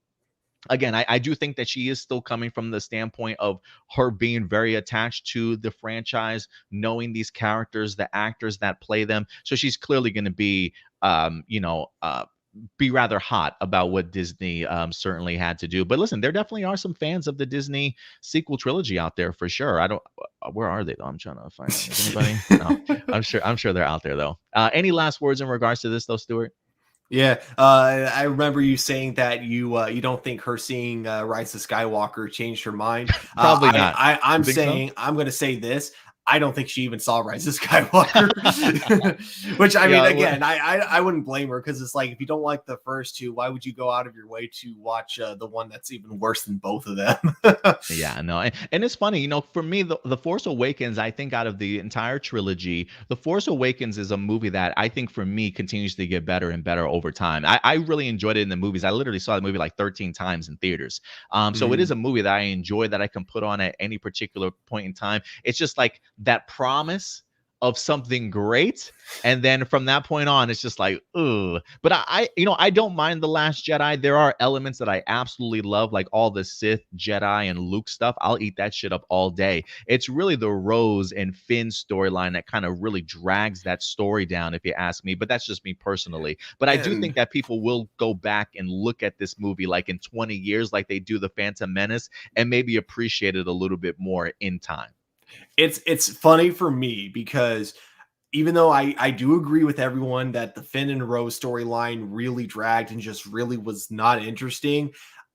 S1: again, I do think that she is still coming from the standpoint of her being very attached to the franchise, knowing these characters, the actors that play them. So she's clearly going to be rather hot about what Disney certainly had to do. But listen, there definitely are some fans of the Disney sequel trilogy out there for sure. I don't. Where are they though? I'm trying to find them. Is anybody? No, I'm sure they're out there though. Any last words in regards to this though, Stuart?
S2: Yeah, I remember you saying that you don't think her seeing Rise of Skywalker changed her mind.
S1: Probably not.
S2: I'm
S1: You think so?
S2: saying I'm going to say this. I don't think she even saw Rise of Skywalker, which I mean,
S1: Yeah.
S2: again, I wouldn't blame her, because it's like if you don't like the first two, why would you go out of your way to watch the one that's even worse than both of them?
S1: Yeah, no, and it's funny, for me, the Force Awakens, I think out of the entire trilogy, The Force Awakens is a movie that I think for me continues to get better and better over time. I really enjoyed it in the movies. I literally saw the movie like 13 times in theaters. So it is
S2: Mhm.
S1: a movie that I enjoy, that I can put on at any particular point in time. It's just like that promise of something great. And then from that point on, it's just like, ugh. But I don't mind The Last Jedi. There are elements that I absolutely love, like all the Sith, Jedi, and Luke stuff. I'll eat that shit up all day. It's really the Rose and Finn storyline that kind of really drags that story down, if you ask me. But that's just me personally. But I do think
S2: And
S1: that people will go back and look at this movie like in 20 years, like they do The Phantom Menace, and maybe appreciate it a little bit more in time.
S2: it's funny for me because even though I do agree with everyone that the Finn and Rose storyline really dragged and just really was not interesting,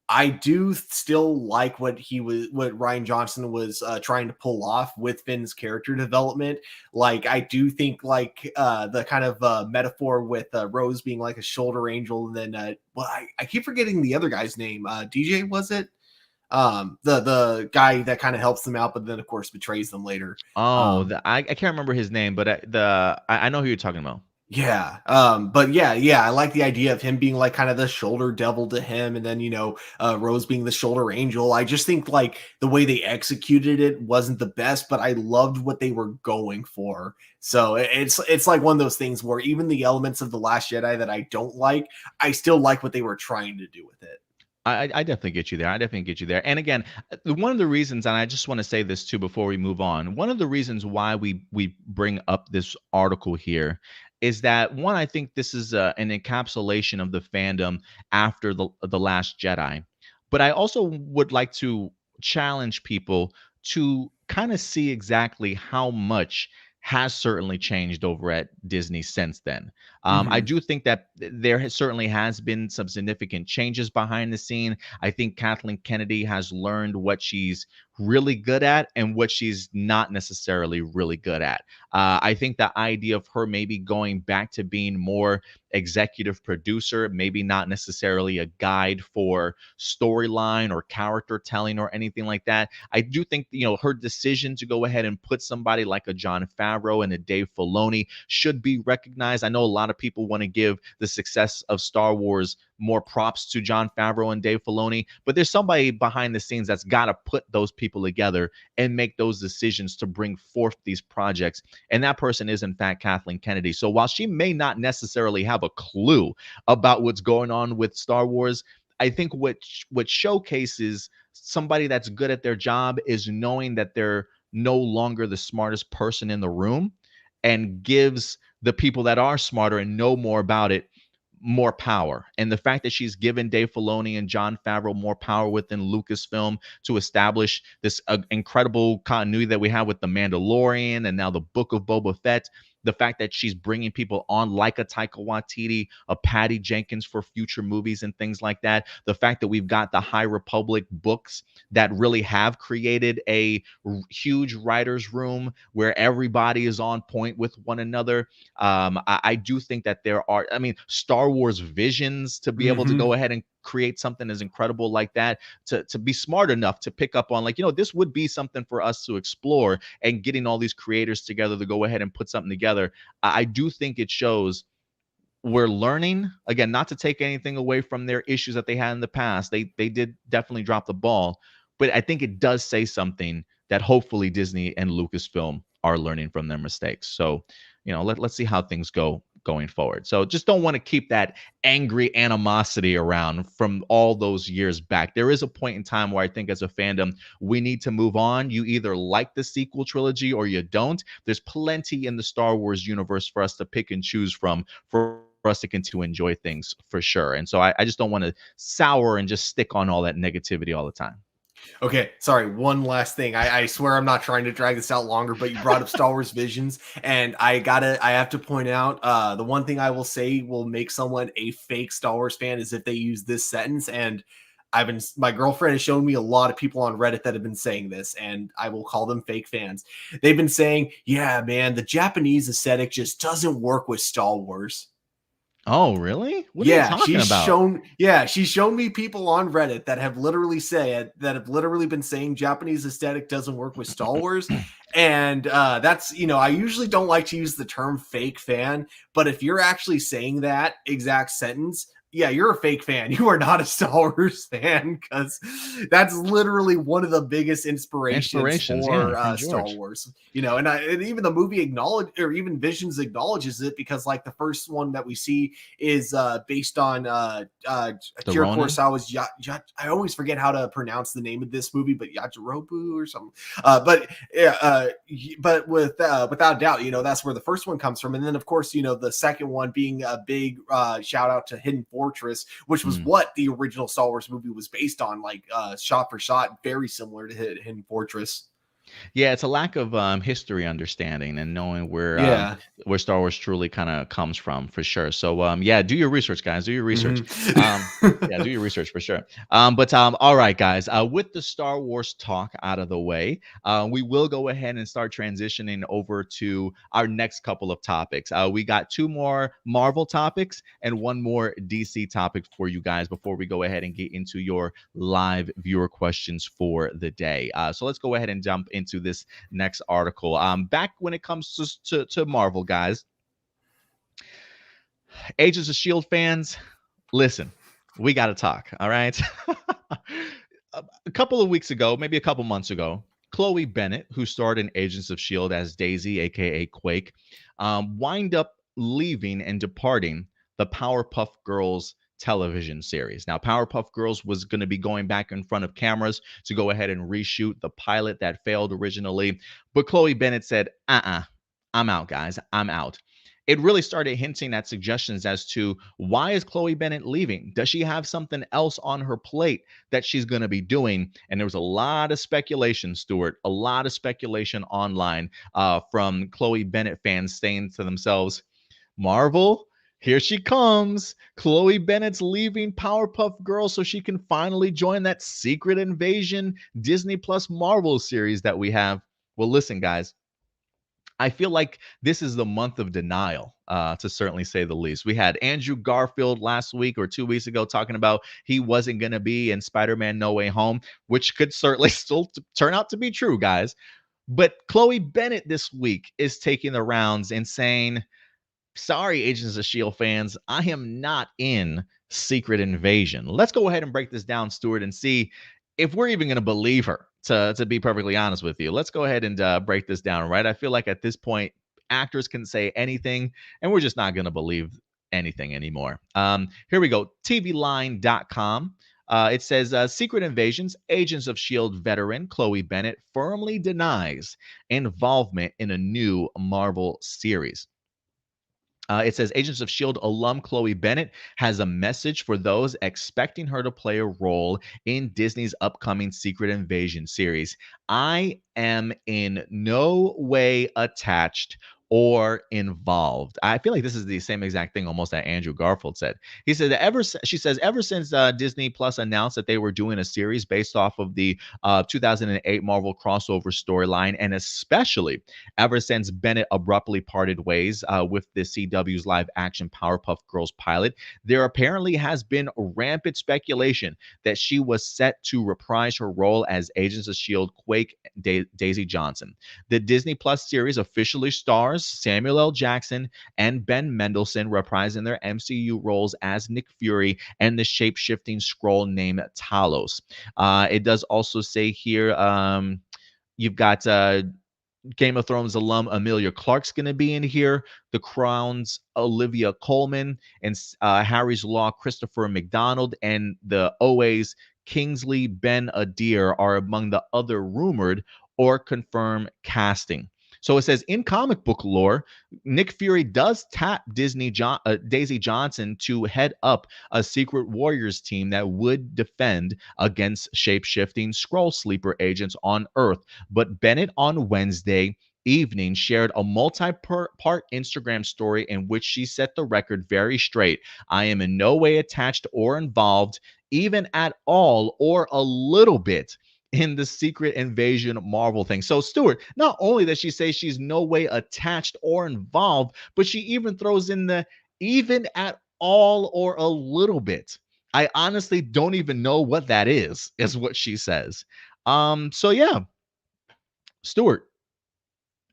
S2: I do still like what Ryan Johnson was trying to pull off with Finn's character development. Like I do think like the kind of metaphor with Rose being like a shoulder angel, and then well, I keep forgetting the other guy's name. DJ, was it? The guy that kind of helps them out, but then of course betrays them later.
S1: Oh,
S2: Um,
S1: I can't remember his name, but I know who you're talking about.
S2: Yeah. But yeah, I like the idea of him being like kind of the shoulder devil to him, and then Rose being the shoulder angel. I just think like the way they executed it wasn't the best, but I loved what they were going for. So it's like one of those things where even the elements of The Last Jedi that I don't like, I still like what they were trying to do with it.
S1: I definitely get you there. I definitely get you there. And again, one of the reasons, and I just want to say this too before we move on, one of the reasons why we bring up this article here is that one, I think this is an encapsulation of the fandom after the Last Jedi, but I also would like to challenge people to kind of see exactly how much has certainly changed over at Disney since then. I
S2: Mhm.
S1: do think that certainly has been some significant changes behind the scene. I think Kathleen Kennedy has learned what she's really good at and what she's not necessarily really good at. I think the idea of her maybe going back to being more executive producer, maybe not necessarily a guide for storyline or character telling or anything like that. I do think her decision to go ahead and put somebody like a John Favreau and a Dave Filoni should be recognized. I know a lot of people want to give the success of Star Wars more props to Jon Favreau and Dave Filoni, but there's somebody behind the scenes that's got to put those people together and make those decisions to bring forth these projects. And that person is, in fact, Kathleen Kennedy. So while she may not necessarily have a clue about what's going on with Star Wars, I think what showcases somebody that's good at their job is knowing that they're no longer the smartest person in the room, and gives the people that are smarter and know more about it more power. And the fact that she's given Dave Filoni and Jon Favreau more power within Lucasfilm to establish this incredible continuity that we have with The Mandalorian and now the Book of Boba Fett, the fact that she's bringing people on like a Taika Waititi, a Patty Jenkins for future movies and things like that, the fact that we've got the High Republic books that really have created a huge writer's room where everybody is on point with one another. I do think that there are, I mean, Star Wars visions to be able to go ahead and create something as incredible like that, to be smart enough to pick up on, like, this would be something for us to explore, and getting all these creators together to go ahead and put something together. I do think it shows we're learning, again, not to take anything away from their issues that they had in the past. They did definitely drop the ball, but I think it does say something that hopefully Disney and Lucasfilm are learning from their mistakes. So, let's see how things go going forward. So just don't want to keep that angry animosity around from all those years back. There is a point in time where I think as a fandom, we need to move on. You either like the sequel trilogy or you don't. There's plenty in the Star Wars universe for us to pick and choose from, for us to continue to enjoy things, for sure. And so I just don't want to sour and just stick on all that negativity all the time.
S2: Okay, sorry. One last thing. I swear I'm not trying to drag this out longer, but you brought up Star Wars Visions, and I have to point out the one thing I will say will make someone a fake Star Wars fan is if they use this sentence. And my girlfriend has shown me a lot of people on Reddit that have been saying this, and I will call them fake fans. They've been saying, yeah, man, the Japanese aesthetic just doesn't work with Star Wars.
S1: Oh, really? What are you talking about?
S2: She's shown me people on Reddit that have literally been saying Japanese aesthetic doesn't work with Star Wars. And that's, I usually don't like to use the term fake fan, but if you're actually saying that exact sentence, yeah, you're a fake fan. You are not a Star Wars fan, because that's literally one of the biggest inspirations for Star Wars. And even the movie even Visions acknowledges it, because like the first one that we see is based on Akira Kurosawa's I always forget how to pronounce the name of this movie, but Yajirobe or something. But without doubt, that's where the first one comes from. And then of course, the second one being a big shout out to Hidden Fortress, which was what the original Star Wars movie was based on, like shot for shot, very similar to Hidden Fortress.
S1: Yeah, it's a lack of history understanding and knowing where Star Wars truly kind of comes from, for sure. So yeah, do your research, guys. Do your research. Yeah, do your research for sure. But all right, guys. With the Star Wars talk out of the way, we will go ahead and start transitioning over to our next couple of topics. We got 2 more Marvel topics and 1 more DC topic for you guys before we go ahead and get into your live viewer questions for the day. So let's go ahead and jump into this next article. Back when it comes to Marvel, guys, Agents of S.H.I.E.L.D. fans, listen, we got to talk, all right? A couple of weeks ago, maybe a couple months ago, Chloe Bennett, who starred in Agents of S.H.I.E.L.D. as Daisy, aka Quake, wind up leaving and departing the Powerpuff Girls television series. Now, Powerpuff Girls was going to be going back in front of cameras to go ahead and reshoot the pilot that failed originally. But Chloe Bennett said, I'm out, guys. I'm out. It really started hinting at suggestions as to why is Chloe Bennett leaving? Does she have something else on her plate that she's going to be doing? And there was a lot of speculation, Stuart, a lot of speculation online from Chloe Bennett fans saying to themselves, Marvel, here she comes. Chloe Bennett's leaving Powerpuff Girls so she can finally join that Secret Invasion Disney Plus Marvel series that we have. Well, listen, guys, I feel like this is the month of denial, to certainly say the least. We had Andrew Garfield last week or 2 weeks ago talking about he wasn't going to be in Spider-Man No Way Home, which could certainly still turn out to be true, guys. But Chloe Bennett this week is taking the rounds and saying, sorry, Agents of S.H.I.E.L.D. fans, I am not in Secret Invasion. Let's go ahead and break this down, Stuart, and see if we're even going to believe her, to be perfectly honest with you. Let's go ahead and break this down, right? I feel like at this point, actors can say anything, and we're just not going to believe anything anymore. Here we go. TVLine.com. It says Secret Invasions, Agents of S.H.I.E.L.D. veteran Chloe Bennett firmly denies involvement in a new Marvel series. It says Agents of S.H.I.E.L.D. alum Chloe Bennett has a message for those expecting her to play a role in Disney's upcoming Secret Invasion series. I am in no way attached or involved. I feel like this is the same exact thing almost that Andrew Garfield said. He said that she says, ever since Disney Plus announced that they were doing a series based off of the 2008 Marvel crossover storyline, and especially ever since Bennett abruptly parted ways with the CW's live action Powerpuff Girls pilot, there apparently has been rampant speculation that she was set to reprise her role as Agents of S.H.I.E.L.D. Quake Daisy Johnson. The Disney Plus series officially stars Samuel L. Jackson and Ben Mendelsohn reprising their MCU roles as Nick Fury and the shape-shifting Skrull named Talos. It does also say here you've got Game of Thrones alum Emilia Clarke's going to be in here. The Crown's Olivia Colman and Harry's Law Christopher McDonald and the OA's Kingsley Ben Adir are among the other rumored or confirmed casting. So it says in comic book lore, Nick Fury does tap Daisy Johnson to head up a Secret Warriors team that would defend against shape-shifting Skrull sleeper agents on Earth. But Bennett on Wednesday evening shared a multi-part Instagram story in which she set the record very straight. I am in no way attached or involved, even at all or a little bit, in the Secret Invasion Marvel thing. So, Stuart, not only does she say she's no way attached or involved, but she even throws in the even at all or a little bit. I honestly don't even know what that is what she says. So yeah, Stuart,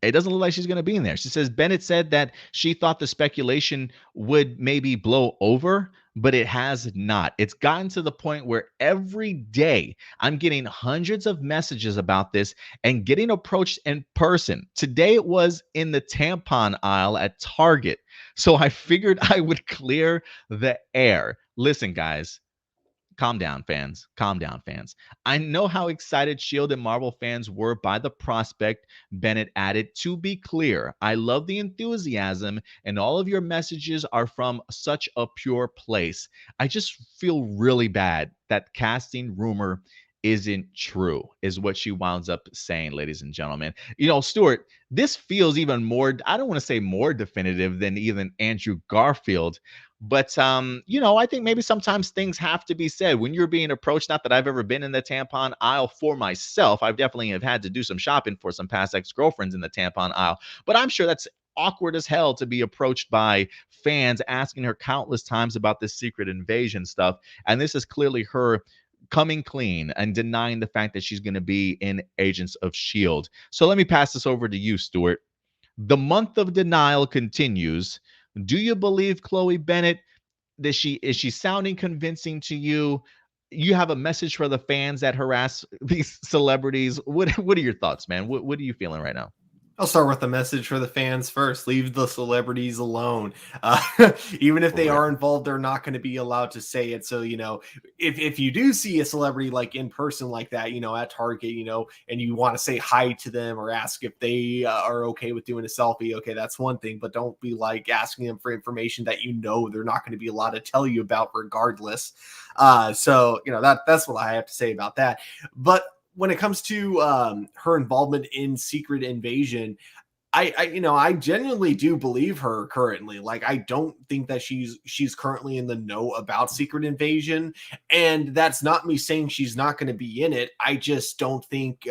S1: it doesn't look like she's going to be in there. She says Bennett said that she thought the speculation would maybe blow over, but it has not. It's gotten to the point where every day I'm getting hundreds of messages about this and getting approached in person. Today it was in the tampon aisle at Target. So I figured I would clear the air. Listen, guys, calm down, fans. Calm down, fans. I know how excited S.H.I.E.L.D. and Marvel fans were by the prospect, Bennett added. To be clear, I love the enthusiasm, and all of your messages are from such a pure place. I just feel really bad that casting rumor isn't true, is what she winds up saying, ladies and gentlemen. You know, Stuart, this feels even more, I don't want to say more definitive than even Andrew Garfield. But I think maybe sometimes things have to be said when you're being approached. Not that I've ever been in the tampon aisle for myself. I've definitely have had to do some shopping for some past ex-girlfriends in the tampon aisle. But I'm sure that's awkward as hell to be approached by fans asking her countless times about this Secret Invasion stuff. And this is clearly her coming clean and denying the fact that she's going to be in Agents of S.H.I.E.L.D. So let me pass this over to you, Stuart. The month of denial continues. Do you believe Chloe Bennett? That she is she sounding convincing to you? You have a message for the fans that harass these celebrities. What are your thoughts, man? What are you feeling right now?
S2: I'll start with the message for the fans first. Leave the celebrities alone. Even if
S1: For
S2: they
S1: real.
S2: are involved, they're not going to be allowed to say it. So, if you do see a celebrity like in person like that, at Target, and you want to say hi to them or ask if they are okay with doing a selfie, okay, that's one thing. But don't be like asking them for information that they're not going to be allowed to tell you about regardless. So, that's what I have to say about that. But when it comes to her involvement in Secret Invasion, I genuinely do believe her currently. Like, I don't think that she's currently in the know about Secret Invasion, and that's not me saying she's not going to be in it. I just don't think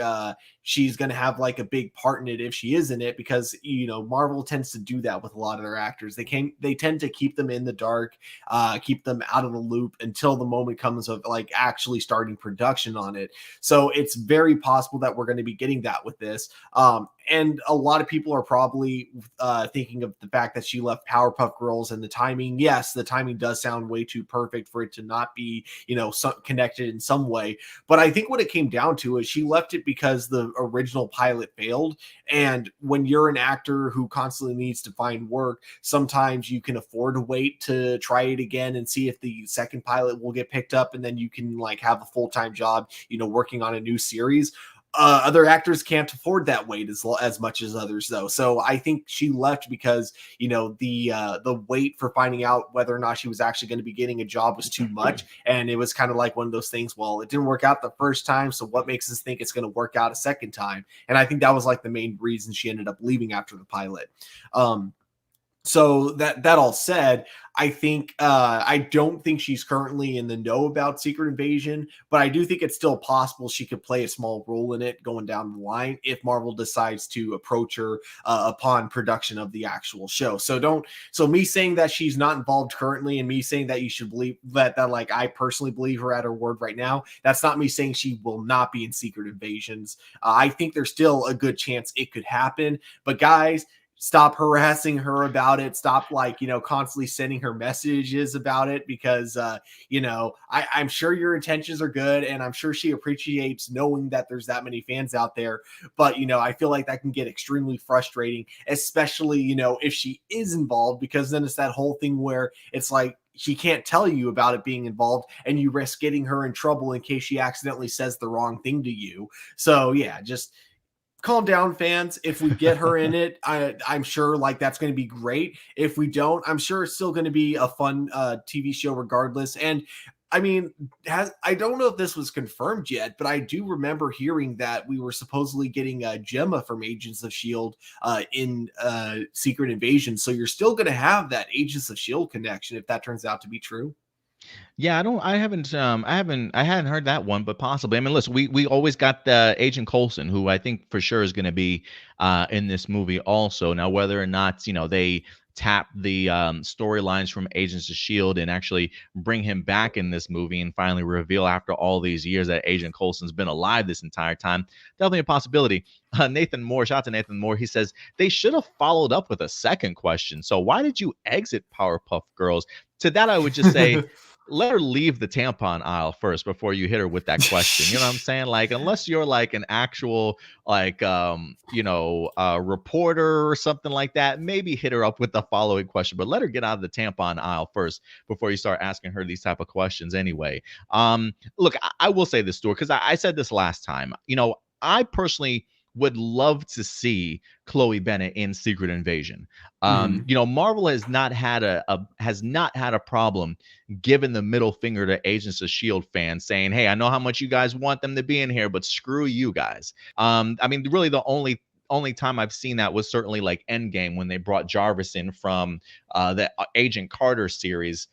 S2: she's going to have like a big part in it if she is in it, because Marvel tends to do that with a lot of their actors. They tend to keep them in the dark, keep them out of the loop until the moment comes of like actually starting production on it. So it's very possible that we're going to be getting that with this. And a lot of people are probably thinking of the fact that she left Powerpuff Girls and the timing. Yes, the timing does sound way too perfect for it to not be, connected in some way. But I think what it came down to is she left it because the original pilot failed. And when you're an actor who constantly needs to find work, sometimes you can afford to wait to try it again and see if the second pilot will get picked up, and then you can like have a full-time job, working on a new series. Other actors can't afford that wait as much as others, though. So I think she left because the wait for finding out whether or not she was actually going to be getting a job was too much, and it was kind of like one of those things. Well, it didn't work out the first time, so what makes us think it's going to work out a second time? And I think that was like the main reason she ended up leaving after the pilot. So that all said, I think I don't think she's currently in the know about Secret Invasion, but I do think it's still possible she could play a small role in it going down the line if Marvel decides to approach her upon production of the actual show. So me saying that she's not involved currently, and me saying that you should believe that like I personally believe her at her word right now, that's not me saying she will not be in Secret Invasions. I think there's still a good chance it could happen, but guys, stop harassing her about it. Stop constantly sending her messages about it, because I'm sure your intentions are good, and I'm sure she appreciates knowing that there's that many fans out there. But I feel like that can get extremely frustrating, especially if she is involved, because then it's that whole thing where it's like she can't tell you about it being involved, and you risk getting her in trouble in case she accidentally says the wrong thing to you. So yeah, just calm down, fans. If we get her in it, I'm sure like that's going to be great. If we don't, I'm sure it's still going to be a fun TV show regardless. And I mean, I don't know if this was confirmed yet, but I do remember hearing that we were supposedly getting Gemma from Agents of Shield in Secret Invasion. So you're still going to have that Agents of Shield connection if that turns out to be true.
S1: Yeah, I hadn't heard that one, but possibly. I mean, listen, we always got the Agent Coulson, who I think for sure is going to be in this movie also. Now, whether or not they tap the storylines from Agents of Shield and actually bring him back in this movie and finally reveal after all these years that Agent Coulson's been alive this entire time, definitely a possibility. Nathan Moore, shout out to Nathan Moore. He says they should have followed up with a second question. So why did you exit Powerpuff Girls? To that, I would just say, let her leave the tampon aisle first before you hit her with that question. You know what I'm saying? Like, unless you're like an actual reporter or something like that, maybe hit her up with the following question. But let her get out of the tampon aisle first before you start asking her these type of questions. Anyway, look, I will say this, Stuart, because I said this last time. I personally would love to see Chloe Bennett in Secret Invasion. Marvel has not had a problem giving the middle finger to Agents of Shield fans, saying, "Hey, I know how much you guys want them to be in here, but screw you guys." I mean, really, the only time I've seen that was certainly like Endgame, when they brought Jarvis in from the Agent Carter series.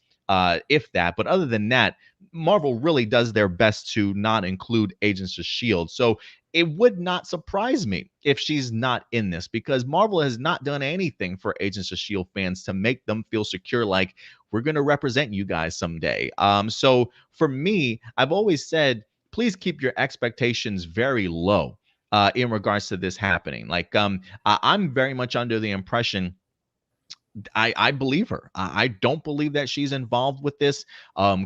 S1: If that, but other than that, Marvel really does their best to not include Agents of Shield. So it would not surprise me if she's not in this, because Marvel has not done anything for Agents of Shield fans to make them feel secure, like we're going to represent you guys someday. So for me, I've always said, please keep your expectations very low in regards to this happening. Like, I'm very much under the impression I believe her. I don't believe that she's involved with this.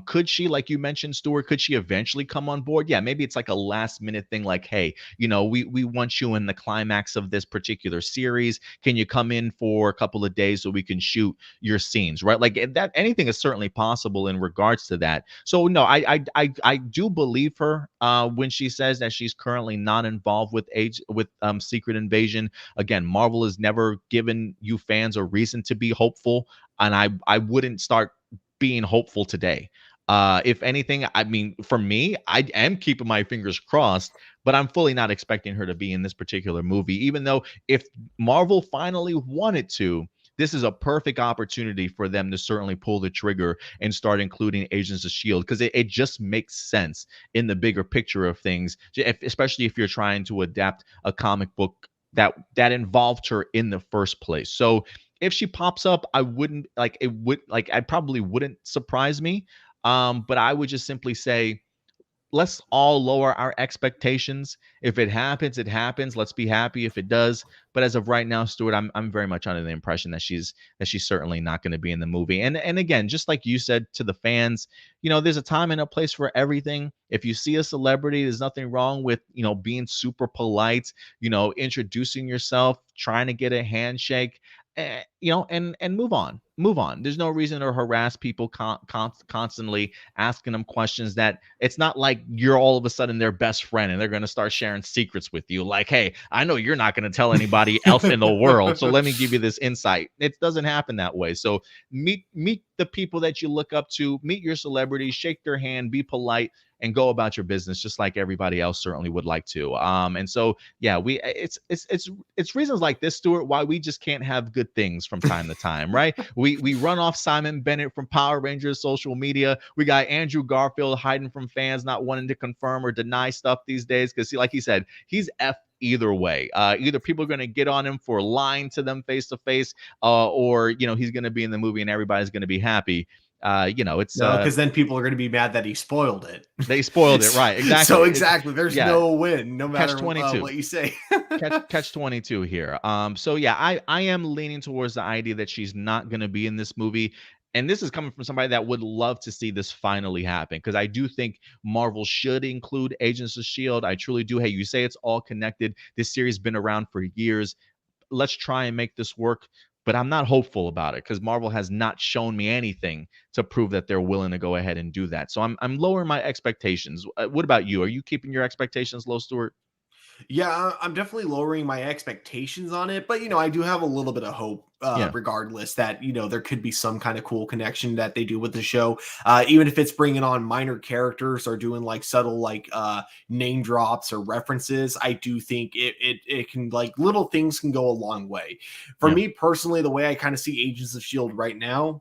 S1: Could she, like you mentioned, Stuart, could she eventually come on board? Yeah, maybe it's like a last minute thing, like, hey, we want you in the climax of this particular series. Can you come in for a couple of days so we can shoot your scenes, right? Like that, anything is certainly possible in regards to that. So no, I do believe her when she says that she's currently not involved with Secret Invasion. Again, Marvel has never given you fans a reason to be hopeful, and I wouldn't start being hopeful today. If anything, I mean, for me, I am keeping my fingers crossed, but I'm fully not expecting her to be in this particular movie, even though if Marvel finally wanted to, this is a perfect opportunity for them to certainly pull the trigger and start including Agents of Shield, because it just makes sense in the bigger picture of things, especially if you're trying to adapt a comic book that involved her in the first place. So if she pops up, I wouldn't like it would like I probably wouldn't surprise me. But I would just simply say, let's all lower our expectations. If it happens, it happens. Let's be happy if it does. But as of right now, Stuart, I'm very much under the impression that she's certainly not going to be in the movie. And again, just like you said to the fans, there's a time and a place for everything. If you see a celebrity, there's nothing wrong with being super polite, introducing yourself, trying to get a handshake. And move on. There's no reason to harass people constantly asking them questions that it's not like you're all of a sudden their best friend and they're going to start sharing secrets with you. Like, hey, I know you're not going to tell anybody else in the world, so let me give you this insight. It doesn't happen that way. So meet the people that you look up to, meet your celebrities, shake their hand, be polite, and go about your business just like everybody else certainly would like to. And so yeah, it's reasons like this, Stuart, why we just can't have good things from time to time, right? We run off Simon Bennett from Power Rangers social media. We got Andrew Garfield hiding from fans, not wanting to confirm or deny stuff these days because, like he said, he's F either way. Either people are going to get on him for lying to them face to face, or he's going to be in the movie and everybody's going to be happy. It's
S2: no, because then people are going to be mad that he spoiled it.
S1: They spoiled it, right? Exactly.
S2: So exactly, there's no win, no matter what you say.
S1: catch 22 here. So yeah, I am leaning towards the idea that she's not going to be in this movie. And this is coming from somebody that would love to see this finally happen, because I do think Marvel should include Agents of Shield. I truly do. Hey, you say it's all connected. This series has been around for years. Let's try and make this work. But I'm not hopeful about it because Marvel has not shown me anything to prove that they're willing to go ahead and do that. So I'm lowering my expectations. What about you? Are you keeping your expectations low, Stuart?
S2: Yeah, I'm definitely lowering my expectations on it, but I do have a little bit of hope,
S1: Yeah.
S2: regardless, that there could be some kind of cool connection that they do with the show, even if it's bringing on minor characters or doing like subtle like name drops or references. I do think it can, like, little things can go a long way. For
S1: Yeah.
S2: me personally, the way I kind of see Agents of Shield right now,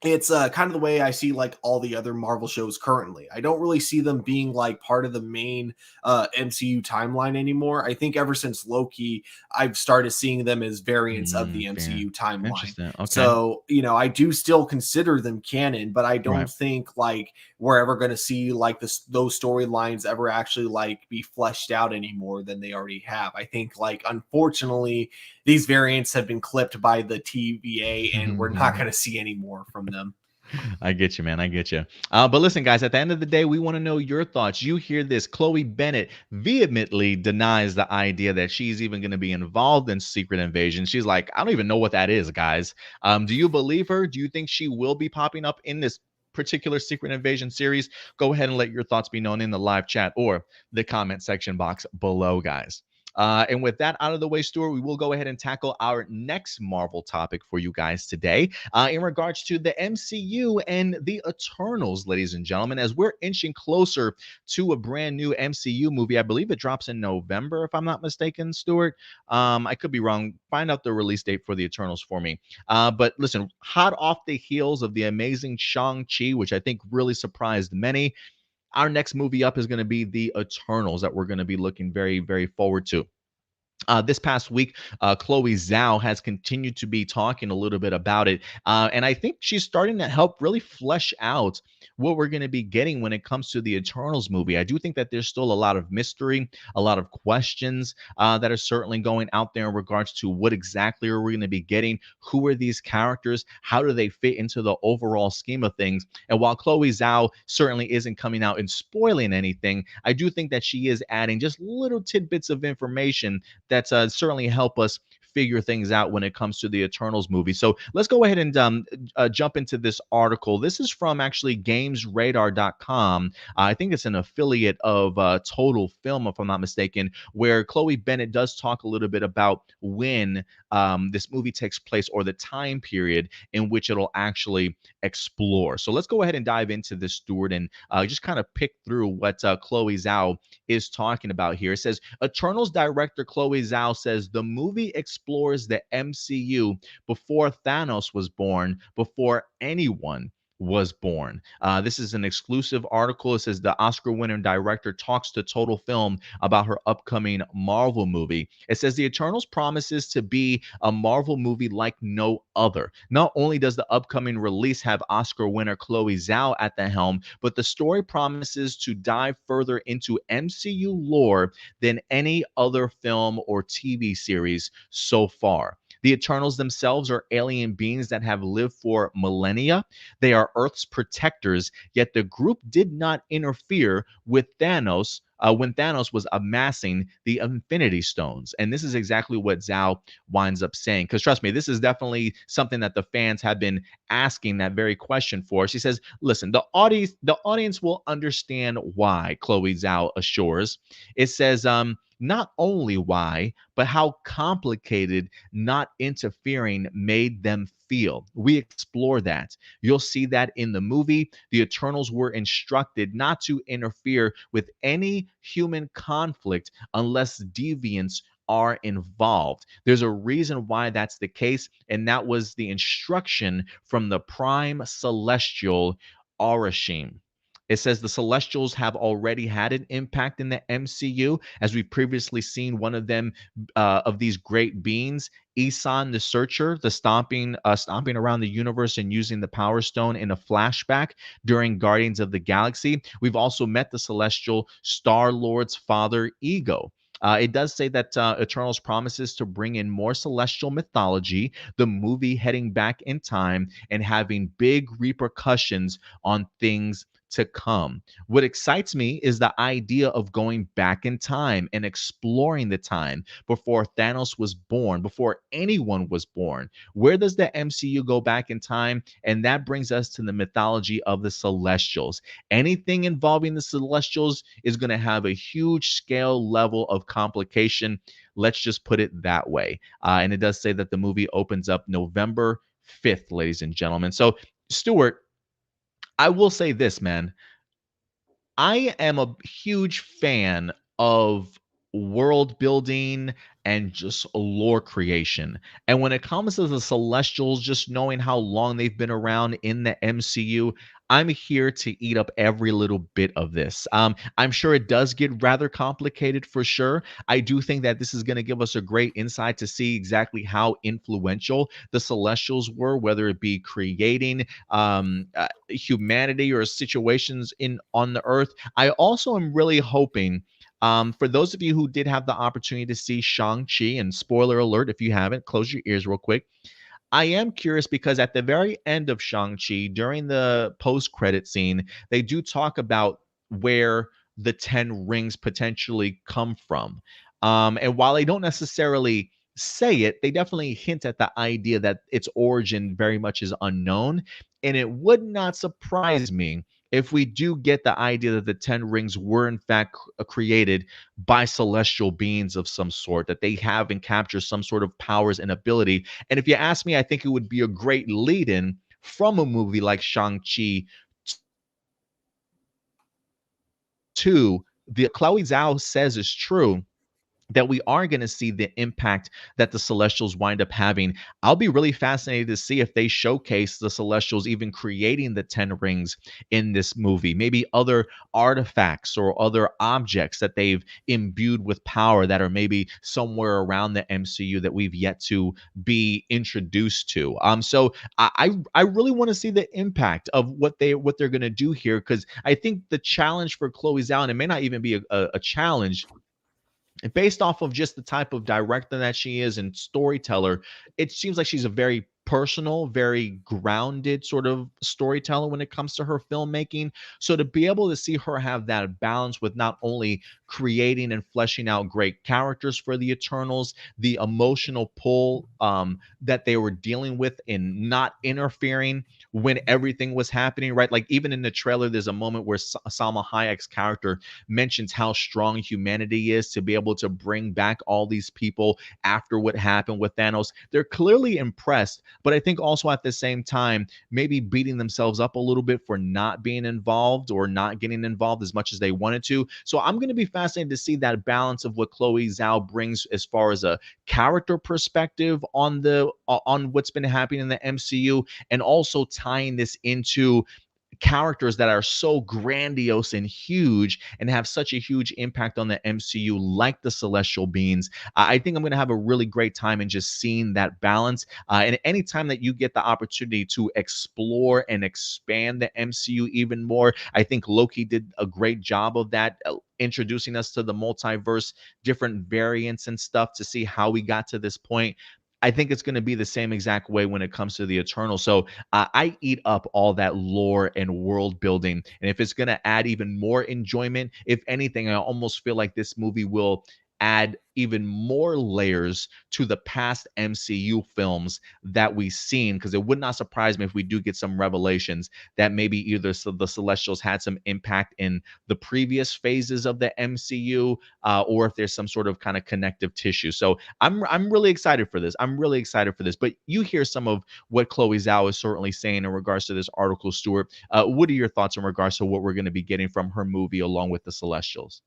S2: it's kind of the way I see like all the other Marvel shows currently. I don't really see them being like part of the main MCU timeline anymore. I think ever since Loki, I've started seeing them as variants of the
S1: Fair.
S2: MCU timeline.
S1: Interesting. Okay.
S2: So, I do still consider them canon, but I
S1: Right.
S2: don't think like we're ever going to see like those storylines ever actually like be fleshed out any more than they already have. I think, like, unfortunately, these variants have been clipped by the TVA, and we're not going to see any more from them.
S1: I get you, man. I get you. But listen, guys, at the end of the day, we want to know your thoughts. You hear this. Chloe Bennett vehemently denies the idea that she's even going to be involved in Secret Invasion. She's like, I don't even know what that is, guys. Do you believe her? Do you think she will be popping up in this particular Secret Invasion series? Go ahead and let your thoughts be known in the live chat or the comment section box below, guys. And with that out of the way, Stuart, we will go ahead and tackle our next Marvel topic for you guys today, in regards to the MCU and the Eternals, ladies and gentlemen, as we're inching closer to a brand new MCU movie. I believe it drops in November, if I'm not mistaken, Stuart. I could be wrong. Find out the release date for the Eternals for me. But listen, hot off the heels of the amazing Shang-Chi, which I think really surprised many, our next movie up is going to be the Eternals that we're going to be looking very, very forward to. This past week, Chloe Zhao has continued to be talking a little bit about it. And I think she's starting to help really flesh out what we're going to be getting when it comes to the Eternals movie. I do think that there's still a lot of mystery, a lot of questions that are certainly going out there in regards to what exactly are we going to be getting? Who are these characters? How do they fit into the overall scheme of things? And while Chloe Zhao certainly isn't coming out and spoiling anything, I do think that she is adding just little tidbits of information that certainly help us figure things out when it comes to the Eternals movie. So let's go ahead and jump into this article. This is from actually GamesRadar.com. I think it's an affiliate of Total Film, if I'm not mistaken, where Chloe Bennett does talk a little bit about when this movie takes place, or the time period in which it'll actually explore. So let's go ahead and dive into this, Stuart, and just kind of pick through what Chloe Zhao is talking about here. It says Eternals director Chloe Zhao says the movie explores explores the MCU before Thanos was born, before anyone was born. This is an exclusive article. It says the Oscar winning director talks to Total Film about her upcoming Marvel movie. It says the Eternals promises to be a Marvel movie like no other. Not only does the upcoming release have Oscar winner Chloe Zhao at the helm, but the story promises to dive further into MCU lore than any other film or TV series so far. The Eternals themselves are alien beings that have lived for millennia. They are Earth's protectors, yet the group did not interfere with Thanos when Thanos was amassing the Infinity Stones. And this is exactly what Zhao winds up saying. Because trust me, this is definitely something that the fans have been asking that very question for. She says, listen, the audience will understand why, Chloe Zhao assures. It says, not only why, but how complicated not interfering made them feel. We explore that. You'll see that in the movie. The Eternals were instructed not to interfere with any human conflict unless deviants are involved. There's a reason why that's the case, and that was the instruction from the Prime Celestial Orishim. It says the Celestials have already had an impact in the MCU, as we've previously seen one of them of these great beings, Isan the Searcher, the stomping around the universe and using the Power Stone in a flashback during Guardians of the Galaxy. We've also met the Celestial Star Lord's father, Ego. It does say that Eternals promises to bring in more celestial mythology, the movie heading back in time and having big repercussions on things to come. What excites me is the idea of going back in time and exploring the time before Thanos was born, before anyone was born. Where does the MCU go back in time? And that brings us to the mythology of the Celestials. Anything involving the Celestials is going to have a huge scale level of complication. Let's just put it that way. And it does say that the movie opens up November 5th, ladies and gentlemen. So, Stuart, I will say this, man. I am a huge fan of world building and just lore creation. And when it comes to the Celestials, just knowing how long they've been around in the MCU, I'm here to eat up every little bit of this. I'm sure it does get rather complicated for sure. I do think that this is going to give us a great insight to see exactly how influential the Celestials were, whether it be creating humanity or situations in on the earth. I also am really hoping for those of you who did have the opportunity to see Shang-Chi, and spoiler alert, if you haven't, close your ears real quick. I am curious because at the very end of Shang-Chi, during the post-credit scene, they do talk about where the 10 rings potentially come from. And while they don't necessarily say it, they definitely hint at the idea that its origin very much is unknown. And it would not surprise me if we do get the idea that the 10 rings were in fact created by celestial beings of some sort, that they have and capture some sort of powers and ability. And if you ask me, I think it would be a great lead in from a movie like Shang-Chi to the Chloe Zhao says is true, that we are going to see the impact that the Celestials wind up having. I'll be really fascinated to see if they showcase the Celestials even creating the 10 rings in this movie. Maybe other artifacts or other objects that they've imbued with power that are maybe somewhere around the MCU that we've yet to be introduced to. So I really want to see the impact of what they're going to do here, because I think the challenge for Chloe Zhao, and it may not even be a challenge, based off of just the type of director that she is and storyteller, it seems like she's a very personal, very grounded sort of storyteller when it comes to her filmmaking. So to be able to see her have that balance with not only creating and fleshing out great characters for the Eternals, the emotional pull that they were dealing with in not interfering when everything was happening, right? Like even in the trailer, there's a moment where Salma Hayek's character mentions how strong humanity is to be able to bring back all these people after what happened with Thanos. They're clearly impressed, but I think also at the same time, maybe beating themselves up a little bit for not being involved or not getting involved as much as they wanted to. So I'm going to be fascinated to see that balance of what Chloe Zhao brings as far as a character perspective on on what's been happening in the MCU, and also tying this into characters that are so grandiose and huge and have such a huge impact on the MCU, like the Celestial Beings. I think I'm going to have a really great time in just seeing that balance. And anytime that you get the opportunity to explore and expand the MCU even more, I think Loki did a great job of that. Introducing us to the multiverse, different variants and stuff to see how we got to this point. I think it's going to be the same exact way when it comes to the Eternal. So I eat up all that lore and world building. And if it's going to add even more enjoyment, if anything, I almost feel like this movie will add even more layers to the past MCU films that we've seen, because it would not surprise me if we do get some revelations that maybe either the Celestials had some impact in the previous phases of the MCU, or if there's some sort of kind of connective tissue. So I'm really excited for this. I'm really excited for this. But you hear some of what Chloe Zhao is certainly saying in regards to this article, Stuart. What are your thoughts in regards to what we're going to be getting from her movie along with the Celestials?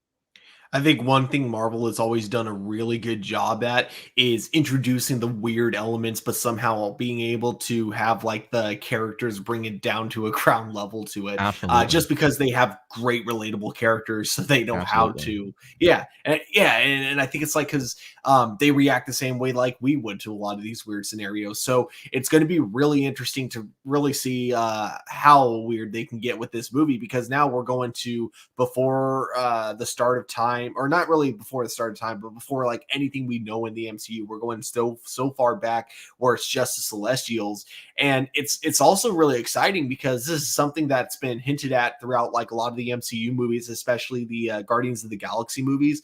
S2: I think one thing Marvel has always done a really good job at is introducing the weird elements, but somehow being able to have like the characters bring it down to a ground level to it.
S1: Absolutely.
S2: Just because they have great relatable characters, so they know how
S1: Absolutely.
S2: to. And I think it's like because they react the same way like we would to a lot of these weird scenarios. So it's going to be really interesting to really see how weird they can get with this movie, because now we're going to before the start of time, or not really before the start of time, but before like anything we know in the MCU. We're going so far back where it's just the Celestials, and it's also really exciting because this is something that's been hinted at throughout like a lot of the MCU movies, especially the Guardians of the Galaxy movies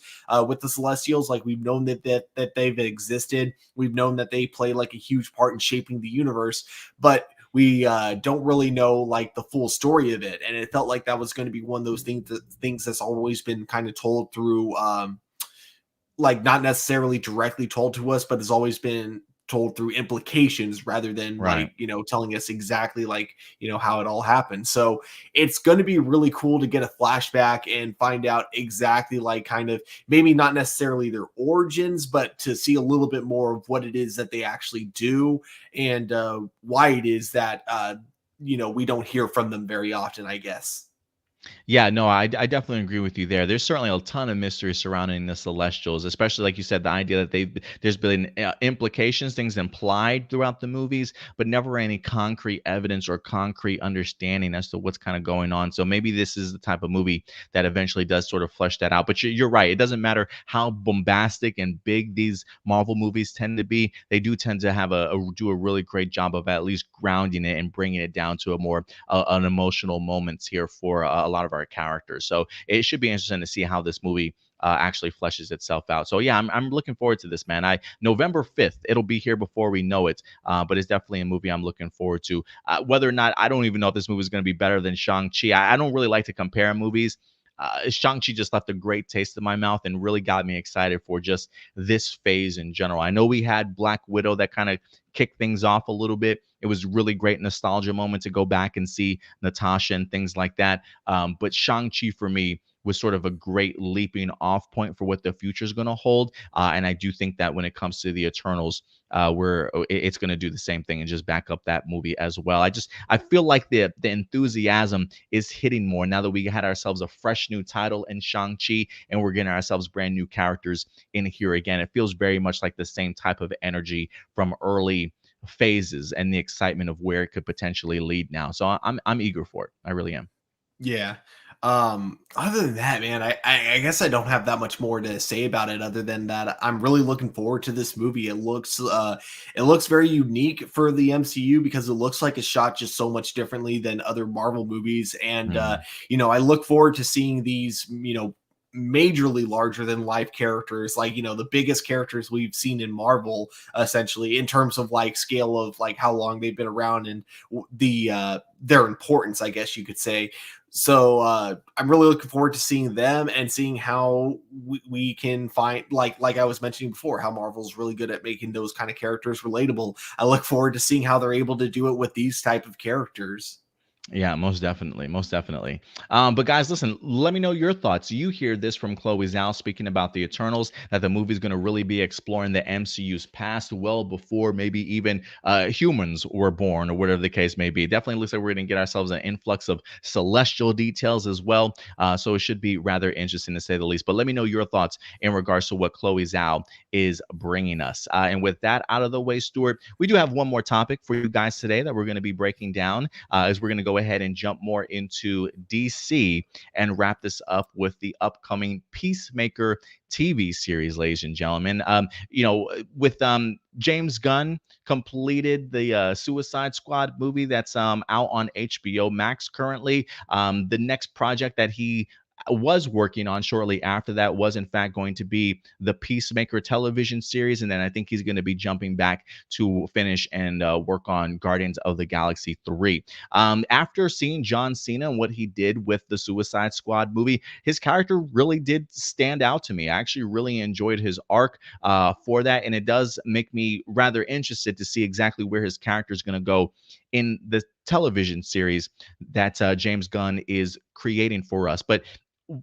S2: with the Celestials. Like we've known that they've existed, we've known that they play like a huge part in shaping the universe, but we don't really know like the full story of it. And it felt like that was going to be one of those things that's always been kind of told through like not necessarily directly told to us, but has always been told through implications rather than
S1: Right.
S2: like, telling us exactly like, how it all happened. So it's going to be really cool to get a flashback and find out exactly like kind of maybe not necessarily their origins, but to see a little bit more of what it is that they actually do, and why it is that, we don't hear from them very often, I guess.
S1: Yeah, no, I definitely agree with you there. There's certainly a ton of mystery surrounding the Celestials, especially like you said, the idea that there's been implications, things implied throughout the movies, but never any concrete evidence or concrete understanding as to what's kind of going on. So maybe this is the type of movie that eventually does sort of flesh that out. But you're right. It doesn't matter how bombastic and big these Marvel movies tend to be. They do tend to have do a really great job of at least grounding it and bringing it down to a more an emotional moments here for a lot of our characters. So it should be interesting to see how this movie actually fleshes itself out. So yeah, I'm looking forward to this, man. November 5th, it'll be here before we know it. But it's definitely a movie I'm looking forward to. Whether or not, I don't even know if this movie is going to be better than Shang-Chi. I don't really like to compare movies. Shang-Chi just left a great taste in my mouth and really got me excited for just this phase in general. I know we had Black Widow that kind of kicked things off a little bit. It was really great nostalgia moment to go back and see Natasha and things like that. But Shang-Chi for me was sort of a great leaping off point for what the future is going to hold. And I do think that when it comes to the Eternals, it's going to do the same thing and just back up that movie as well. I feel like the enthusiasm is hitting more now that we had ourselves a fresh new title in Shang-Chi and we're getting ourselves brand new characters in here again. It feels very much like the same type of energy from early phases and the excitement of where it could potentially lead now. So I'm eager for it. I really am.
S2: Yeah. Other than that, man, I guess I don't have that much more to say about it other than that I'm really looking forward to this movie. It looks very unique for the MCU because it looks like it's shot just so much differently than other Marvel movies. And
S1: Mhm.
S2: I look forward to seeing these, majorly larger than life characters, like, the biggest characters we've seen in Marvel, essentially, in terms of like scale of like how long they've been around and their importance, I guess you could say. So I'm really looking forward to seeing them and seeing how we can find like I was mentioning before, how Marvel's really good at making those kind of characters relatable. I look forward to seeing how they're able to do it with these type of characters.
S1: Yeah, most definitely, most definitely. But guys, listen, let me know your thoughts. You hear this from Chloe Zhao speaking about the Eternals, that the movie's going to really be exploring the MCU's past well before maybe even humans were born or whatever the case may be. Definitely looks like we're going to get ourselves an influx of celestial details as well. So it should be rather interesting to say the least. But let me know your thoughts in regards to what Chloe Zhao is bringing us. And with that out of the way, Stuart, we do have one more topic for you guys today that we're going to be breaking down as we're going to go ahead and jump more into DC and wrap this up with the upcoming Peacemaker TV series, ladies and gentlemen. With James Gunn completed the Suicide Squad movie that's out on HBO Max currently. The next project that he was working on shortly after that was in fact going to be the Peacemaker television series, and then I think he's going to be jumping back to finish and work on Guardians of the Galaxy 3. After seeing John Cena and what he did with the Suicide Squad movie, his character really did stand out to me. I actually really enjoyed his arc for that, and it does make me rather interested to see exactly where his character is going to go in the television series that James Gunn is creating for us. But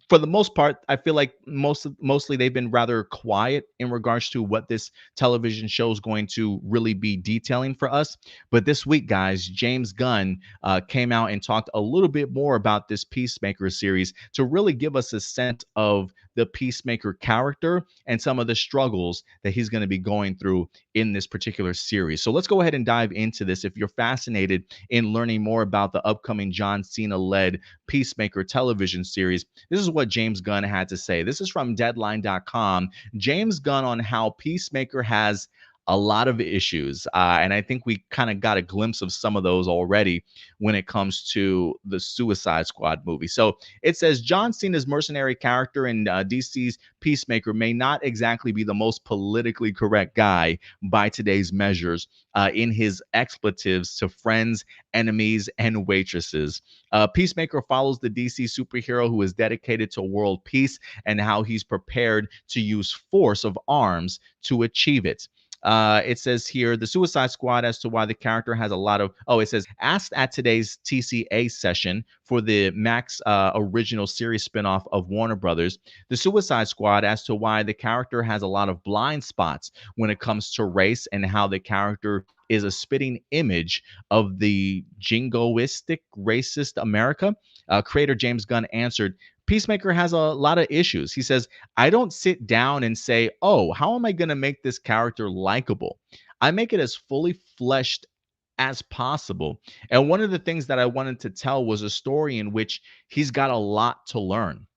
S1: for the most part, I feel like mostly they've been rather quiet in regards to what this television show is going to really be detailing for us. But this week, guys, James Gunn came out and talked a little bit more about this Peacemaker series to really give us a sense of the Peacemaker character and some of the struggles that he's going to be going through in this particular series. So let's go ahead and dive into this. If you're fascinated in learning more about the upcoming John Cena led Peacemaker television series, this is what James Gunn had to say. This is from Deadline.com. James Gunn on how Peacemaker has a lot of issues. And I think we kind of got a glimpse of some of those already when it comes to the Suicide Squad movie. So it says John Cena's mercenary character in DC's Peacemaker may not exactly be the most politically correct guy by today's measures in his expletives to friends, enemies, and waitresses. Peacemaker follows the DC superhero who is dedicated to world peace and how he's prepared to use force of arms to achieve it. It says here the Suicide Squad as to why the character has a lot of. Oh, it says asked at today's TCA session for the Max original series spinoff of Warner Brothers, the Suicide Squad as to why the character has a lot of blind spots when it comes to race and how the character is a spitting image of the jingoistic, racist America. Creator James Gunn answered, Peacemaker has a lot of issues. He says, I don't sit down and say, oh, how am I going to make this character likable? I make it as fully fleshed as possible. And one of the things that I wanted to tell was a story in which he's got a lot to learn.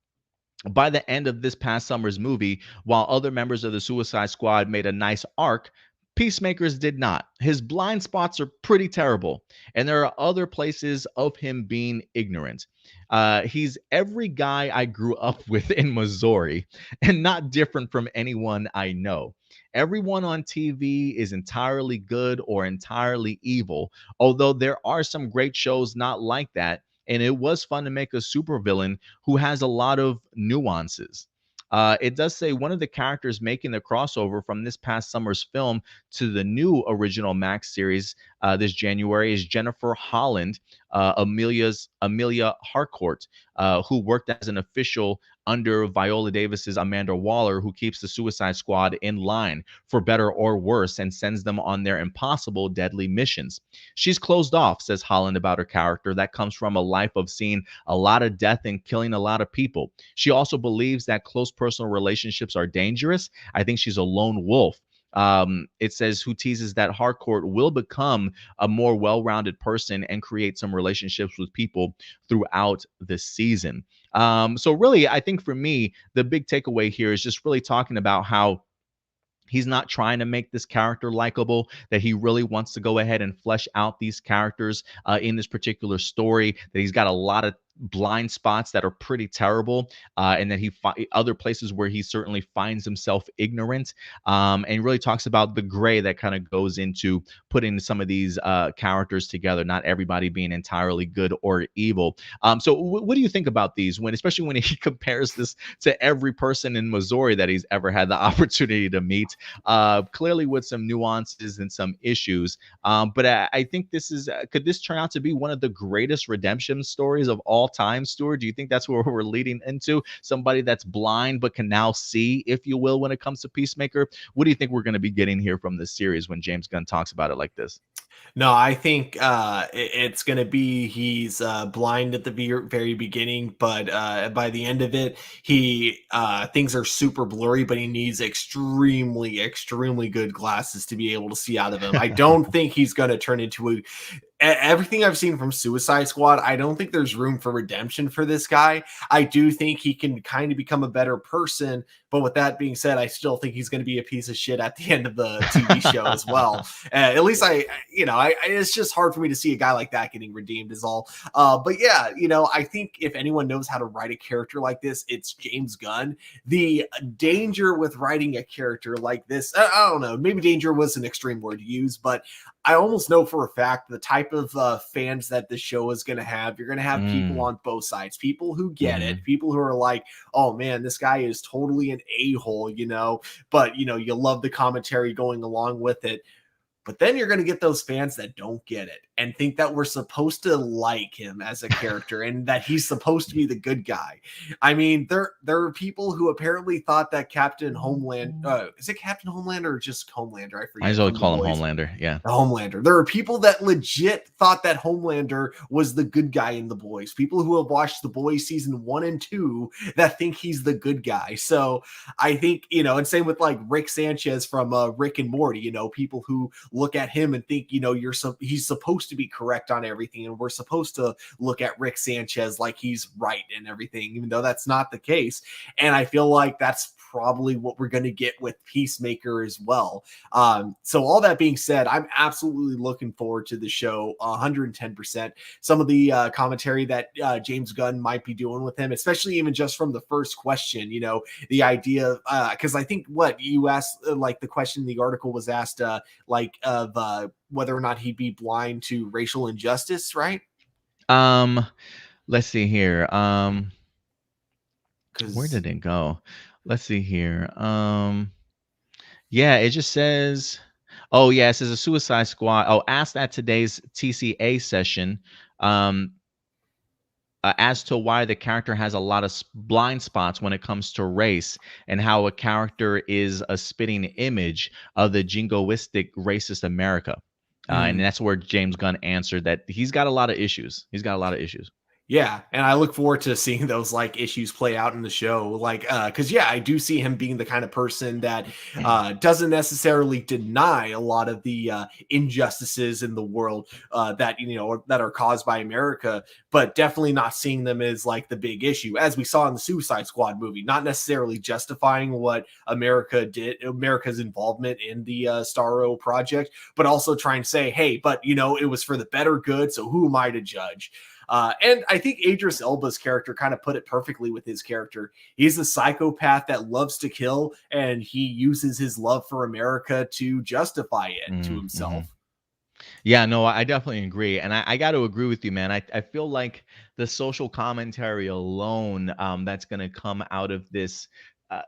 S1: By the end of this past summer's movie, while other members of the Suicide Squad made a nice arc, Peacemaker's did not. His blind spots are pretty terrible, and there are other places of him being ignorant. He's every guy I grew up with in Missouri, and not different from anyone I know. Everyone on TV is entirely good or entirely evil, although there are some great shows not like that. And it was fun to make a supervillain who has a lot of nuances. It does say one of the characters making the crossover from this past summer's film to the new original Max series this January is Jennifer Holland, Amelia Harcourt, who worked as an official under Viola Davis's Amanda Waller, who keeps the Suicide Squad in line for better or worse and sends them on their impossible, deadly missions. She's closed off, says Holland about her character, that comes from a life of seeing a lot of death and killing a lot of people. She also believes that close personal relationships are dangerous. I think she's a lone wolf. It says who teases that Harcourt will become a more well-rounded person and create some relationships with people throughout the season. So really, I think for me, the big takeaway here is just really talking about how he's not trying to make this character likable, that he really wants to go ahead and flesh out these characters in this particular story, that he's got a lot of blind spots that are pretty terrible, and then other places where he certainly finds himself ignorant, and really talks about the gray that kind of goes into putting some of these characters together, not everybody being entirely good or evil. So what do you think about these, when especially when he compares this to every person in Missouri that he's ever had the opportunity to meet, clearly with some nuances and some issues. But I think this is could this turn out to be one of the greatest redemption stories of all time, Stuart? Do you think that's where we're leading into? Somebody that's blind but can now see, if you will, when it comes to Peacemaker? What do you think we're going to be getting here from this series when James Gunn talks about it like this?
S2: No, I think it's going to be he's blind at the very beginning, but by the end of it, he things are super blurry, but he needs extremely, extremely good glasses to be able to see out of them. I don't think he's going to turn into a everything I've seen from Suicide Squad, I don't think there's room for redemption for this guy. I do think he can kind of become a better person, but with that being said, I still think he's going to be a piece of shit at the end of the TV show as well. At least it's just hard for me to see a guy like that getting redeemed is all. But yeah, I think if anyone knows how to write a character like this, it's James Gunn. The danger with writing a character like this, I don't know, maybe danger was an extreme word to use, but I almost know for a fact the type of fans that the show is going to have. You're going to have people on both sides, people who get it, people who are like, oh man, this guy is totally an a-hole, but you love the commentary going along with it. But then you're going to get those fans that don't get it and think that we're supposed to like him as a character and that he's supposed to be the good guy. I mean, there are people who apparently thought that Captain Homeland, is it Captain Homelander or just Homelander? I
S1: I
S2: forget.
S1: as well call him Homelander. Yeah.
S2: Homelander. There are people that legit thought that Homelander was the good guy in The Boys. People who have watched The Boys season 1 and 2 that think he's the good guy. So I think, and same with like Rick Sanchez from Rick and Morty, people who look at him and think, he's supposed to be correct on everything. And we're supposed to look at Rick Sanchez like he's right and everything, even though that's not the case. And I feel like that's probably what we're going to get with Peacemaker as well. So all that being said, I'm absolutely looking forward to the show 110%. Some of the commentary that James Gunn might be doing with him, especially even just from the first question, the idea because I think what you asked, like the question in the article was asked of whether or not he'd be blind to racial injustice, right?
S1: Let's see here. Where
S2: Because
S1: did it go? Let's see here. Yeah, it just says, oh yeah, it says a Suicide Squad. Oh, asked at today's TCA session, um, as to why the character has a lot of blind spots when it comes to race, and how a character is a spitting image of the jingoistic racist America. And that's where James Gunn answered that he's got a lot of issues. He's got a lot of issues.
S2: Yeah, and I look forward to seeing those like issues play out in the show. Like, because yeah, I do see him being the kind of person that doesn't necessarily deny a lot of the injustices in the world that that are caused by America, but definitely not seeing them as like the big issue, as we saw in the Suicide Squad movie. Not necessarily justifying what America did, America's involvement in the Starro project, but also trying to say, hey, but it was for the better good. So who am I to judge? And I think Idris Elba's character kind of put it perfectly with his character. He's a psychopath that loves to kill, and he uses his love for America to justify it to himself.
S1: Yeah, no, I definitely agree. And I got to agree with you, man. I feel like the social commentary alone that's going to come out of this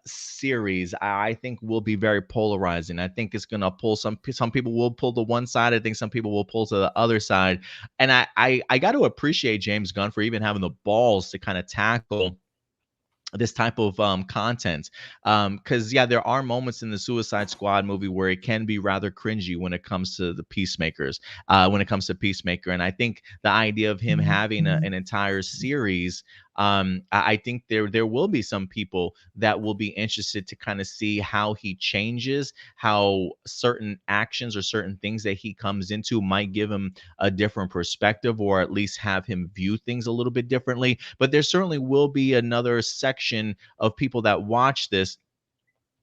S1: series, I think will be very polarizing. I think it's going to pull some people will pull to one side. I think some people will pull to the other side. And I got to appreciate James Gunn for even having the balls to kind of tackle this type of content, because yeah, there are moments in the Suicide Squad movie where it can be rather cringy when it comes to the Peacemakers, when it comes to Peacemaker. And I think the idea of him having an entire series, I think there will be some people that will be interested to kind of see how he changes, how certain actions or certain things that he comes into might give him a different perspective, or at least have him view things a little bit differently. But there certainly will be another section of people that watch this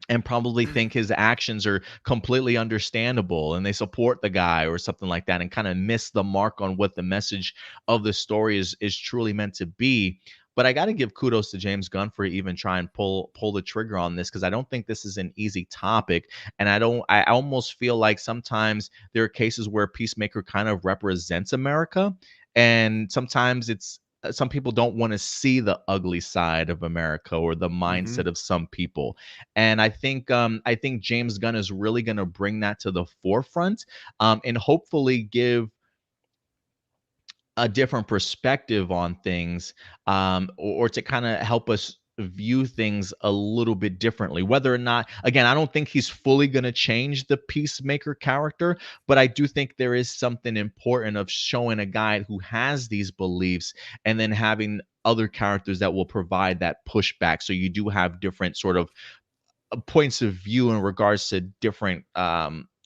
S1: and probably think his actions are completely understandable and they support the guy or something like that, and kind of miss the mark on what the message of the story is truly meant to be. But I got to give kudos to James Gunn for even trying to pull the trigger on this, because I don't think this is an easy topic. And I almost feel like sometimes there are cases where Peacemaker kind of represents America, and sometimes it's some people don't want to see the ugly side of America or the
S2: Hmm.
S1: mindset of some people. And I think James Gunn is really going to bring that to the forefront, and hopefully give a different perspective on things, or to kind of help us view things a little bit differently. Whether or not, again, I don't think he's fully going to change the Peacemaker character, but I do think there is something important of showing a guy who has these beliefs and then having other characters that will provide that pushback. So you do have different sort of points of view in regards to different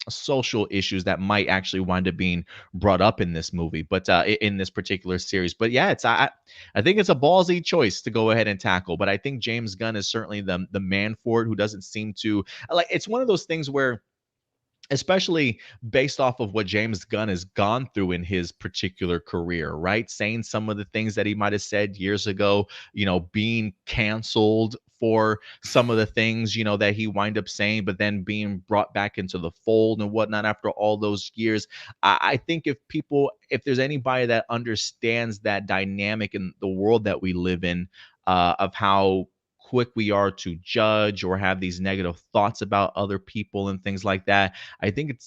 S1: social issues that might actually wind up being brought up in this movie, but in this particular series. But yeah, I think it's a ballsy choice to go ahead and tackle. But I think James Gunn is certainly the man for it, who doesn't seem to like. It's one of those things where, especially based off of what James Gunn has gone through in his particular career, right? Saying some of the things that he might have said years ago, being canceled for some of the things, that he wind up saying, but then being brought back into the fold and whatnot after all those years. I think if there's anybody that understands that dynamic in the world that we live in, of how quick we are to judge or have these negative thoughts about other people and things like that, I think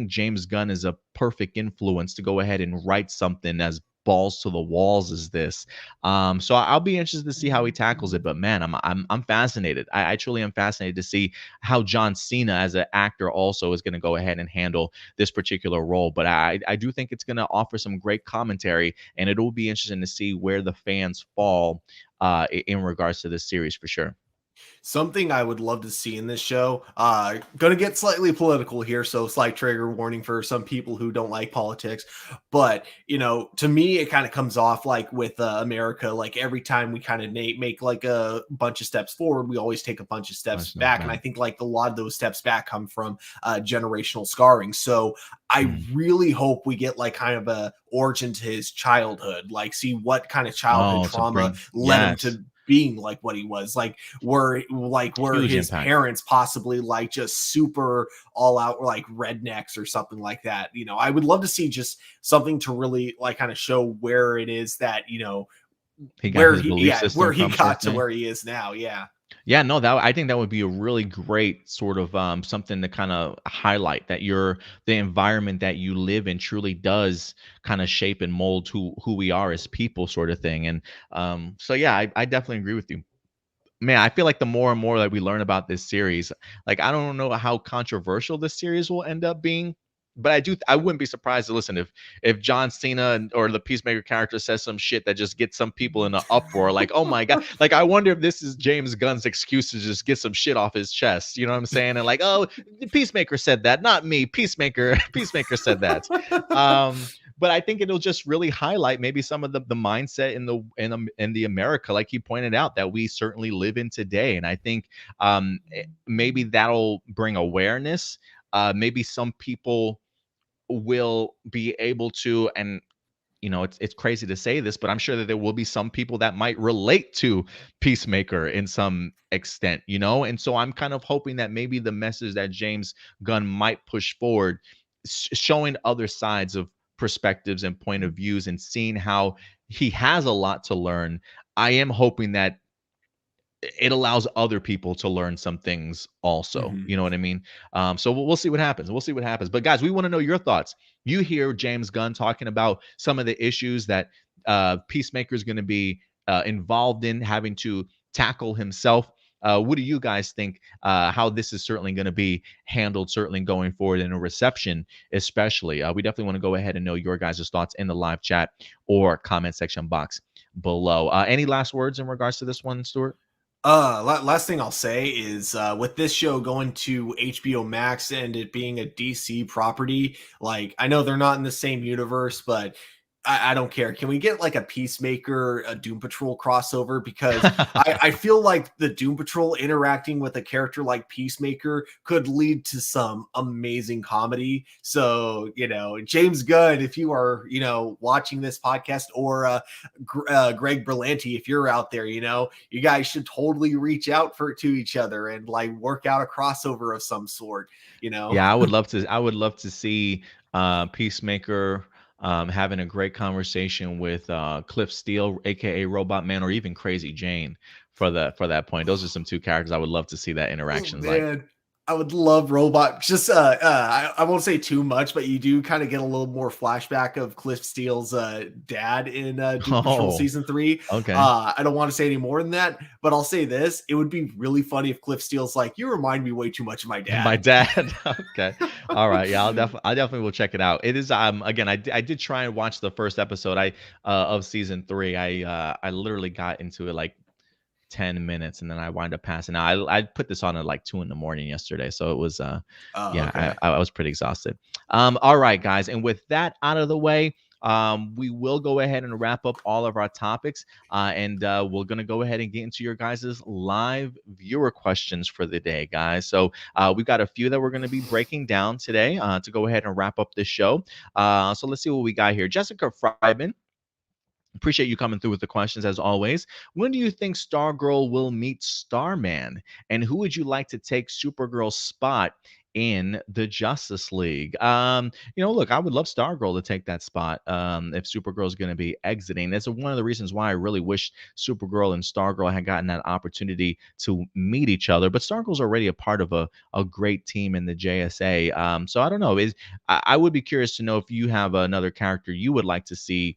S1: James Gunn is a perfect influence to go ahead and write something as balls to the walls as this. So I'll be interested to see how he tackles it. But man, I'm fascinated. I truly am fascinated to see how John Cena as an actor also is going to go ahead and handle this particular role. But I do think it's going to offer some great commentary, and it'll be interesting to see where the fans fall in regards to this series for sure.
S2: Something I would love to see in this show. Gonna get slightly political here, so slight trigger warning for some people who don't like politics. But to me, it kind of comes off like with America. Like every time we kind of make like a bunch of steps forward, we always take a bunch of steps
S1: Arsenal's
S2: back. And I
S1: back.
S2: think like a lot of those steps back come from generational scarring. So I
S1: Mm.
S2: really hope we get like kind of a origin to his childhood, like see what kind of childhood
S1: Oh, to
S2: trauma
S1: bring
S2: led him
S1: yes,
S2: to being like what he was, like were
S1: huge
S2: his
S1: impact.
S2: parents possibly like just super all out like rednecks or something like that. I would love to see just something to really like kind of show where it is that
S1: He got
S2: where
S1: his
S2: he
S1: belief
S2: yeah where
S1: system
S2: he
S1: from, sort of
S2: got to
S1: thing.
S2: where he is now. Yeah.
S1: Yeah, no, that I think that would be a really great sort of something to kind of highlight, that the environment that you live in truly does kind of shape and mold who we are as people, sort of thing. And so yeah, I definitely agree with you. Man, I feel like the more and more that we learn about this series, like I don't know how controversial this series will end up being, but I wouldn't be surprised to listen if John Cena or the Peacemaker character says some shit that just gets some people in an uproar, like, oh my god, like I wonder if this is James Gunn's excuse to just get some shit off his chest. You know what I'm saying? And like, oh, the Peacemaker said that, not me. Peacemaker said that. Um, but I think it'll just really highlight maybe some of the mindset in the America, like you pointed out, that we certainly live in today. And I think maybe that'll bring awareness. Maybe some people will be able to, and it's crazy to say this, but I'm sure that there will be some people that might relate to Peacemaker in some extent, and so I'm kind of hoping that maybe the message that James Gunn might push forward, showing other sides of perspectives and point of views and seeing how he has a lot to learn. I am hoping that it allows other people to learn some things also.
S2: Mhm.
S1: You know what I mean? So we'll see what happens. We'll see what happens. But guys, we want to know your thoughts. You hear James Gunn talking about some of the issues that Peacemaker is going to be involved in, having to tackle himself. What do you guys think? How this is certainly going to be handled, certainly going forward in a reception, especially. We definitely want to go ahead and know your guys' thoughts in the live chat or comment section box below. Any last words in regards to this one, Stuart?
S2: Last thing I'll say is with this show going to HBO Max and it being a DC property, like I know they're not in the same universe, but I don't care. Can we get like a Peacemaker, a Doom Patrol crossover? Because I feel like the Doom Patrol interacting with a character like Peacemaker could lead to some amazing comedy. So, James Gunn, if you are, watching this podcast, or Greg Berlanti, if you're out there, you guys should totally reach out to each other and like work out a crossover of some sort.
S1: Yeah, I would love to. I would love to see Peacemaker having a great conversation with Cliff Steele, aka Robot Man, or even Crazy Jane for that point. Those are some two characters I would love to see that
S2: Oh
S1: interactions like.
S2: man, I would love Robot. Just I won't say too much, but you do kind of get a little more flashback of Cliff Steele's dad in Doom Patrol
S1: Oh,
S2: season 3.
S1: okay.
S2: I don't want to say any more than that, but I'll say this: it would be really funny if Cliff Steele's like, "You remind me way too much of my
S1: My
S2: dad."
S1: dad. Okay. All right. Yeah, I definitely will check it out. It is again I did try and watch the first episode of season 3. I literally got into it like 10 minutes and then I wind up passing out. I put this on at like 2 in the morning yesterday. So it was
S2: Oh,
S1: yeah,
S2: okay.
S1: I was pretty exhausted. All right, guys. And with that out of the way, we will go ahead and wrap up all of our topics. And we're gonna go ahead and get into your guys' live viewer questions for the day, guys. So we've got a few that we're gonna be breaking down today to go ahead and wrap up this show. So let's see what we got here. Jessica Fryman, appreciate you coming through with the questions as always. When do you think Stargirl will meet Starman? And who would you like to take Supergirl's spot in the Justice League? Look, I would love Stargirl to take that spot if Supergirl's going to be exiting. That's one of the reasons why I really wish Supergirl and Stargirl had gotten that opportunity to meet each other. But Stargirl's already a part of a great team in the JSA. So I don't know. I would be curious to know if you have another character you would like to see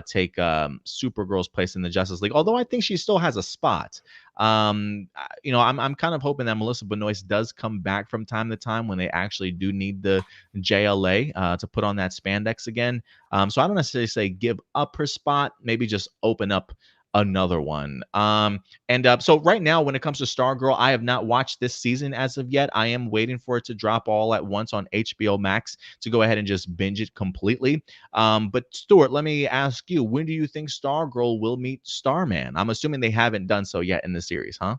S1: take Supergirl's place in the Justice League. Although I think she still has a spot. I'm kind of hoping that Melissa Benoist does come back from time to time when they actually do need the JLA to put on that spandex again. So I don't necessarily say give up her spot, maybe just open up another one. So right now, when it comes to Stargirl, I have not watched this season as of yet. I am waiting for it to drop all at once on HBO Max to go ahead and just binge it completely. But Stuart, let me ask you, when do you think Stargirl will meet Starman? I'm assuming they haven't done so yet in the series, huh?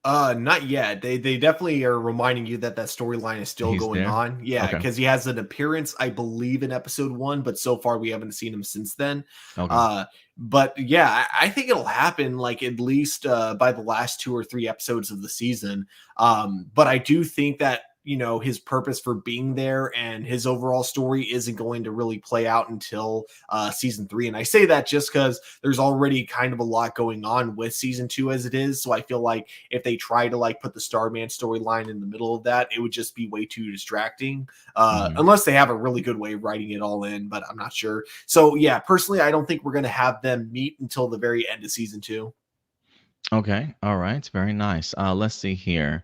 S2: Not yet. They definitely are reminding you that that storyline is still
S1: He's
S2: going
S1: there.
S2: on. Yeah,
S1: Okay.
S2: because he has an appearance, I believe, in episode 1, but so far we haven't seen him since then.
S1: Okay.
S2: But yeah, I think it'll happen like at least by the last 2 or 3 episodes of the season. But I do think that his purpose for being there and his overall story isn't going to really play out until season 3. And I say that just because there's already kind of a lot going on with season 2 as it is. So I feel like if they try to like put the Starman storyline in the middle of that, it would just be way too distracting.
S1: Mhm.
S2: Unless they have a really good way of writing it all in, but I'm not sure. So yeah, personally, I don't think we're going to have them meet until the very end of season 2.
S1: Okay. All right. Very nice. Let's see here.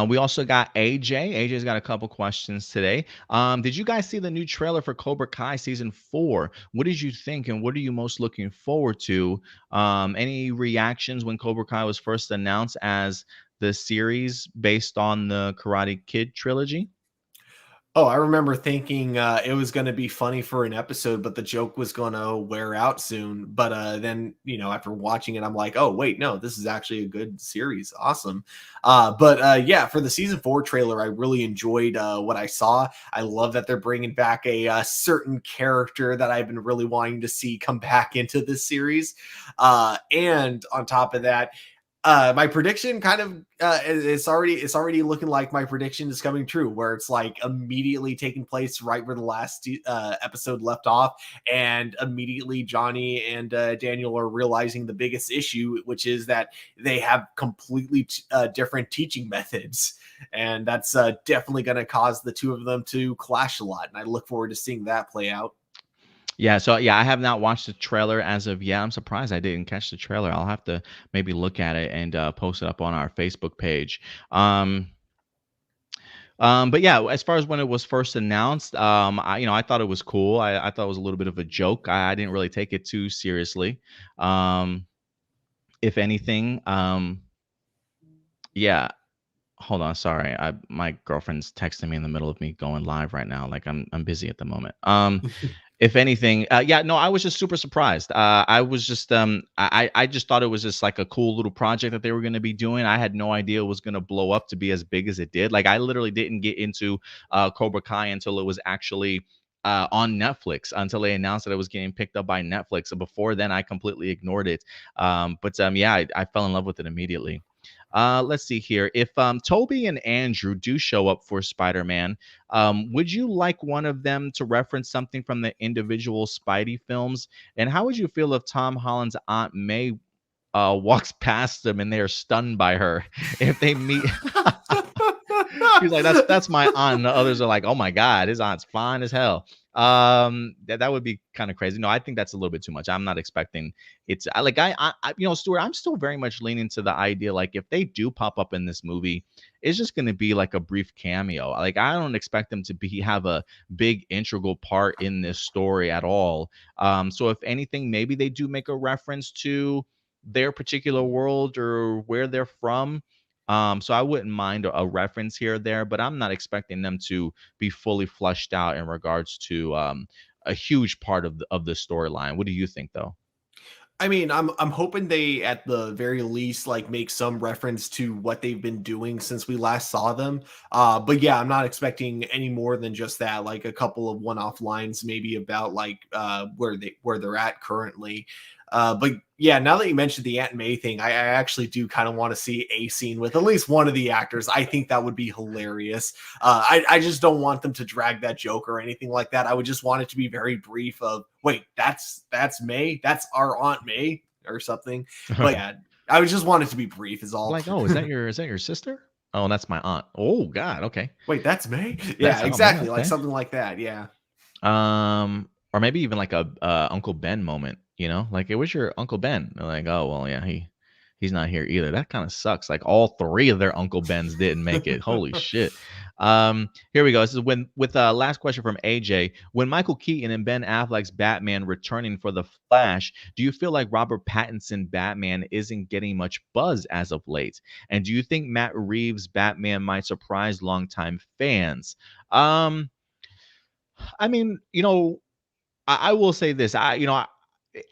S1: We also got AJ. AJ's got a couple questions today. Did you guys see the new trailer for Cobra Kai season 4? What did you think, and what are you most looking forward to? Any reactions when Cobra Kai was first announced as the series based on the Karate Kid trilogy?
S2: Oh, I remember thinking it was going to be funny for an episode, but the joke was going to wear out soon. But then, after watching it, I'm like, oh, wait, no, this is actually a good series. Awesome. But yeah, for the season 4 trailer, I really enjoyed what I saw. I love that they're bringing back a certain character that I've been really wanting to see come back into this series. And on top of that, my prediction kind of it's already looking like my prediction is coming true, where it's like immediately taking place right where the last episode left off, and immediately Johnny and Daniel are realizing the biggest issue, which is that they have completely different teaching methods, and that's definitely going to cause the two of them to clash a lot, and I look forward to seeing that play out.
S1: Yeah, so yeah, I have not watched the trailer as of yet. I'm surprised I didn't catch the trailer. I'll have to maybe look at it and post it up on our Facebook page. But yeah, as far as when it was first announced, I thought it was cool. I thought it was a little bit of a joke. I didn't really take it too seriously. Um, if anything, yeah. Hold on, sorry. My girlfriend's texting me in the middle of me going live right now. Like I'm busy at the moment. If anything, yeah, no, I was just super surprised. I was just I just thought it was just like a cool little project that they were going to be doing. I had no idea it was going to blow up to be as big as it did. Like I literally didn't get into Cobra Kai until it was actually on Netflix, until they announced that it was getting picked up by Netflix. So before then, I completely ignored it. But yeah, I fell in love with it immediately. Let's see here. If Toby and Andrew do show up for Spider-Man, would you like one of them to reference something from the individual Spidey films? And how would you feel if Tom Holland's Aunt May walks past them and they are stunned by her? If they meet, he's like, that's my aunt. And the others are like, oh my God, his aunt's fine as hell. That would be kind of crazy. No, I think that's a little bit too much. I'm not expecting it's you know, Stuart, I'm still very much leaning to the idea like if they do pop up in this movie, it's just going to be like a brief cameo. Like I don't expect them to be have a big integral part in this story at all. So if anything, maybe they do make a reference to their particular world or where they're from. So I wouldn't mind a reference here or there, but I'm not expecting them to be fully flushed out in regards to a huge part of the storyline. What do you think, though?
S2: I mean, I'm hoping they at the very least like make some reference to what they've been doing since we last saw them. But yeah, I'm not expecting any more than just that, like a couple of one-off lines maybe about like where they're at currently. But yeah, now that you mentioned the Aunt May thing, I actually do kind of want to see a scene with at least one of the actors. I think that would be hilarious. I just don't want them to drag that joke or anything like that. I would just want it to be very brief of, wait, that's May? That's our Aunt May or something. But
S1: Okay.
S2: yeah, I would just want it to be brief is all.
S1: Like, oh, is that your sister? Oh, that's my aunt. Oh God. Okay.
S2: Wait, that's May? Yeah,
S1: That's Aunt May.
S2: exactly. Like
S1: Okay.
S2: something like that. Yeah.
S1: Or maybe even like a Uncle Ben moment, you know? Like, it was your Uncle Ben. They're like, oh well, yeah, he's not here either. That kind of sucks. Like all three of their Uncle Bens didn't make it. Holy shit. Here we go. This is when with last question from AJ. When Michael Keaton and Ben Affleck's Batman returning for the Flash, do you feel like Robert Pattinson Batman isn't getting much buzz as of late? And do you think Matt Reeves Batman might surprise longtime fans? Um, I mean, I will say this. I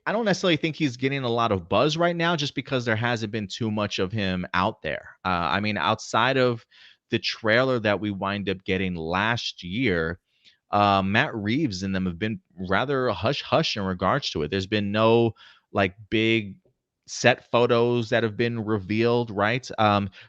S1: don't necessarily think he's getting a lot of buzz right now just because there hasn't been too much of him out there. I mean, outside of the trailer that we wind up getting last year, Matt Reeves and them have been rather hush hush in regards to it. There's been no like big set photos that have been revealed, right?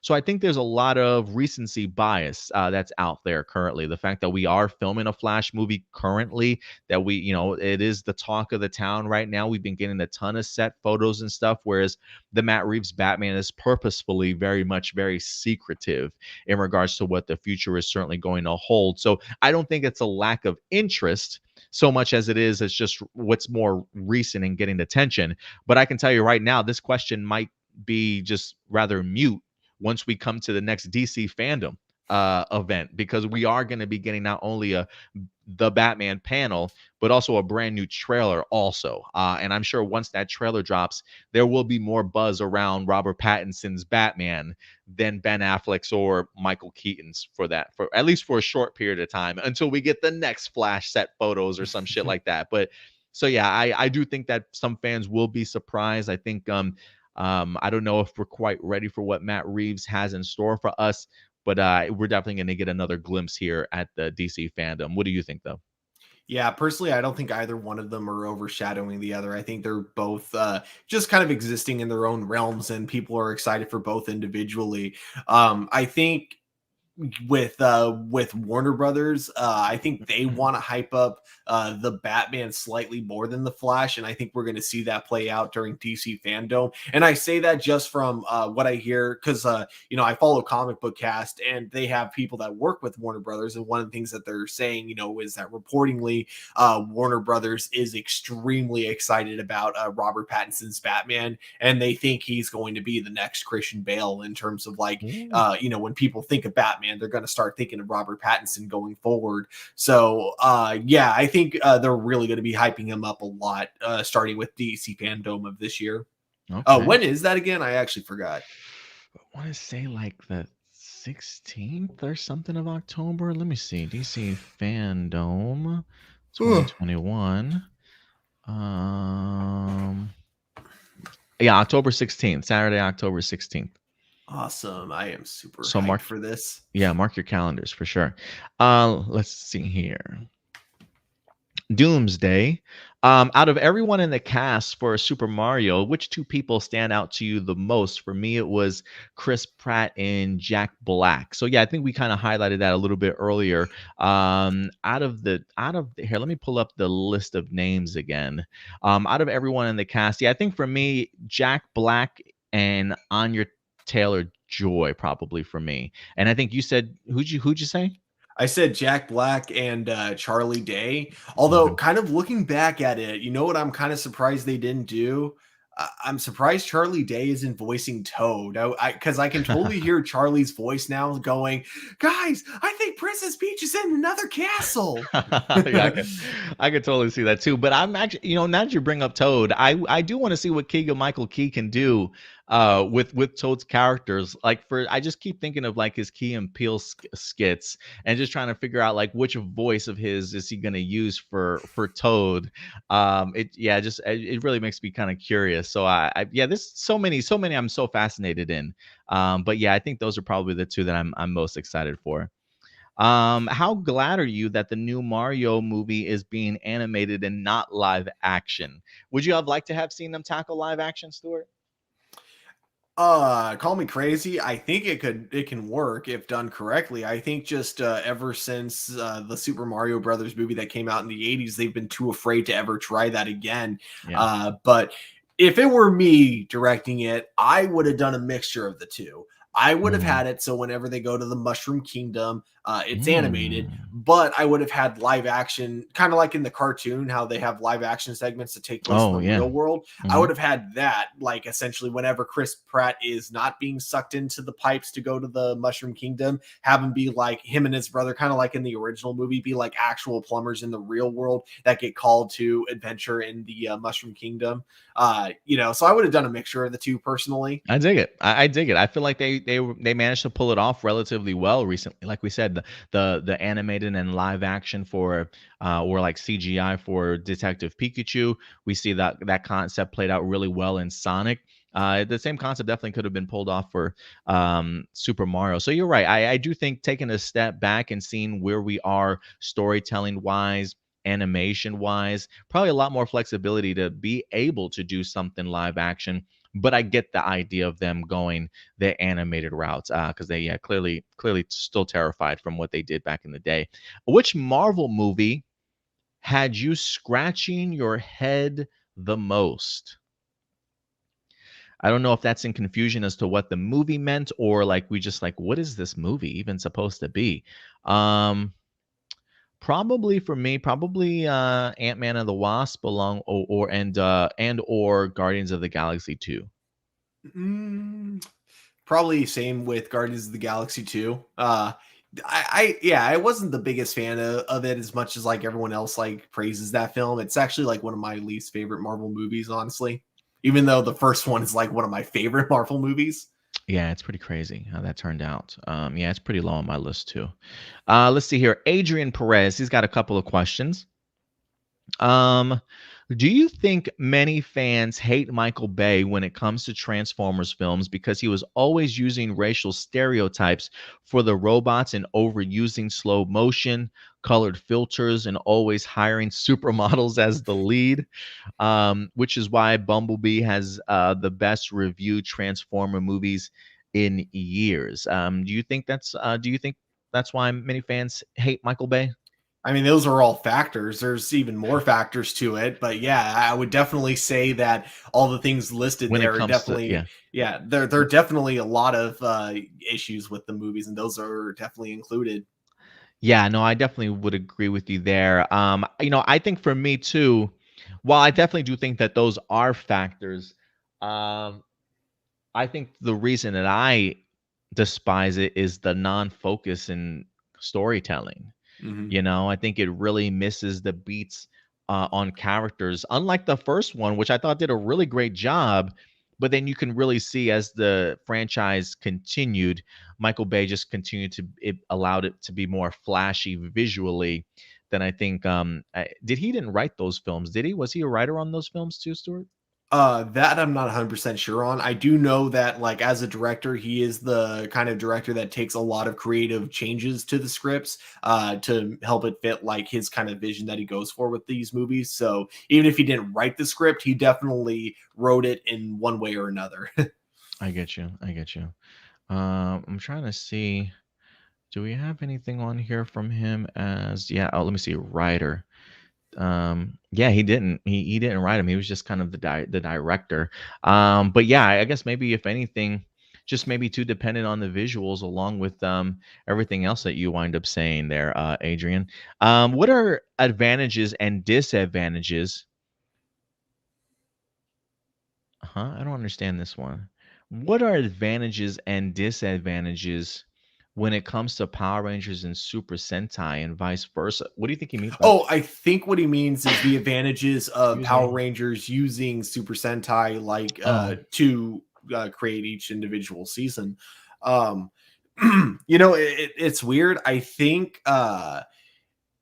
S1: So I think there's a lot of recency bias that's out there currently. The fact that we are filming a Flash movie currently, that it is the talk of the town right now. We've been getting a ton of set photos and stuff, whereas the Matt Reeves Batman is purposefully very much very secretive in regards to what the future is certainly going to hold. So I don't think it's a lack of interest so much as it is it's just what's more recent and getting attention. But I can tell you right now, this question might be just rather mute once we come to the next DC fandom event, because we are going to be getting not only the Batman panel, but also a brand new trailer also. And I'm sure once that trailer drops, there will be more buzz around Robert Pattinson's Batman than Ben Affleck's or Michael Keaton's for at least for a short period of time until we get the next Flash set photos or some shit like that. But so yeah, I do think that some fans will be surprised. I think I don't know if we're quite ready for what Matt Reeves has in store for us, but we're definitely going to get another glimpse here at the DC fandom. What do you think, though?
S2: Yeah, personally, I don't think either one of them are overshadowing the other. I think they're both just kind of existing in their own realms, and people are excited for both individually. I think with Warner Brothers, I think they want to hype up the Batman slightly more than the Flash, and I think we're going to see that play out during DC Fandom. And I say that just from what I hear because I follow Comic Book Cast, and they have people that work with Warner Brothers, and one of the things that they're saying, is that reportedly Warner Brothers is extremely excited about Robert Pattinson's Batman, and they think he's going to be the next Christian Bale in terms of like
S1: Ooh.
S2: when people think of Batman, they're going to start thinking of Robert Pattinson going forward. So, yeah, I think they're really going to be hyping him up a lot, starting with DC Fandom of this year.
S1: Okay.
S2: When is that again? I actually forgot.
S1: I want to say like the 16th or something of October. Let me see. DC Fandom
S2: Ugh.
S1: 2021. Um, yeah, October 16th, Saturday, October 16th.
S2: Awesome. I am super
S1: So
S2: hyped
S1: mark,
S2: for this.
S1: yeah, mark your calendars for sure. Let's see here. Doomsday. Out of everyone in the cast for Super Mario, which two people stand out to you the most? For me, it was Chris Pratt and Jack Black. So yeah, I think we kind of highlighted that a little bit earlier. Here, let me pull up the list of names again. Out of everyone in the cast, yeah, I think for me, Jack Black and Anya Taylor Joy probably for me. And I think you said who'd you say?
S2: I said Jack Black and Charlie Day. Although,
S1: Okay.
S2: kind of looking back at it, you know what I'm kind of surprised they didn't do? I'm surprised Charlie Day isn't voicing Toad. Because I can totally hear Charlie's voice now going, "Guys, I think Princess Peach is in another castle."
S1: Yeah, I could totally see that too. But I'm actually, now that you bring up Toad, I do want to see what Keegan Michael Key can do with Toad's characters. Like I just keep thinking of like his Key and Peele skits and just trying to figure out like which voice of his is he going to use for Toad. It really makes me kind of curious. So yeah, there's so many I'm so fascinated in. But yeah, I think those are probably the two that I'm most excited for. How glad are you that the new Mario movie is being animated and not live action? Would you have liked to have seen them tackle live action, Stuart?
S2: Call me crazy. I think it can work if done correctly. I think just ever since the Super Mario Brothers movie that came out in the 80s, they've been too afraid to ever try that again.
S1: Yeah.
S2: But if it were me directing it, I would have done a mixture of the two. I would have
S1: Mm.
S2: had it so whenever they go to the Mushroom Kingdom, it's animated,
S1: Mm.
S2: but I would have had live action, kind of like in the cartoon, how they have live action segments that take place in
S1: Oh
S2: the
S1: yeah.
S2: real world. I
S1: Hmm.
S2: would have had that, like essentially whenever Chris Pratt is not being sucked into the pipes to go to the Mushroom Kingdom, have him be like him and his brother, kind of like in the original movie, be like actual plumbers in the real world that get called to adventure in the Mushroom Kingdom. So I would have done a mixture of the two personally.
S1: I dig it. I dig it. I feel like they managed to pull it off relatively well recently. Like we said, the animated and live action for or like CGI for Detective Pikachu. We see that concept played out really well in Sonic. The same concept definitely could have been pulled off for Super Mario. So you're right. I do think taking a step back and seeing where we are storytelling wise, animation wise, probably a lot more flexibility to be able to do something live action, but I get the idea of them going the animated routes because they clearly still terrified from what they did back in the day. Which Marvel movie had you scratching your head the most? I don't know if that's in confusion as to what the movie meant or like we just like what is this movie even supposed to be? Um Probably for me, probably Ant-Man and the Wasp along or Guardians of the Galaxy 2.
S2: Mm, Probably same with Guardians of the Galaxy 2. Yeah, I wasn't the biggest fan of it as much as like everyone else like praises that film. It's actually like one of my least favorite Marvel movies, honestly. Even though the first one is like one of my favorite Marvel movies.
S1: Yeah, it's pretty crazy how that turned out. Yeah, it's pretty low on my list too. Let's see here. Adrian Perez, he's got a couple of questions. Um, do you think many fans hate Michael Bay when it comes to Transformers films because he was always using racial stereotypes for the robots and overusing slow motion, colored filters, and always hiring supermodels as the lead? Which is why Bumblebee has the best reviewed Transformer movies in years. Do you think that's why many fans hate Michael Bay
S2: I mean, those are all factors. There's even more factors to it, but yeah, I would definitely say that all the things listed
S1: when it
S2: there are
S1: comes to
S2: definitely,
S1: yeah?
S2: yeah, there are definitely a lot of issues with the movies, and those are definitely included.
S1: Yeah, no, I definitely would agree with you there. I think for me too, while I definitely do think that those are factors, um, I think the reason that I despise it is the non-focus in storytelling.
S2: Hmm.
S1: I think it really misses the beats on characters. Unlike the first one, which I thought did a really great job, But then you can really see as the franchise continued, Michael Bay just continued to it allowed it to be more flashy visually than I think. Did he didn't write those films? Did he? Was he a writer on those films too, Stuart?
S2: That I'm not 100% sure on. I do know that, like, as a director, he is the kind of director that takes a lot of creative changes to the scripts to help it fit, like, his kind of vision that he goes for with these movies. So even if he didn't write the script, he definitely wrote it in one way or another.
S1: I get you. I get you. I'm trying to see. Do we have anything on here from him as yeah, oh let me see, writer. Yeah, he didn't write him. He was just kind of the director. But yeah, I guess maybe if anything, just maybe too dependent on the visuals along with everything else that you wind up saying there, Adrian. What are advantages and disadvantages? Huh? I don't understand this one. What are advantages and disadvantages when it comes to Power Rangers and Super Sentai and vice versa? What do you think he means by
S2: Oh, I think what he means is the advantages of
S1: excuse
S2: Power
S1: me?
S2: Rangers using Super Sentai, like,
S1: Oh,
S2: to create each individual season. Um, it's weird. I think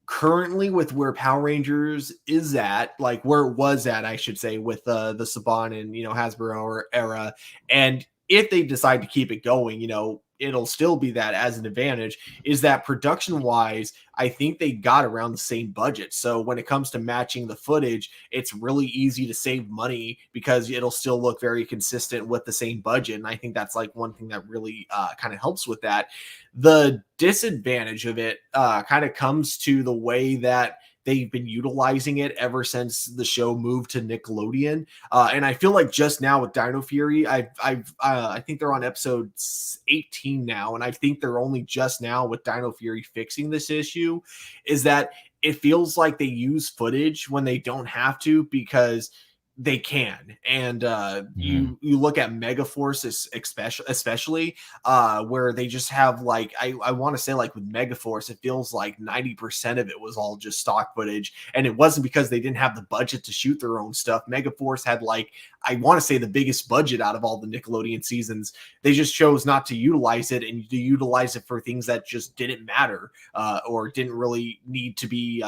S2: currently with where Power Rangers is at, like where it was at, I should say, with the Saban and Hasbro era, and if they decide to keep it going, it'll still be that as an advantage. Is that production wise, I think they got around the same budget. So when it comes to matching the footage, it's really easy to save money because it'll still look very consistent with the same budget. And I think that's like one thing that really kind of helps with that. The disadvantage of it kind of comes to the way that they've been utilizing it ever since the show moved to Nickelodeon. And I feel like just now with Dino Fury, I think they're on episode 18 now, and I think they're only just now with Dino Fury fixing this issue. Is that it feels like they use footage when they don't have to because they can. And
S1: mhm.
S2: you look at Megaforce especially where they just have, like, I want to say, like, with Megaforce, it feels like 90% of it was all just stock footage, and it wasn't because they didn't have the budget to shoot their own stuff. Megaforce had, like, I want to say, the biggest budget out of all the Nickelodeon seasons. They just chose not to utilize it and to utilize it for things that just didn't matter or didn't really need to be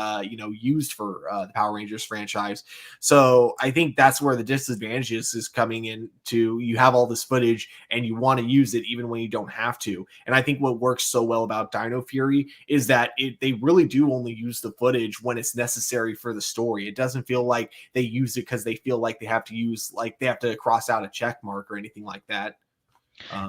S2: used for the Power Rangers franchise. So I think that's where the disadvantages is coming in. To you have all this footage and you want to use it even when you don't have to. And I think what works so well about Dino Fury is that they really do only use the footage when it's necessary for the story. It doesn't feel like they use it because they feel like they have to use, like, they have to cross out a check mark or anything like that.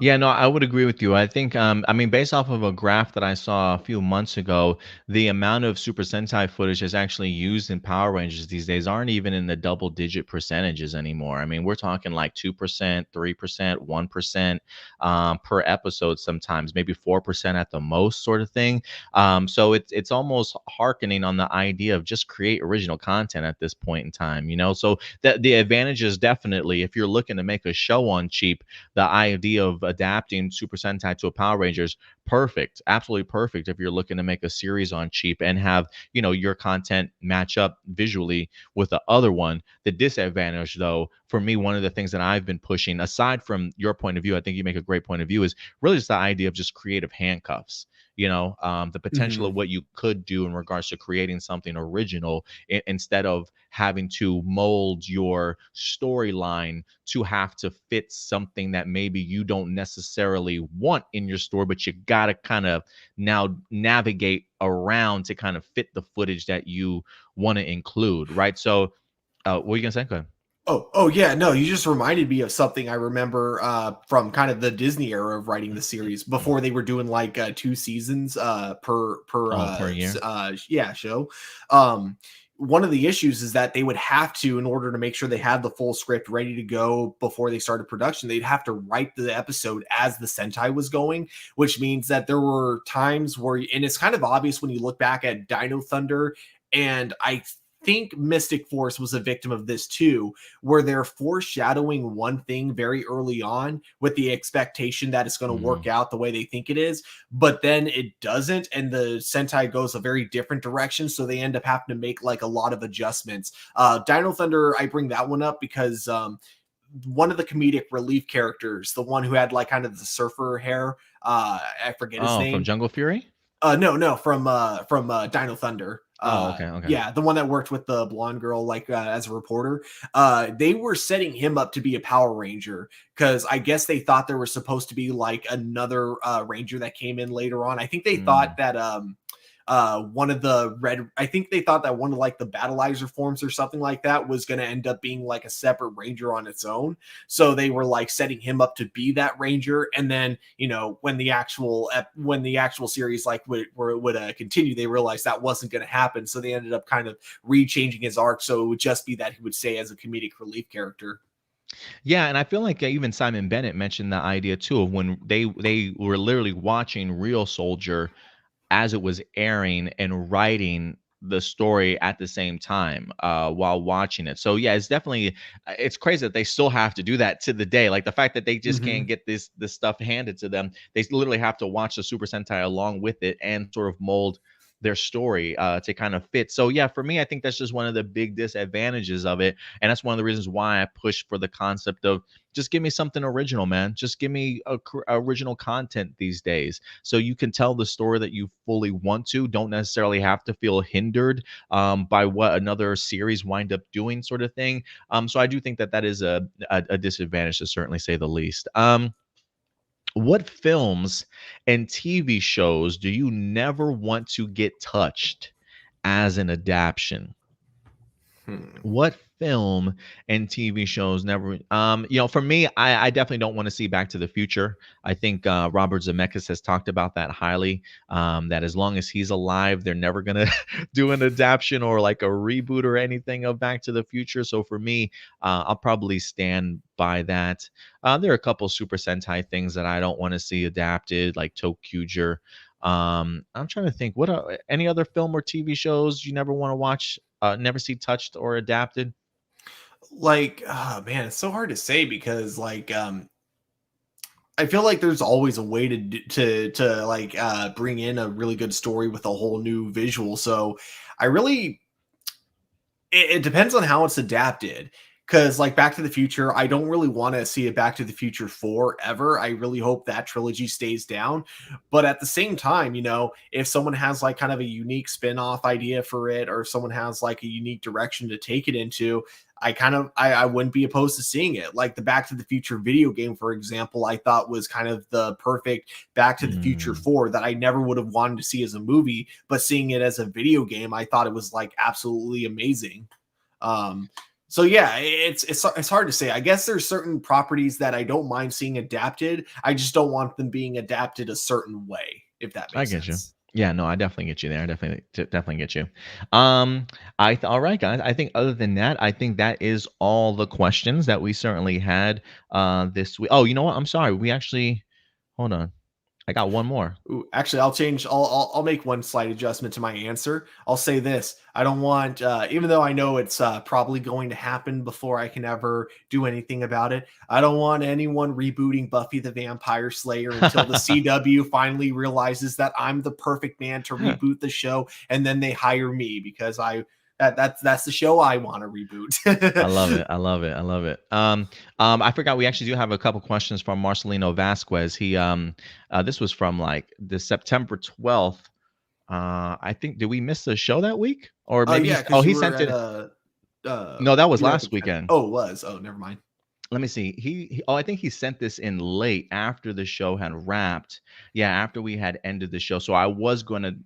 S1: Yeah,
S2: Um,
S1: no, I would agree with you. I think, I mean, based off of a graph that I saw a few months ago, the amount of Super Sentai footage that's actually used in Power Rangers these days aren't even in the double digit percentages anymore. I mean, we're talking like 2%, 3%, 1% per episode sometimes, maybe 4% at the most, sort of thing. So it's almost hearkening on the idea of just create original content at this point in time, you know? So the advantage is definitely if you're looking to make a show on cheap, the idea of adapting Super Sentai to a Power Rangers, perfect, absolutely perfect. If you're looking to make a series on cheap and have your content match up visually with the other one. The disadvantage, though, for me, one of the things that I've been pushing, aside from your point of view, I think you make a great point of view, is really just the idea of just creative handcuffs. The potential of
S2: mhm.
S1: what you could do in regards to creating something original instead of having to mold your storyline to have to fit something that maybe you don't necessarily want in your store, but you got to kind of now navigate around to kind of fit the footage that you want to include, right? So, what are you gonna say? Go ahead.
S2: Oh yeah, no, you just reminded me of something I remember from kind of the Disney era of writing the series before they were doing, like, two seasons per
S1: Oh, per year.
S2: yeah, show. Um One of the issues is that they would have to, in order to make sure they had the full script ready to go before they started production, they'd have to write the episode as the Sentai was going, which means that there were times where, and it's kind of obvious when you look back at Dino Thunder, and I think Mystic Force was a victim of this too, where they're foreshadowing one thing very early on with the expectation that it's going to work
S1: Mhm.
S2: out the way they think it is, but then it doesn't, and the Sentai goes a very different direction, so they end up having to make, like, a lot of adjustments. Dino Thunder, I bring that one up because one of the comedic relief characters, the one who had like kind of the surfer hair. I forget his
S1: Oh, from
S2: name.
S1: Jungle Fury?
S2: No, from Dino Thunder.
S1: Oh, okay, okay.
S2: Yeah, the one that worked with the blonde girl, like as a reporter. They were setting him up to be a Power Ranger because I guess they thought there was supposed to be like another Ranger that came in later on. I think they thought
S1: Mm.
S2: that one of the red I think they thought that one of like the battleizer forms or something like that was going to end up being like a separate ranger on its own, so they were like setting him up to be that ranger. And then when the actual series like would continue, they realized that wasn't going to happen, so they ended up kind of rechanging his arc so it would just be that he would stay as a comedic relief character.
S1: Yeah, and I feel like even Simon Bennett mentioned the idea too of when they were literally watching Real Soldier as it was airing and writing the story at the same time while watching it. So yeah, it's definitely it's crazy that they still have to do that to the day. Like the fact that they just can't
S2: Mm-hmm.
S1: get this stuff handed to them. They literally have to watch the Super Sentai along with it and sort of mold their story to kind of fit. So yeah, for me, I think that's just one of the big disadvantages of it. And that's one of the reasons why I push for the concept of just give me something original, man. Just give me original content these days so you can tell the story that you fully want to. Don't necessarily have to feel hindered by what another series wind up doing, sort of thing. So I do think that that is a disadvantage to certainly say the least. What films and TV shows do you never want to get touched as an adaptation?
S2: Hmm.
S1: What film and TV shows never for me, I definitely don't want to see Back to the Future. I think Robert Zemeckis has talked about that highly. That as long as he's alive, they're never gonna do an adaptation or like a reboot or anything of Back to the Future. So for me, I'll probably stand by that. There are a couple Super Sentai things that I don't want to see adapted, like Tokuger. I'm trying to think, what are any other film or TV shows you never want to watch, never see touched or adapted?
S2: Like, oh man, it's so hard to say because like I feel like there's always a way to like bring in a really good story with a whole new visual. So I really it depends on how it's adapted. Because like Back to the Future, I don't really want to see a Back to the Future 4 ever. I really hope that trilogy stays down. But at the same time, if someone has like kind of a unique spin-off idea for it, or if someone has like a unique direction to take it into, I wouldn't be opposed to seeing it. Like the Back to the Future video game, for example, I thought was kind of the perfect Back to the Future
S1: Mm,
S2: 4 that I never would have wanted to see as a movie, but seeing it as a video game, I thought it was like absolutely amazing. Um, so yeah, it's hard to say. I guess there's certain properties that I don't mind seeing adapted. I just don't want them being adapted a certain way, if that
S1: I
S2: makes
S1: get you.
S2: sense.
S1: Yeah, no, I definitely get you there. I definitely get you. Um, all right, guys. I think other than that, I think that is all the questions that we certainly had this week. Oh, you know what? I'm sorry. We actually hold on. I got one more.
S2: Ooh, actually, I'll change. I'll make one slight adjustment to my answer. I'll say this: I don't want, even though I know it's probably going to happen before I can ever do anything about it. I don't want anyone rebooting Buffy the Vampire Slayer until the CW finally realizes that I'm the perfect man to reboot the show, and then they hire me because that's the show I want to
S1: I love
S2: reboot.
S1: it. I love it. I love it. I forgot we actually do have a couple questions from Marcelino Vasquez. This was from like the September 12th. I think did we miss the show that week? Or maybe
S2: Yeah,
S1: oh,
S2: because
S1: he sent it. No, that was
S2: you were at the
S1: last weekend.
S2: oh, it was. Oh, never mind.
S1: Let me see. Oh, I think he sent this in late after the show had wrapped. Yeah, after we had ended the show. So I was going to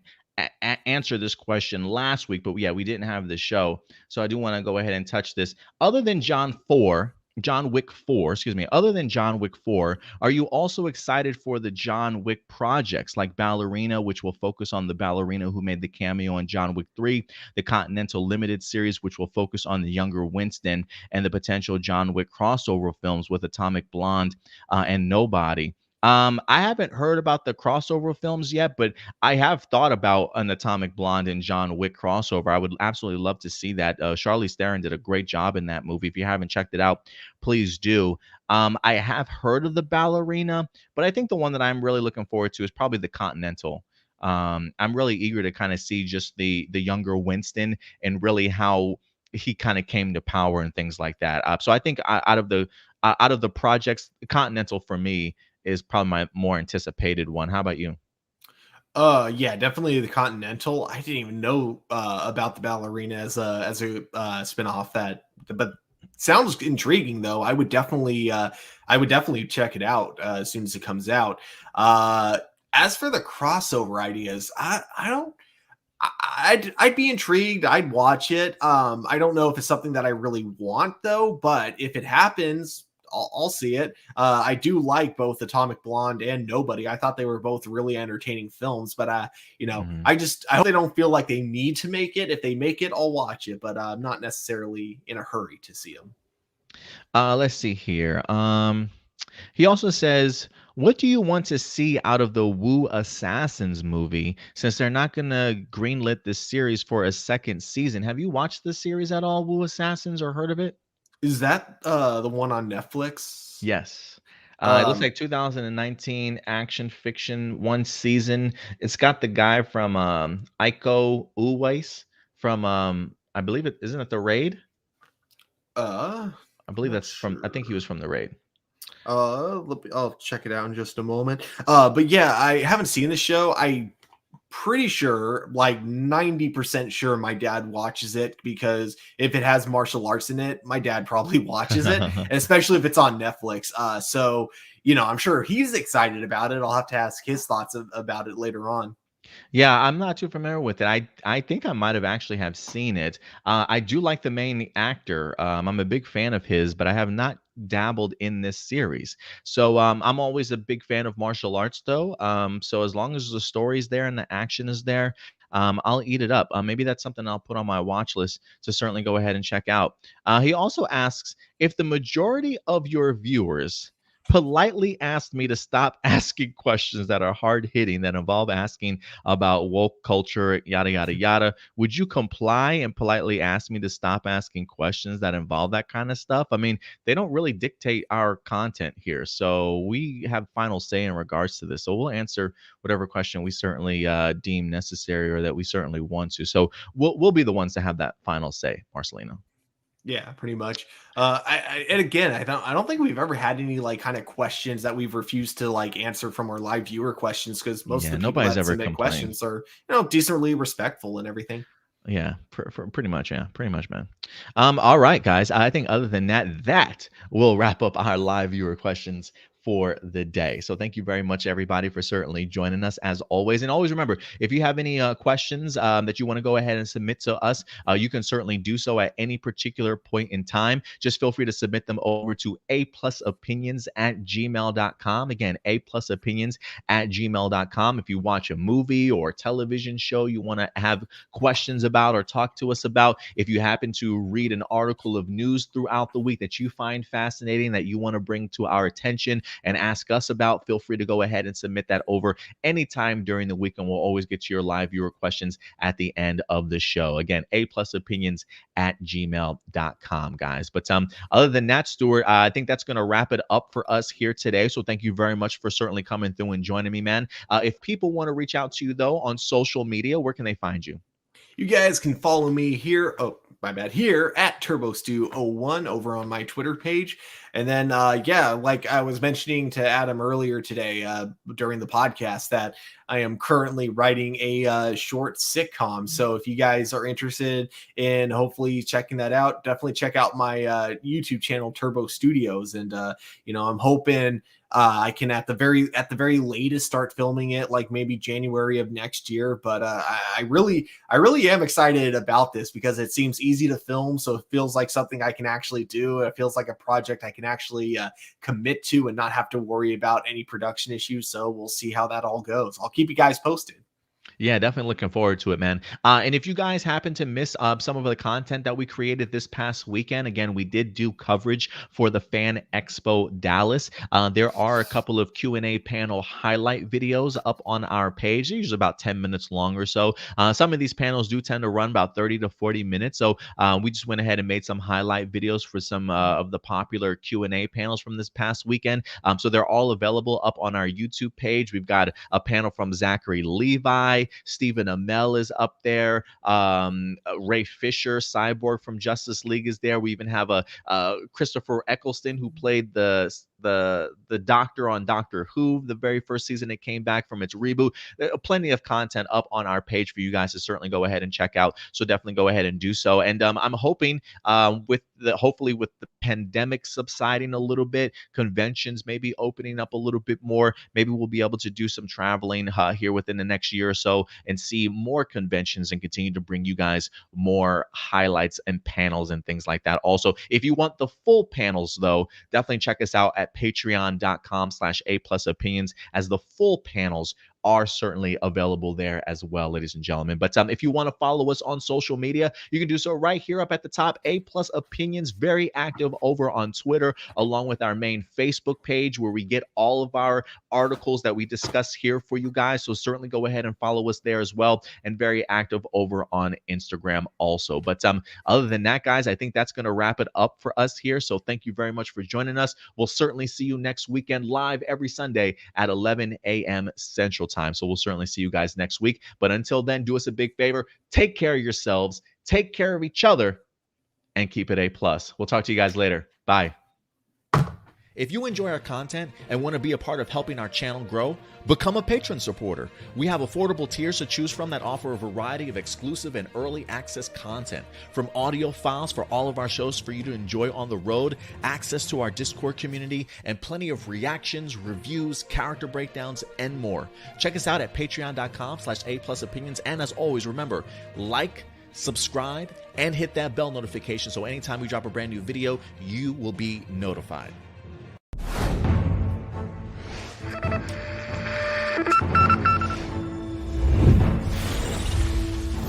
S1: answer this question last week, but yeah, we didn't have the show. So I do want to go ahead and touch this. Other than John Wick 4, excuse me, other than John Wick 4, are you also excited for the John Wick projects like Ballerina, which will focus on the ballerina who made the cameo in John Wick 3, the Continental Limited series, which will focus on the younger Winston, and the potential John Wick crossover films with Atomic Blonde and Nobody? I haven't heard about the crossover films yet, but I have thought about an Atomic Blonde and John Wick crossover. I would absolutely love to see that. Charlize Theron did a great job in that movie. If you haven't checked it out, please do. I have heard of the Ballerina, but I think the one that I'm really looking forward to is probably the Continental. I'm really eager to kind of see just the younger Winston and really how he kind of came to power and things like that. So I think out of the out of the projects, Continental for me is probably my more anticipated one. How about you?
S2: Yeah, definitely the Continental. I didn't even know about the ballerina as a spinoff. That, but sounds intriguing though. I would definitely check it out as soon as it comes out. Uh, as for the crossover ideas, I don't. I'd be intrigued. I'd watch it. I don't know if it's something that I really want though, but if it happens, I'll see it. I do like both Atomic Blonde and Nobody. I thought they were both really entertaining films, but
S1: Mhm.
S2: I hope they don't feel like they need to make it. If they make it, I'll watch it, but I'm not necessarily in a hurry to see them.
S1: Let's see here. He also says, "What do you want to see out of the Wu Assassins movie? Since they're not gonna greenlit this series for a second season, have you watched the series at all, Wu Assassins, or heard of it?"
S2: Is that the one on Netflix?
S1: Yes. It looks
S2: Um,
S1: like 2019 action fiction, one season. It's got the guy from Iko Uwais from I believe it isn't it The Raid? I believe
S2: not
S1: that's from I think he was
S2: sure.
S1: from The Raid.
S2: I'll check it out in just a moment. But yeah, I haven't seen the show. I pretty sure, like 90% sure, my dad watches it because if it has martial arts in it, my dad probably watches it, and especially if it's on Netflix. So I'm sure he's excited about it. I'll have to ask his thoughts about it later on.
S1: Yeah, I'm not too familiar with it. I think I might have actually have seen it. I do like the main actor. I'm a big fan of his, but I have not dabbled in this series. So I'm always a big fan of martial arts, though. So as long as the story's there and the action is there, I'll eat it up. Maybe that's something I'll put on my watch list to certainly go ahead and check out. He also asks if the majority of your viewers politely asked me to stop asking questions that are hard hitting that involve asking about woke culture, yada, yada, yada. Would you comply and politely ask me to stop asking questions that involve that kind of stuff? I mean, they don't really dictate our content here. So we have final say in regards to this. So we'll answer whatever question we certainly deem necessary or that we certainly want to. So we'll be the ones to have that final say, Marcelino.
S2: Yeah, pretty much. And again, I don't think we've ever had any like kind of questions that we've refused to like answer from our live viewer questions because most
S1: Yeah,
S2: of the people
S1: nobody's
S2: that
S1: ever
S2: submit
S1: complained.
S2: questions are decently respectful and everything.
S1: Yeah, pretty much. Yeah, pretty much, man. All right, guys. I think other than that, that will wrap up our live viewer questions for the day. So thank you very much, everybody, for certainly joining us as always. And always remember, if you have any questions that you want to go ahead and submit to us, you can certainly do so at any particular point in time. Just feel free to submit them over to aplusopinions@gmail.com. Again, aplusopinions@gmail.com. If you watch a movie or television show you want to have questions about or talk to us about. If you happen to read an article of news throughout the week that you find fascinating, that you want to bring to our attention and ask us about, feel free to go ahead and submit that over anytime during the week. And we'll always get to your live viewer questions at the end of the show. Again, aplusopinions@gmail.com, guys. But other than that, Stuart, I think that's going to wrap it up for us here today. So thank you very much for certainly coming through and joining me, man. If people want to reach out to you, though, on social media, where can they find you?
S2: You guys can follow me here. Oh, my bad. Here at TurboStew01 over on my Twitter page. And then, yeah, like I was mentioning to Adam earlier today during the podcast, that I am currently writing a short sitcom. So if you guys are interested in hopefully checking that out, definitely check out my YouTube channel, Turbo Studios. And, I'm hoping I can at the very latest start filming it like maybe January of next year. But I really am excited about this because it seems easy to film, so it feels like something I can actually do. It feels like a project I can actually commit to and not have to worry about any production issues. So we'll see how that all goes. I'll keep you guys posted.
S1: Yeah, definitely looking forward to it, man. And if you guys happen to miss some of the content that we created this past weekend, again, we did do coverage for the Fan Expo Dallas. There are a couple of Q&A panel highlight videos up on our page. They're usually about 10 minutes long or so. Some of these panels do tend to run about 30 to 40 minutes. So we just went ahead and made some highlight videos for some of the popular Q&A panels from this past weekend. So they're all available up on our YouTube page. We've got a panel from Zachary Levi, Cowboy. Stephen Amell is up there. Ray Fisher, Cyborg from Justice League, is there. We even have a Christopher Eccleston, who played the Doctor on Doctor Who, the very first season it came back from its reboot. There are plenty of content up on our page for you guys to certainly go ahead and check out. So definitely go ahead and do so. And I'm hoping hopefully with the pandemic subsiding a little bit, conventions maybe opening up a little bit more, maybe we'll be able to do some traveling here within the next year or so and see more conventions and continue to bring you guys more highlights and panels and things like that. Also, if you want the full panels though, definitely check us out at patreon.com/aplusopinions, as the full panels are certainly available there as well, ladies and gentlemen. But if you want to follow us on social media, you can do so right here up at the top. A Plus Opinions, very active over on Twitter, along with our main Facebook page where we get all of our articles that we discuss here for you guys. So certainly go ahead and follow us there as well, and very active over on Instagram also. But other than that, guys, I think that's going to wrap it up for us here. So thank you very much for joining us. We'll certainly see you next weekend live every Sunday at 11 a.m. Central Time. So we'll certainly see you guys next week. But until then, do us a big favor. Take care of yourselves, take care of each other, and keep it A+. We'll talk to you guys later. Bye. If you enjoy our content and want to be a part of helping our channel grow, become a patron supporter. We have affordable tiers to choose from that offer a variety of exclusive and early access content, from audio files for all of our shows for you to enjoy on the road, access to our Discord community, and plenty of reactions, reviews, character breakdowns, and more. Check us out at patreon.com/aplusopinions. And as always, remember, like, subscribe, and hit that bell notification so anytime we drop a brand new video, you will be notified.